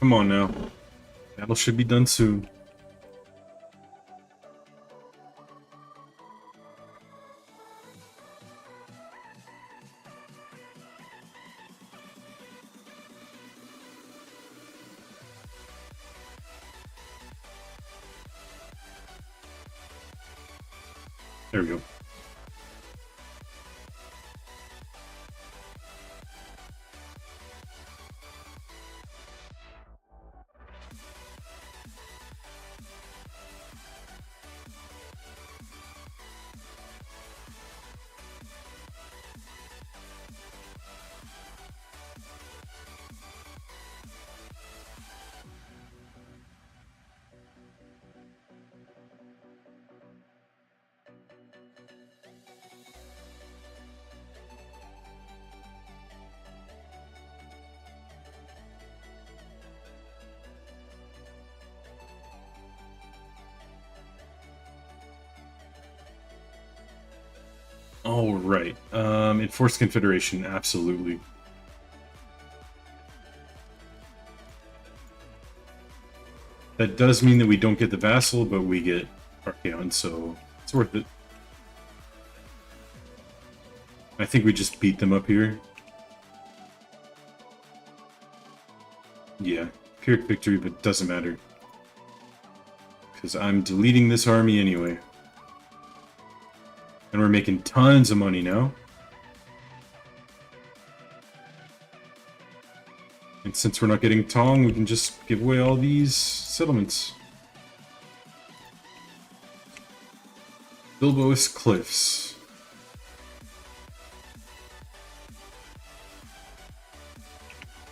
Come on now. Battle should be done soon. There we go. All right. Enforced Confederation, absolutely. That does mean that we don't get the vassal, but we get Archaon, so it's worth it. I think we just beat them up here. Yeah, Pyrrhic victory, but doesn't matter. Because I'm deleting this army anyway. And we're making tons of money now. And since we're not getting Tong, we can just give away all these settlements. Bilbois Cliffs.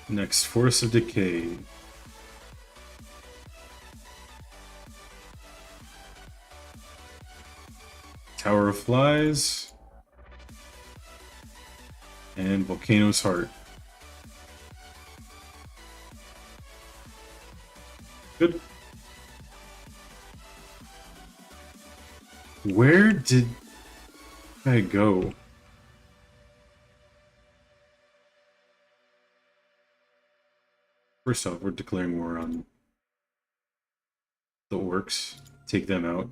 Next, Forest of Decay. Tower of Flies. And Volcano's Heart. Good. Where did I go? First off, we're declaring war on the orcs. Take them out.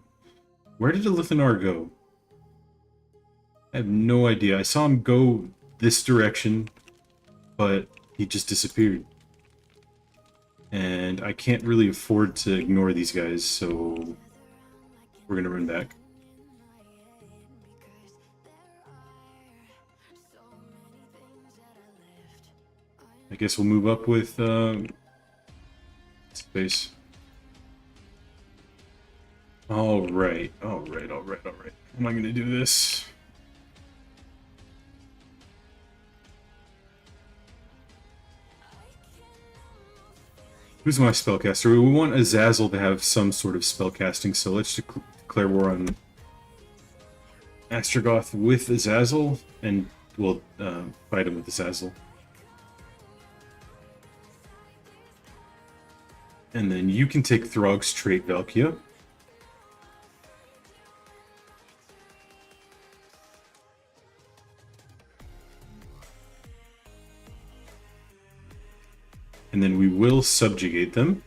Where did Elithanar go? I have no idea. I saw him go this direction, but he just disappeared. And I can't really afford to ignore these guys, so we're gonna run back. I guess we'll move up with space. Alright. How am I gonna do this? Who's my spellcaster? We want Azazel to have some sort of spellcasting, so let's declare war on Astrogoth with Azazel, and we'll fight him with Azazel. And then you can take Throg's trait, Valkia. And then we will subjugate them.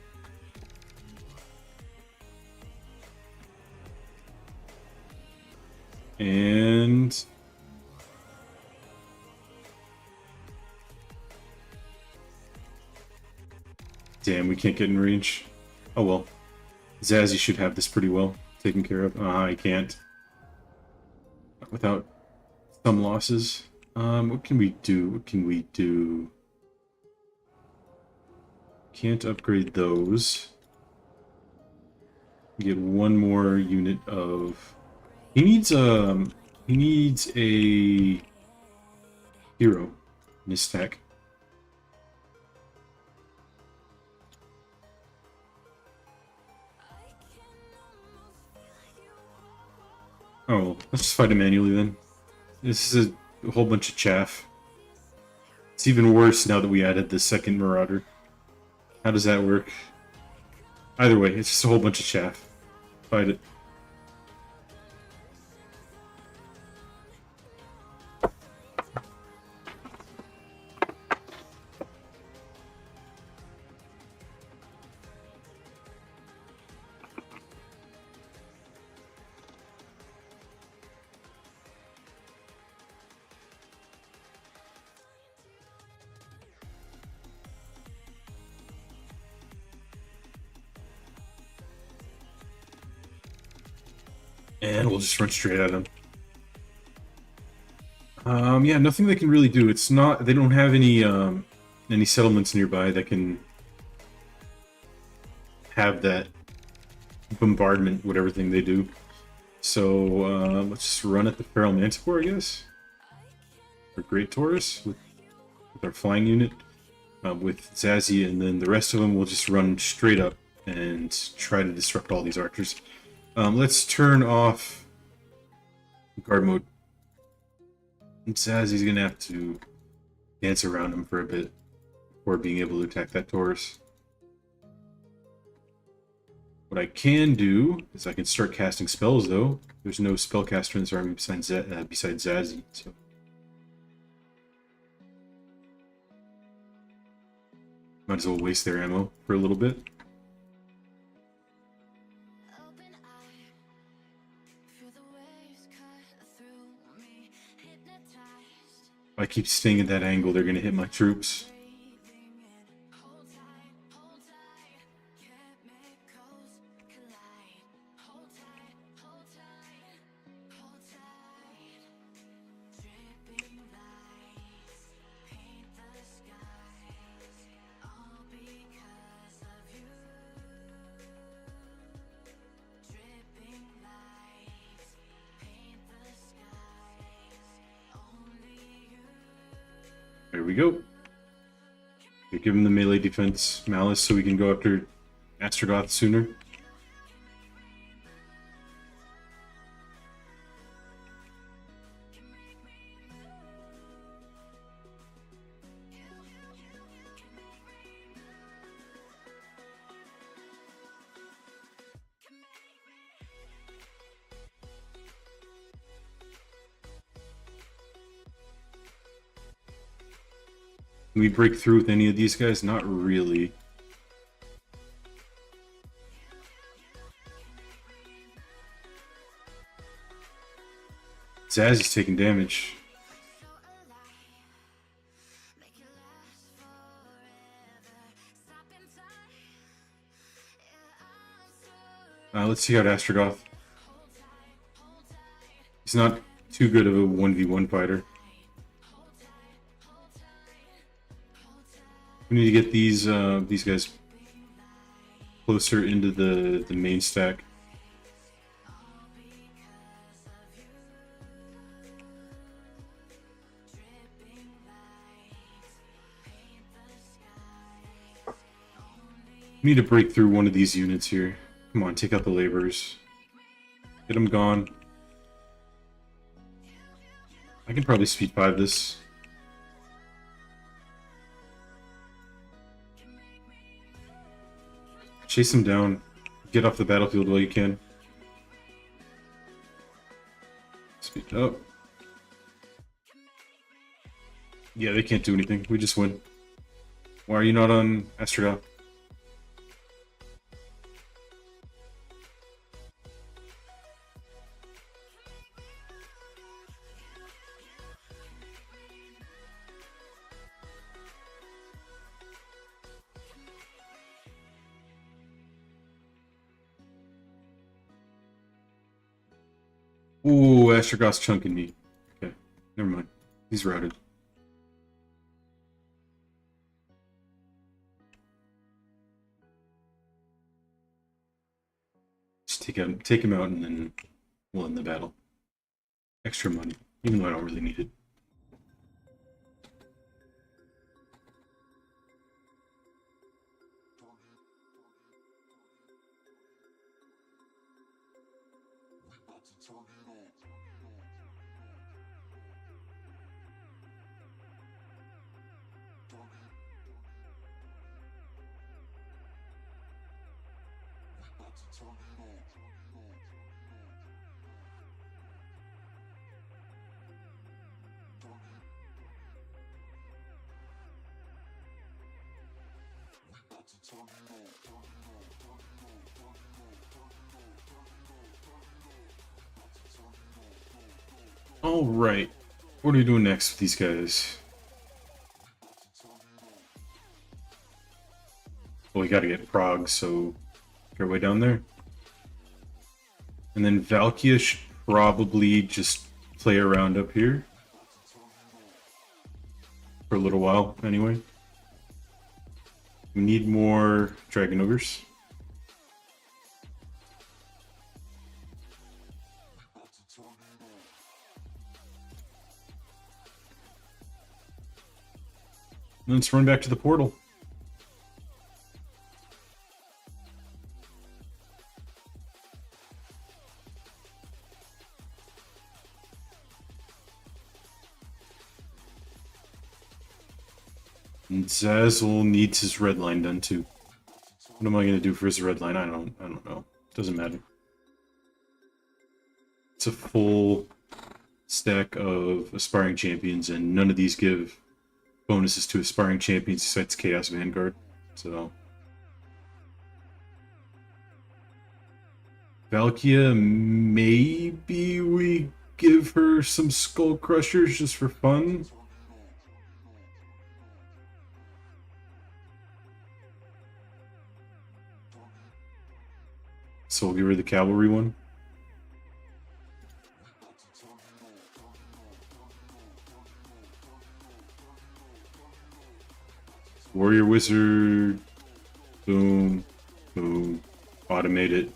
And damn, we can't get in range. Oh well. Zazzy should have this pretty well taken care of. I can't. Not without some losses. What can we do? Can't upgrade those. Get one more unit of... He needs a hero in his stack. Oh, let's just fight him manually then. This is a whole bunch of chaff. It's even worse now that we added the second Marauder. How does that work? Either way, it's just a whole bunch of chaff. Fight it. And we'll just run straight at him. Yeah, nothing they can really do. It's not. They don't have any settlements nearby that can have that bombardment, whatever thing they do. So let's just run at the Feral Manticore, I guess. Or Great Taurus with our flying unit, with Zazie, and then the rest of them will just run straight up and try to disrupt all these archers. Let's turn off guard mode. Zazzy's gonna have to dance around him for a bit before being able to attack that Taurus. What I can do is I can start casting spells, though. There's no spellcaster in this army besides Zazie, so. Might as well waste their ammo for a little bit. If I keep staying at that angle, they're going to hit my troops. There we go. Give him the melee defense Malice so we can go after Astrogoth sooner. Can we break through with any of these guys? Not really. Zaz is taking damage. Let's see out Astrogoth. He's not too good of a 1v1 fighter. We need to get these guys closer into the main stack. We need to break through one of these units here. Come on, take out the laborers. Get them gone. I can probably speed 5 this. Chase them down. Get off the battlefield while you can. Speed up. Yeah, they can't do anything. We just win. Why are you not on Astrogoth? Ooh, Astrogoth's chunking me. Okay, never mind. He's routed. Just take him out, and then we'll end the battle. Extra money, even though I don't really need it. Alright, what are we doing next with these guys? Well, we gotta get Prague, so get our way down there. And then Valkia should probably just play around up here. For a little while, anyway. We need more Dragon Ogres. Let's run back to the portal. And Zazzle needs his red line done too. What am I gonna do for his red line? I don't know. Doesn't matter. It's a full stack of aspiring champions, and none of these give bonuses to aspiring champions besides Chaos Vanguard. So Valkia, maybe we give her some Skull Crushers just for fun. So we'll give her the cavalry one. Warrior Wizard. Boom. Boom. Automate it.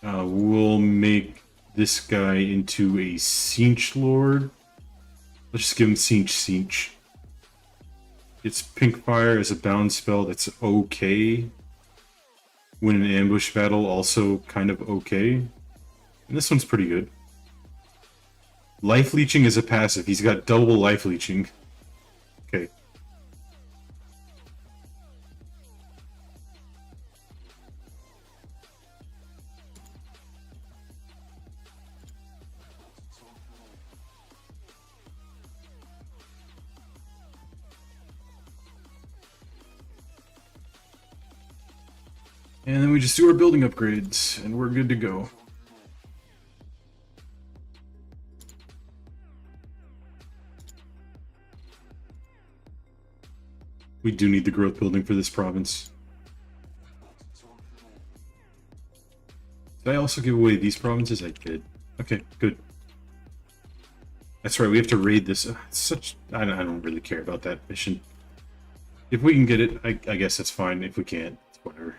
We'll make this guy into a Cinch Lord. Let's just give him Cinch. It's Pink Fire as a bound spell that's okay. Win an ambush battle, also kind of okay. And this one's pretty good. Life Leeching is a passive. He's got double Life Leeching. Okay. And then we just do our building upgrades, and we're good to go. We do need the growth building for this province. Did I also give away these provinces? I did. Okay, good. That's right, we have to raid this. It's such... I don't really care about that mission. If we can get it, I guess that's fine. If we can't, it's whatever.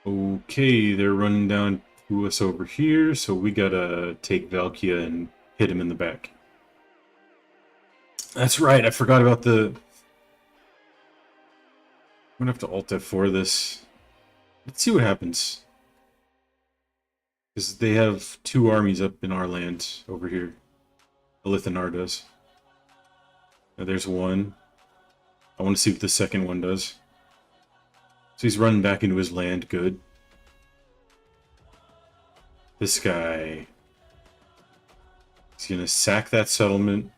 Okay, they're running down to us over here, so we gotta take Valkia and hit him in the back. That's right, I forgot about the... I'm gonna have to Alt F4 this. Let's see what happens. Because they have two armies up in our land over here. Elithanar does. Now there's one. I want to see what the second one does. So he's running back into his land, good. This guy... He's gonna sack that settlement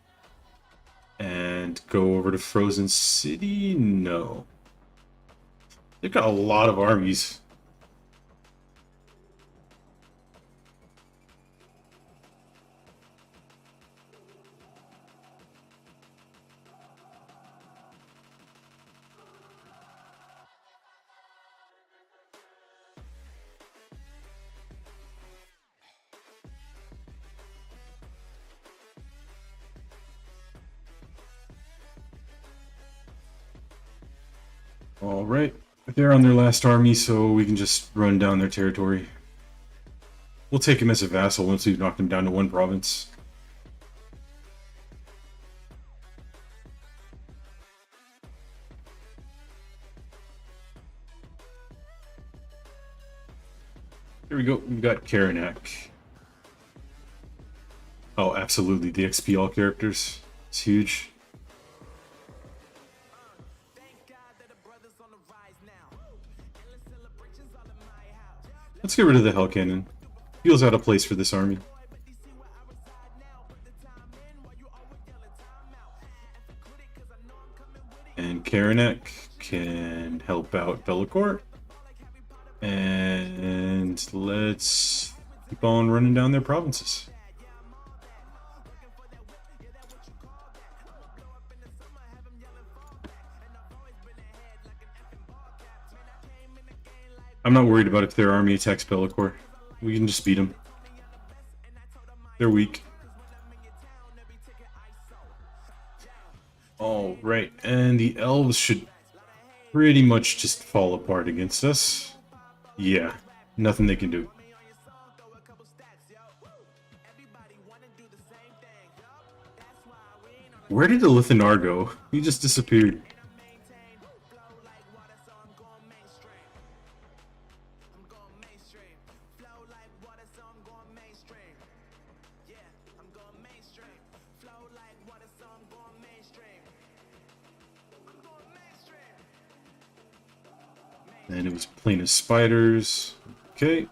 and go over to Frozen City? No. They've got a lot of armies. Alright, they're on their last army, so we can just run down their territory. We'll take him as a vassal once we've knocked him down to one province. Here we go, we've got Karanak. Oh, absolutely, the XP all characters. It's huge. Let's get rid of the Hell Cannon. Feels out of place for this army. And Karanak can help out Lakor. And let's keep on running down their provinces. I'm not worried about if their army attacks Bellicor. We can just beat them. They're weak. Alright, and the elves should pretty much just fall apart against us. Yeah, nothing they can do. Where did the Lithanar go? He just disappeared. And it was plain as spiders. Okay.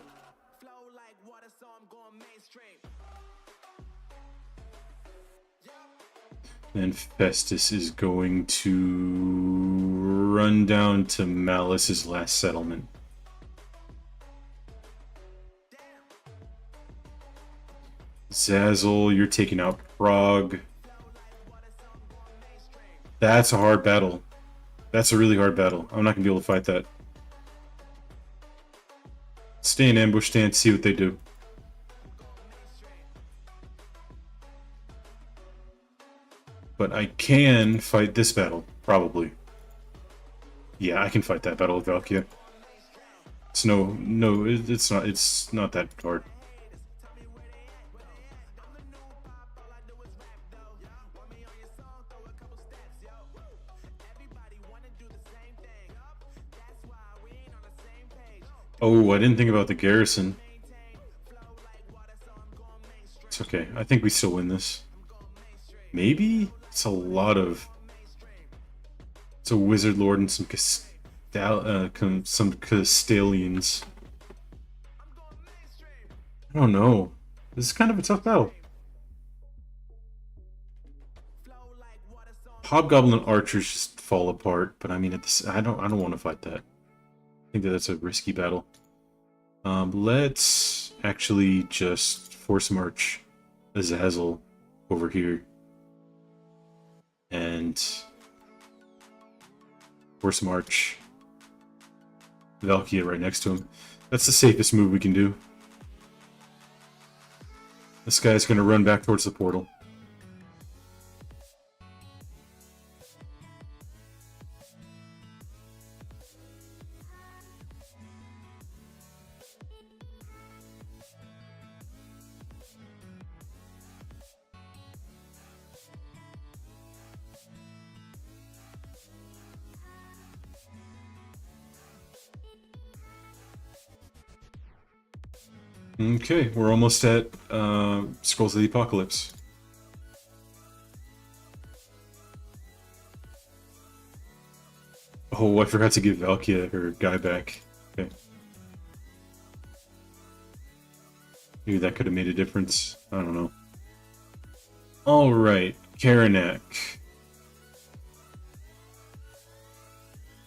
And Festus is going to run down to Malice's last settlement. Zazzle, you're taking out Prague. That's a hard battle. That's a really hard battle. I'm not going to be able to fight that. Stay in ambush stance, see what they do. But I can fight this battle, probably. Yeah, I can fight that battle with Valkia. It's it's not that hard. Oh, I didn't think about the garrison. It's okay. I think we still win this. Maybe? It's a lot of... It's a wizard lord and some Castalians. I don't know. This is kind of a tough battle. Hobgoblin archers just fall apart, but I mean, I don't want to fight that. I think that's a risky battle. Let's actually just force march Azazel over here. And force march Valkia right next to him. That's the safest move we can do. This guy's going to run back towards the portal. Okay, we're almost at Scrolls of the Apocalypse. Oh, I forgot to give Valkia her guy back. Okay. Maybe that could have made a difference. I don't know. Alright, Karanak.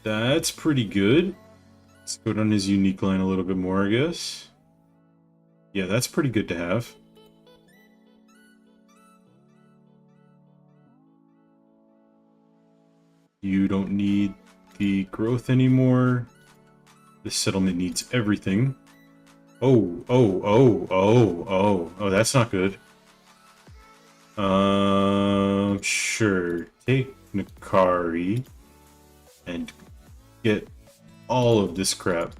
That's pretty good. Let's go down his unique line a little bit more, I guess. Yeah, that's pretty good to have. You don't need the growth anymore. This settlement needs everything. Oh, that's not good. Sure. Take Nakari and get all of this crap.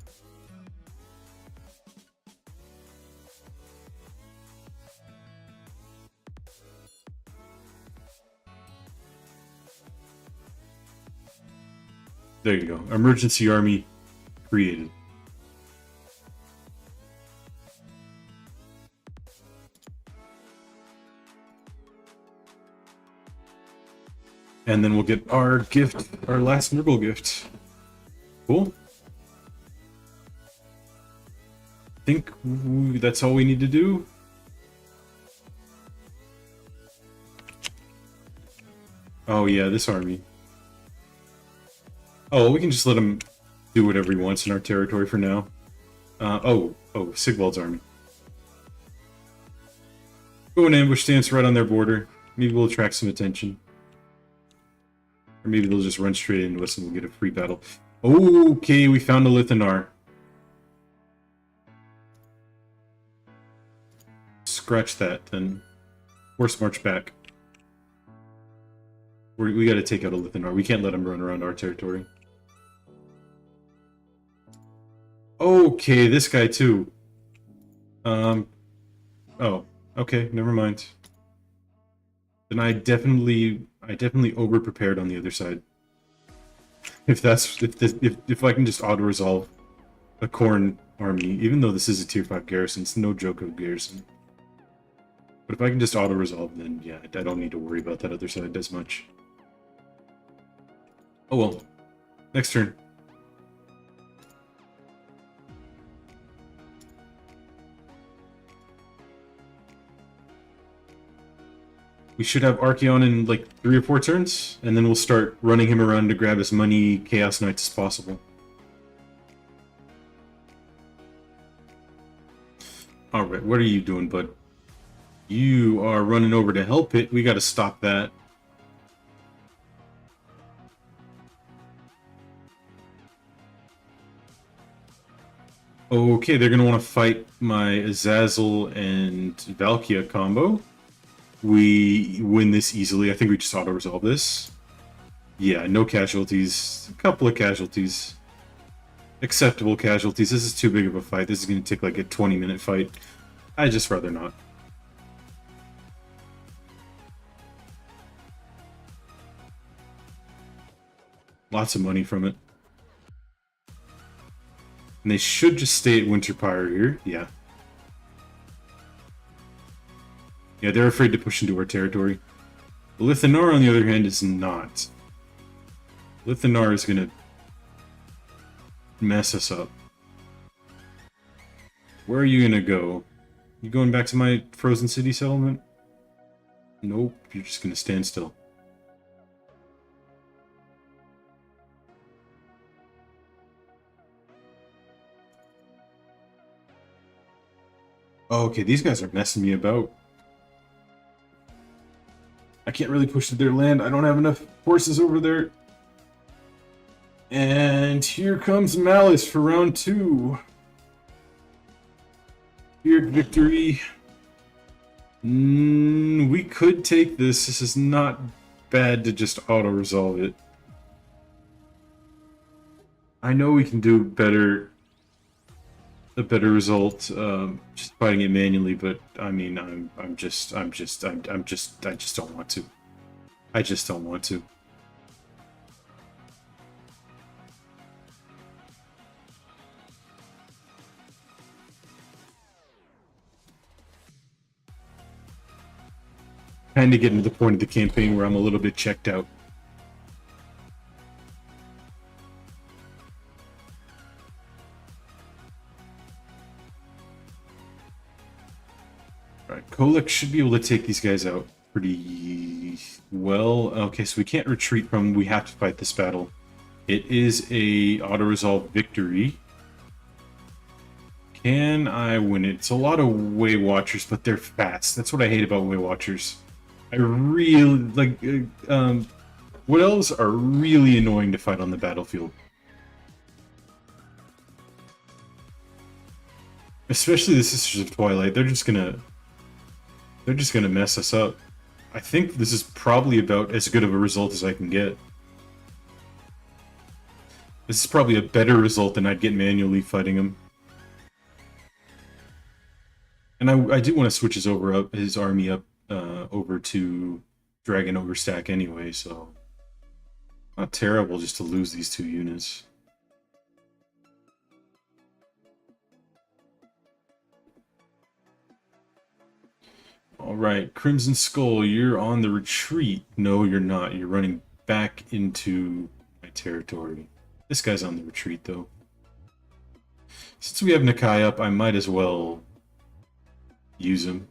There you go. Emergency army created. And then we'll get our gift, our last Nurgle gift. Cool. I think that's all we need to do. Oh yeah, this army. Oh, we can just let him do whatever he wants in our territory for now. Sigvald's army. Go in ambush stance right on their border. Maybe we'll attract some attention. Or maybe they'll just run straight into us and we'll get a free battle. Okay, we found a Lithanar. scratch that, then force march back. We gotta take out a Lithinar. We can't let him run around our territory. Okay, this guy too. Oh, okay, never mind. Then I definitely over prepared on the other side. If I can just auto resolve a Khorne army, even though this is a tier 5 garrison, it's no joke of a garrison. But if I can just auto resolve, then yeah, I don't need to worry about that other side as much. Oh well. Next turn. We should have Archeon in like 3 or 4 turns, and then we'll start running him around to grab as many Chaos Knights as possible. Alright, what are you doing, bud? You are running over to help it. We gotta stop that. Okay, they're gonna want to fight my Azazel and Valkia combo. We win this easily. I think we just auto-resolve this. Yeah, no casualties. A couple of casualties. Acceptable casualties. This is too big of a fight. This is going to take like a 20-minute fight. I'd just rather not. Lots of money from it. And they should just stay at Winterpire here. Yeah. Yeah, they're afraid to push into our territory. Lithinar, on the other hand, is not. Lithinar is gonna mess us up. Where are you gonna go? You going back to my Frozen City settlement? Nope, you're just gonna stand still. Oh, okay, these guys are messing me about. I can't really push to their land. I don't have enough forces over there. And here comes Malice for round 2. Feared victory. We could take this. This is not bad to just auto-resolve it. I know we can do better. A better result, just fighting it manually, but I mean, I just don't want to. I just don't want to. Kind of getting to the point of the campaign where I'm a little bit checked out. Alright, Kolek should be able to take these guys out pretty well. Okay, so we can't retreat from, we have to fight this battle. It is a auto-resolve victory. Can I win it? It's a lot of Way Watchers, but they're fast. That's what I hate about Way Watchers. I really, like, what else are really annoying to fight on the battlefield. Especially the Sisters of Twilight, they're just gonna mess us up. I think this is probably about as good of a result as I can get. This is probably a better result than I'd get manually fighting him. And I do want to switch his army up over to Dragon Overstack anyway, so not terrible just to lose these 2 units. Alright, Crimson Skull, you're on the retreat. No, you're not. You're running back into my territory. This guy's on the retreat, though. Since we have Nakai up, I might as well use him.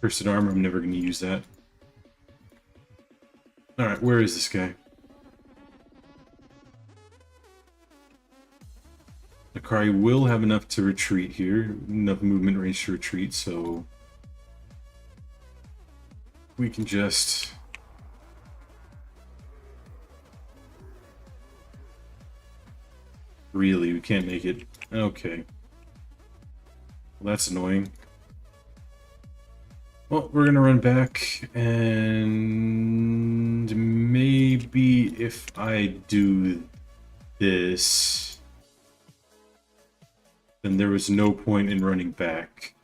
Cursed Armor, I'm never going to use that. Alright, where is this guy? Nakari will have enough to retreat here, enough movement range to retreat, so we can just Really, we can't make it. Okay. Well, that's annoying. Well, we're gonna run back, and maybe if I do this, then there was no point in running back.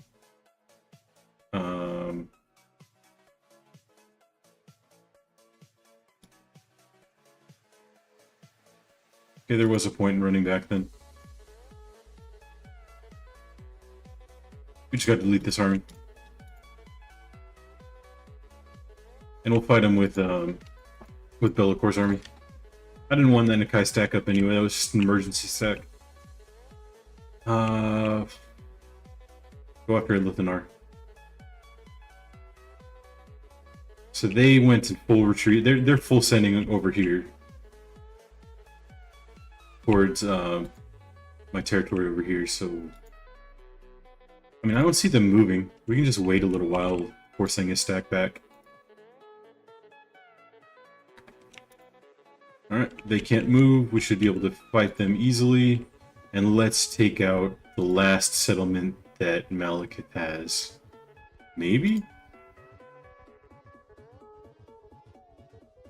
Okay, there was a point in running back then. We just gotta delete this army. And we'll fight him with Bellacor's army. I didn't want that Nakai stack up anyway, that was just an emergency stack. Go after Lithanar. So they went in full retreat. They're full sending over here. Towards my territory over here, so I mean I don't see them moving. We can just wait a little while before sending a stack back. Alright, they can't move. We should be able to fight them easily. And let's take out the last settlement that Malekith has. Maybe?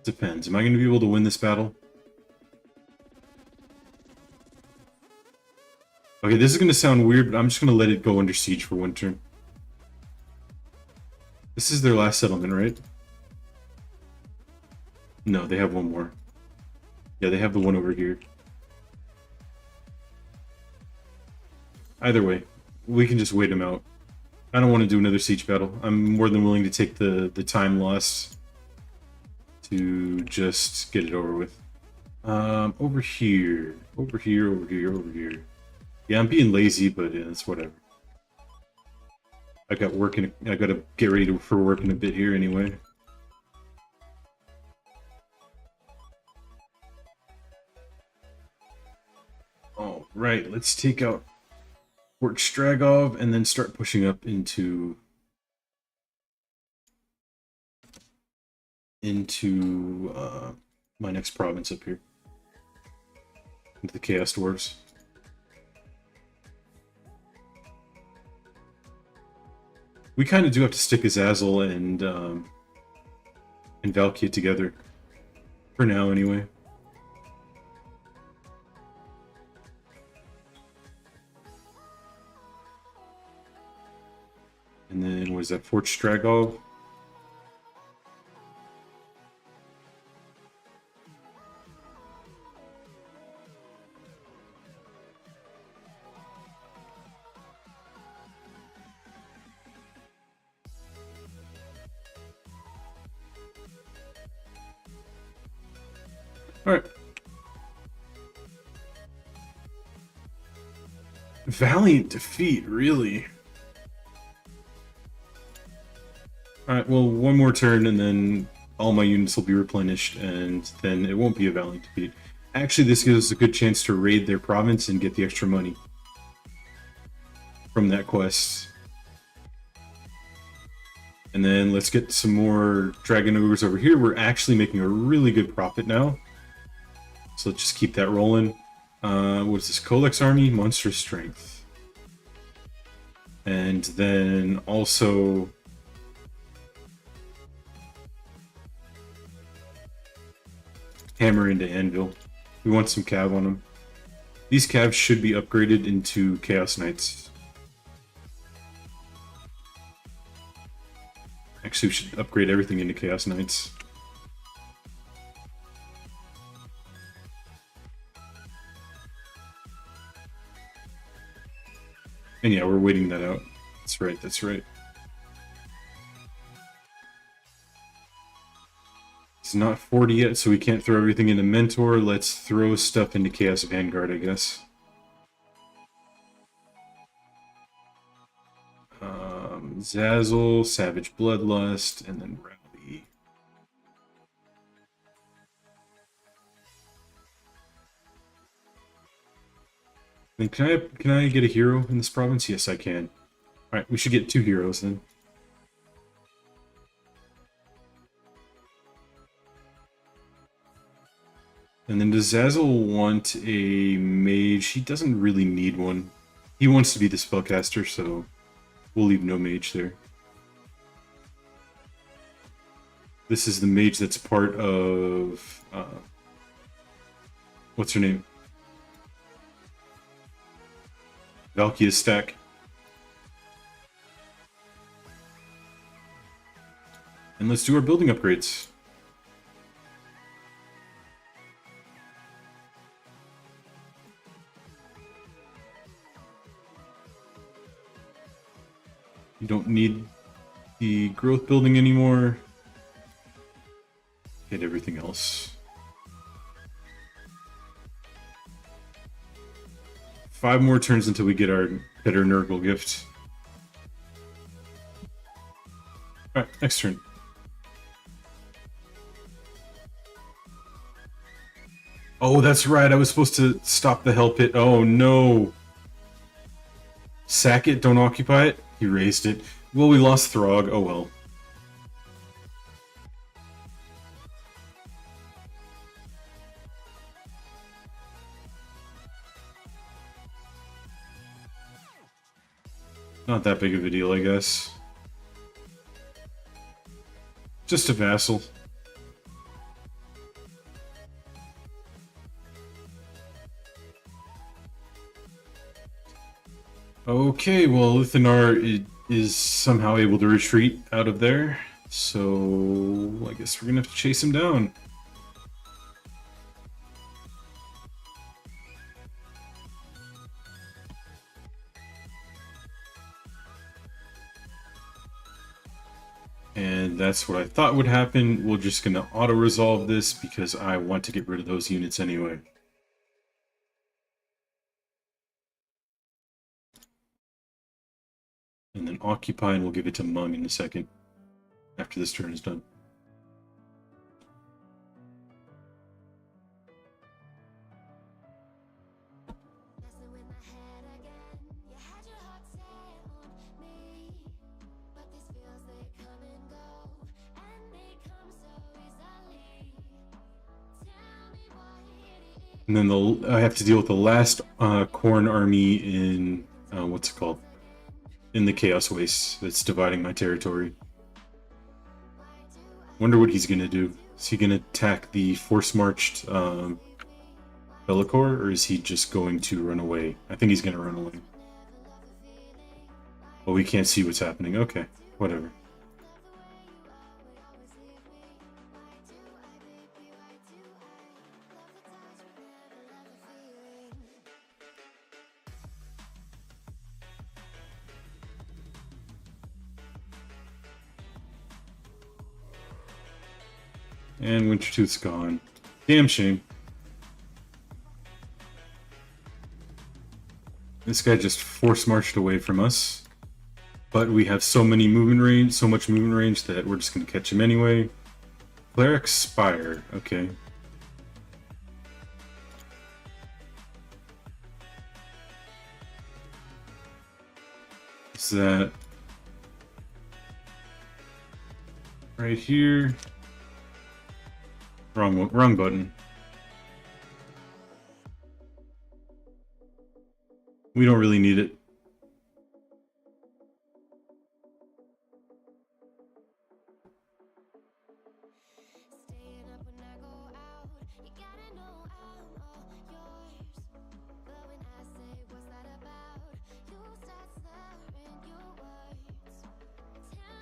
Depends. Am I going to be able to win this battle? Okay, this is going to sound weird, but I'm just going to let it go under siege for one turn. This is their last settlement, right? No, they have one more. Yeah, they have the one over here. Either way, we can just wait them out. I don't want to do another siege battle. I'm more than willing to take the time loss to just get it over with. Over here. Over here, over here, over here. Yeah, I'm being lazy, but yeah, it's whatever. I got to get ready for work in a bit here anyway. All right, let's take out Fort Stragov and then start pushing up into my next province up here, into the Chaos Dwarves. We kind of do have to stick Azazel and Valkia together. For now, anyway. And then, what is that, Fort Stragov? Alright. Valiant defeat, really? Alright, well, one more turn and then all my units will be replenished, and then it won't be a valiant defeat. Actually, this gives us a good chance to raid their province and get the extra money from that quest. And then let's get some more Dragon Ogres over here. We're actually making a really good profit now. So let's just keep that rolling. What is this? Colex Army, Monstrous Strength. And then also hammer into Anvil. We want some cav on them. These calves should be upgraded into Chaos Knights. Actually, we should upgrade everything into Chaos Knights. And yeah, we're waiting that out. That's right, that's right. It's not 40 yet, so we can't throw everything into Mentor. Let's throw stuff into Chaos Vanguard, I guess. Zazzle, Savage Bloodlust, and then Rally. And can I get a hero in this province? Yes, I can. Alright, we should get 2 heroes then. And then does Zazzle want a mage? He doesn't really need one. He wants to be the spellcaster, so we'll leave no mage there. This is the mage that's part of... what's her name? Valkia's stack. And let's do our building upgrades. You don't need the growth building anymore. Get everything else. 5 more turns until we get our better Nurgle gift. Alright, next turn. Oh, that's right, I was supposed to stop the hell pit. Oh no! Sack it, don't occupy it? He raised it. Well, we lost Throg, oh well. Not that big of a deal, I guess. Just a vassal. Okay, well, Lithanar is somehow able to retreat out of there, so I guess we're gonna have to chase him down. And that's what I thought would happen. We're just gonna auto-resolve this because I want to get rid of those units anyway. And then occupy, and we'll give it to Mung in a second, after this turn is done. And then I have to deal with the last Khorne army in, what's it called? In the Chaos Waste that's dividing my territory. Wonder what he's gonna do. Is he gonna attack the force-marched Lakor, or is he just going to run away? I think he's gonna run away. Well, we can't see what's happening. Okay, whatever. And Wintertooth's gone. Damn shame. This guy just force-marched away from us. But we have so much movement range that we're just going to catch him anyway. Cleric Spire, okay. Is that right here? Wrong button. We don't really need it.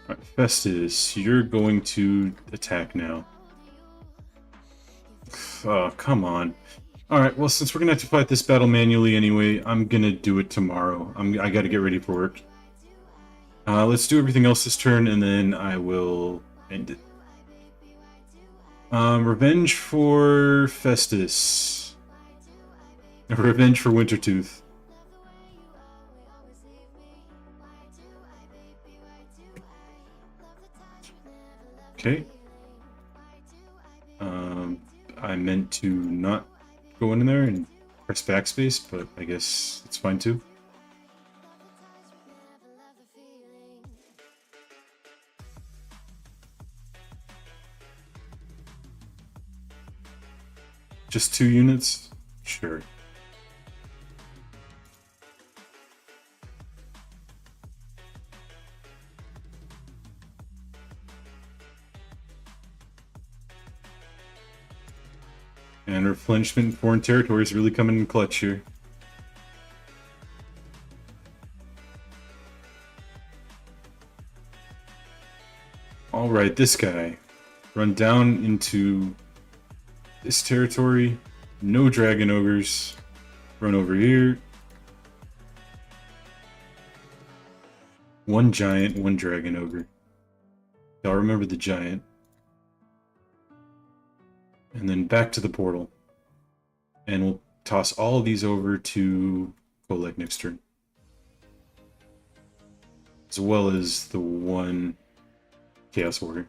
Alright, Festus, you're going to attack now. Oh, come on. Alright, well, since we're gonna have to fight this battle manually anyway, I'm gonna do it tomorrow. I gotta get ready for work. Let's do everything else this turn, and then I will end it. Revenge for Festus. Revenge for Wintertooth. Okay. I meant to not go in there and press backspace, but I guess it's fine too. Just 2 units? Sure. And replenishment in foreign territories really coming in clutch here. Alright, this guy. Run down into this territory. No dragon ogres. Run over here. 1 giant, 1 dragon ogre. Y'all remember the giant. And then back to the portal. And we'll toss all of these over to Kolek next turn. As well as the 1 Chaos Warrior.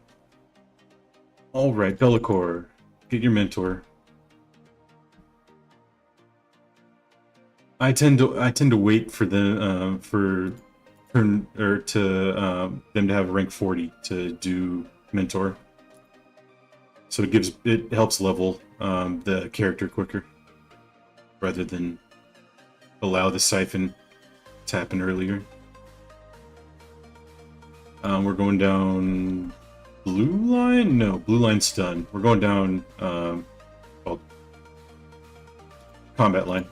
Alright, Lakor. Get your mentor. I tend to wait for the them to have rank 40 to do mentor. So it helps level the character quicker, rather than allow the siphon to happen earlier. We're going down blue line? No, blue line's done. We're going down combat line.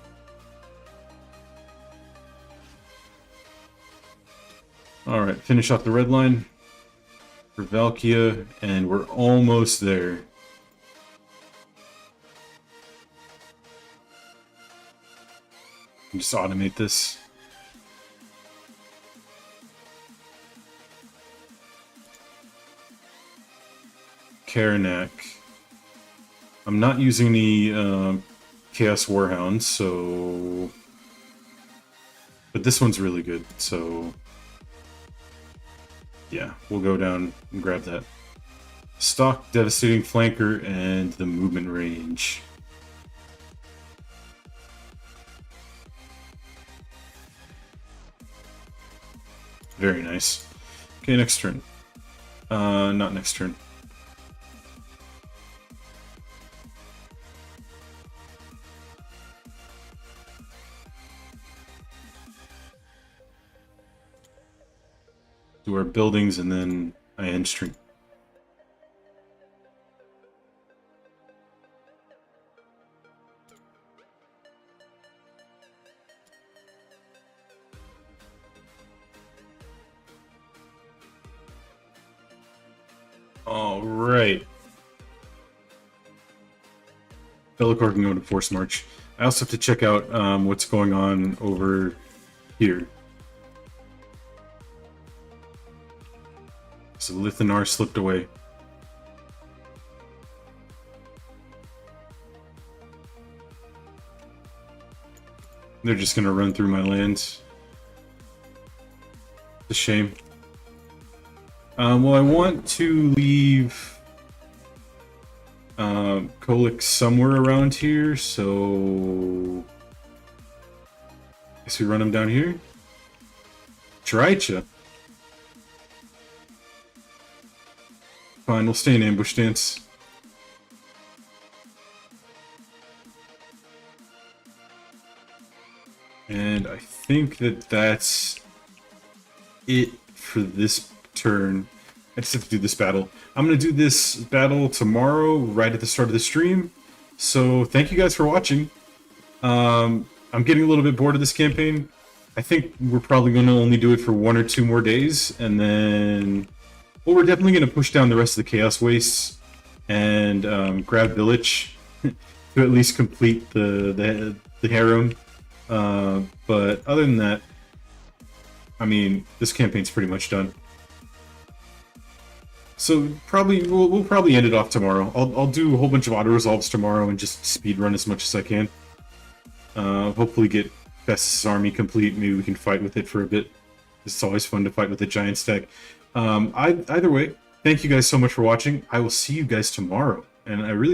Alright, finish off the red line for Valkia, and we're almost there. Just automate this. Karanak. I'm not using any Chaos Warhounds, so... But this one's really good, so... Yeah, we'll go down and grab that. Stock, Devastating Flanker, and the movement range. Very nice. Okay, next turn. Not next turn. Do our buildings and then I end stream. All right. Lakor can go into Force March. I also have to check out what's going on over here. So Lithanar slipped away. They're just gonna run through my lands. It's a shame. Well, I want to leave Kolek somewhere around here, so I guess we run him down here. Trycha. Fine, we'll stay in ambush stance. And I think that's it for this turn. I just have to do this battle. I'm going to do this battle tomorrow, right at the start of the stream. So thank you guys for watching. I'm getting a little bit bored of this campaign. I think we're probably going to only do it for 1 or 2 more days, and then... Well, we're definitely going to push down the rest of the Chaos Wastes and grab Village to at least complete the harem. But other than that, I mean, this campaign's pretty much done. So we'll probably end it off tomorrow. I'll do a whole bunch of auto resolves tomorrow and just speed run as much as I can. Hopefully get Festus' army complete. Maybe we can fight with it for a bit. It's always fun to fight with a giant stack. Either way, thank you guys so much for watching. I will see you guys tomorrow, and I really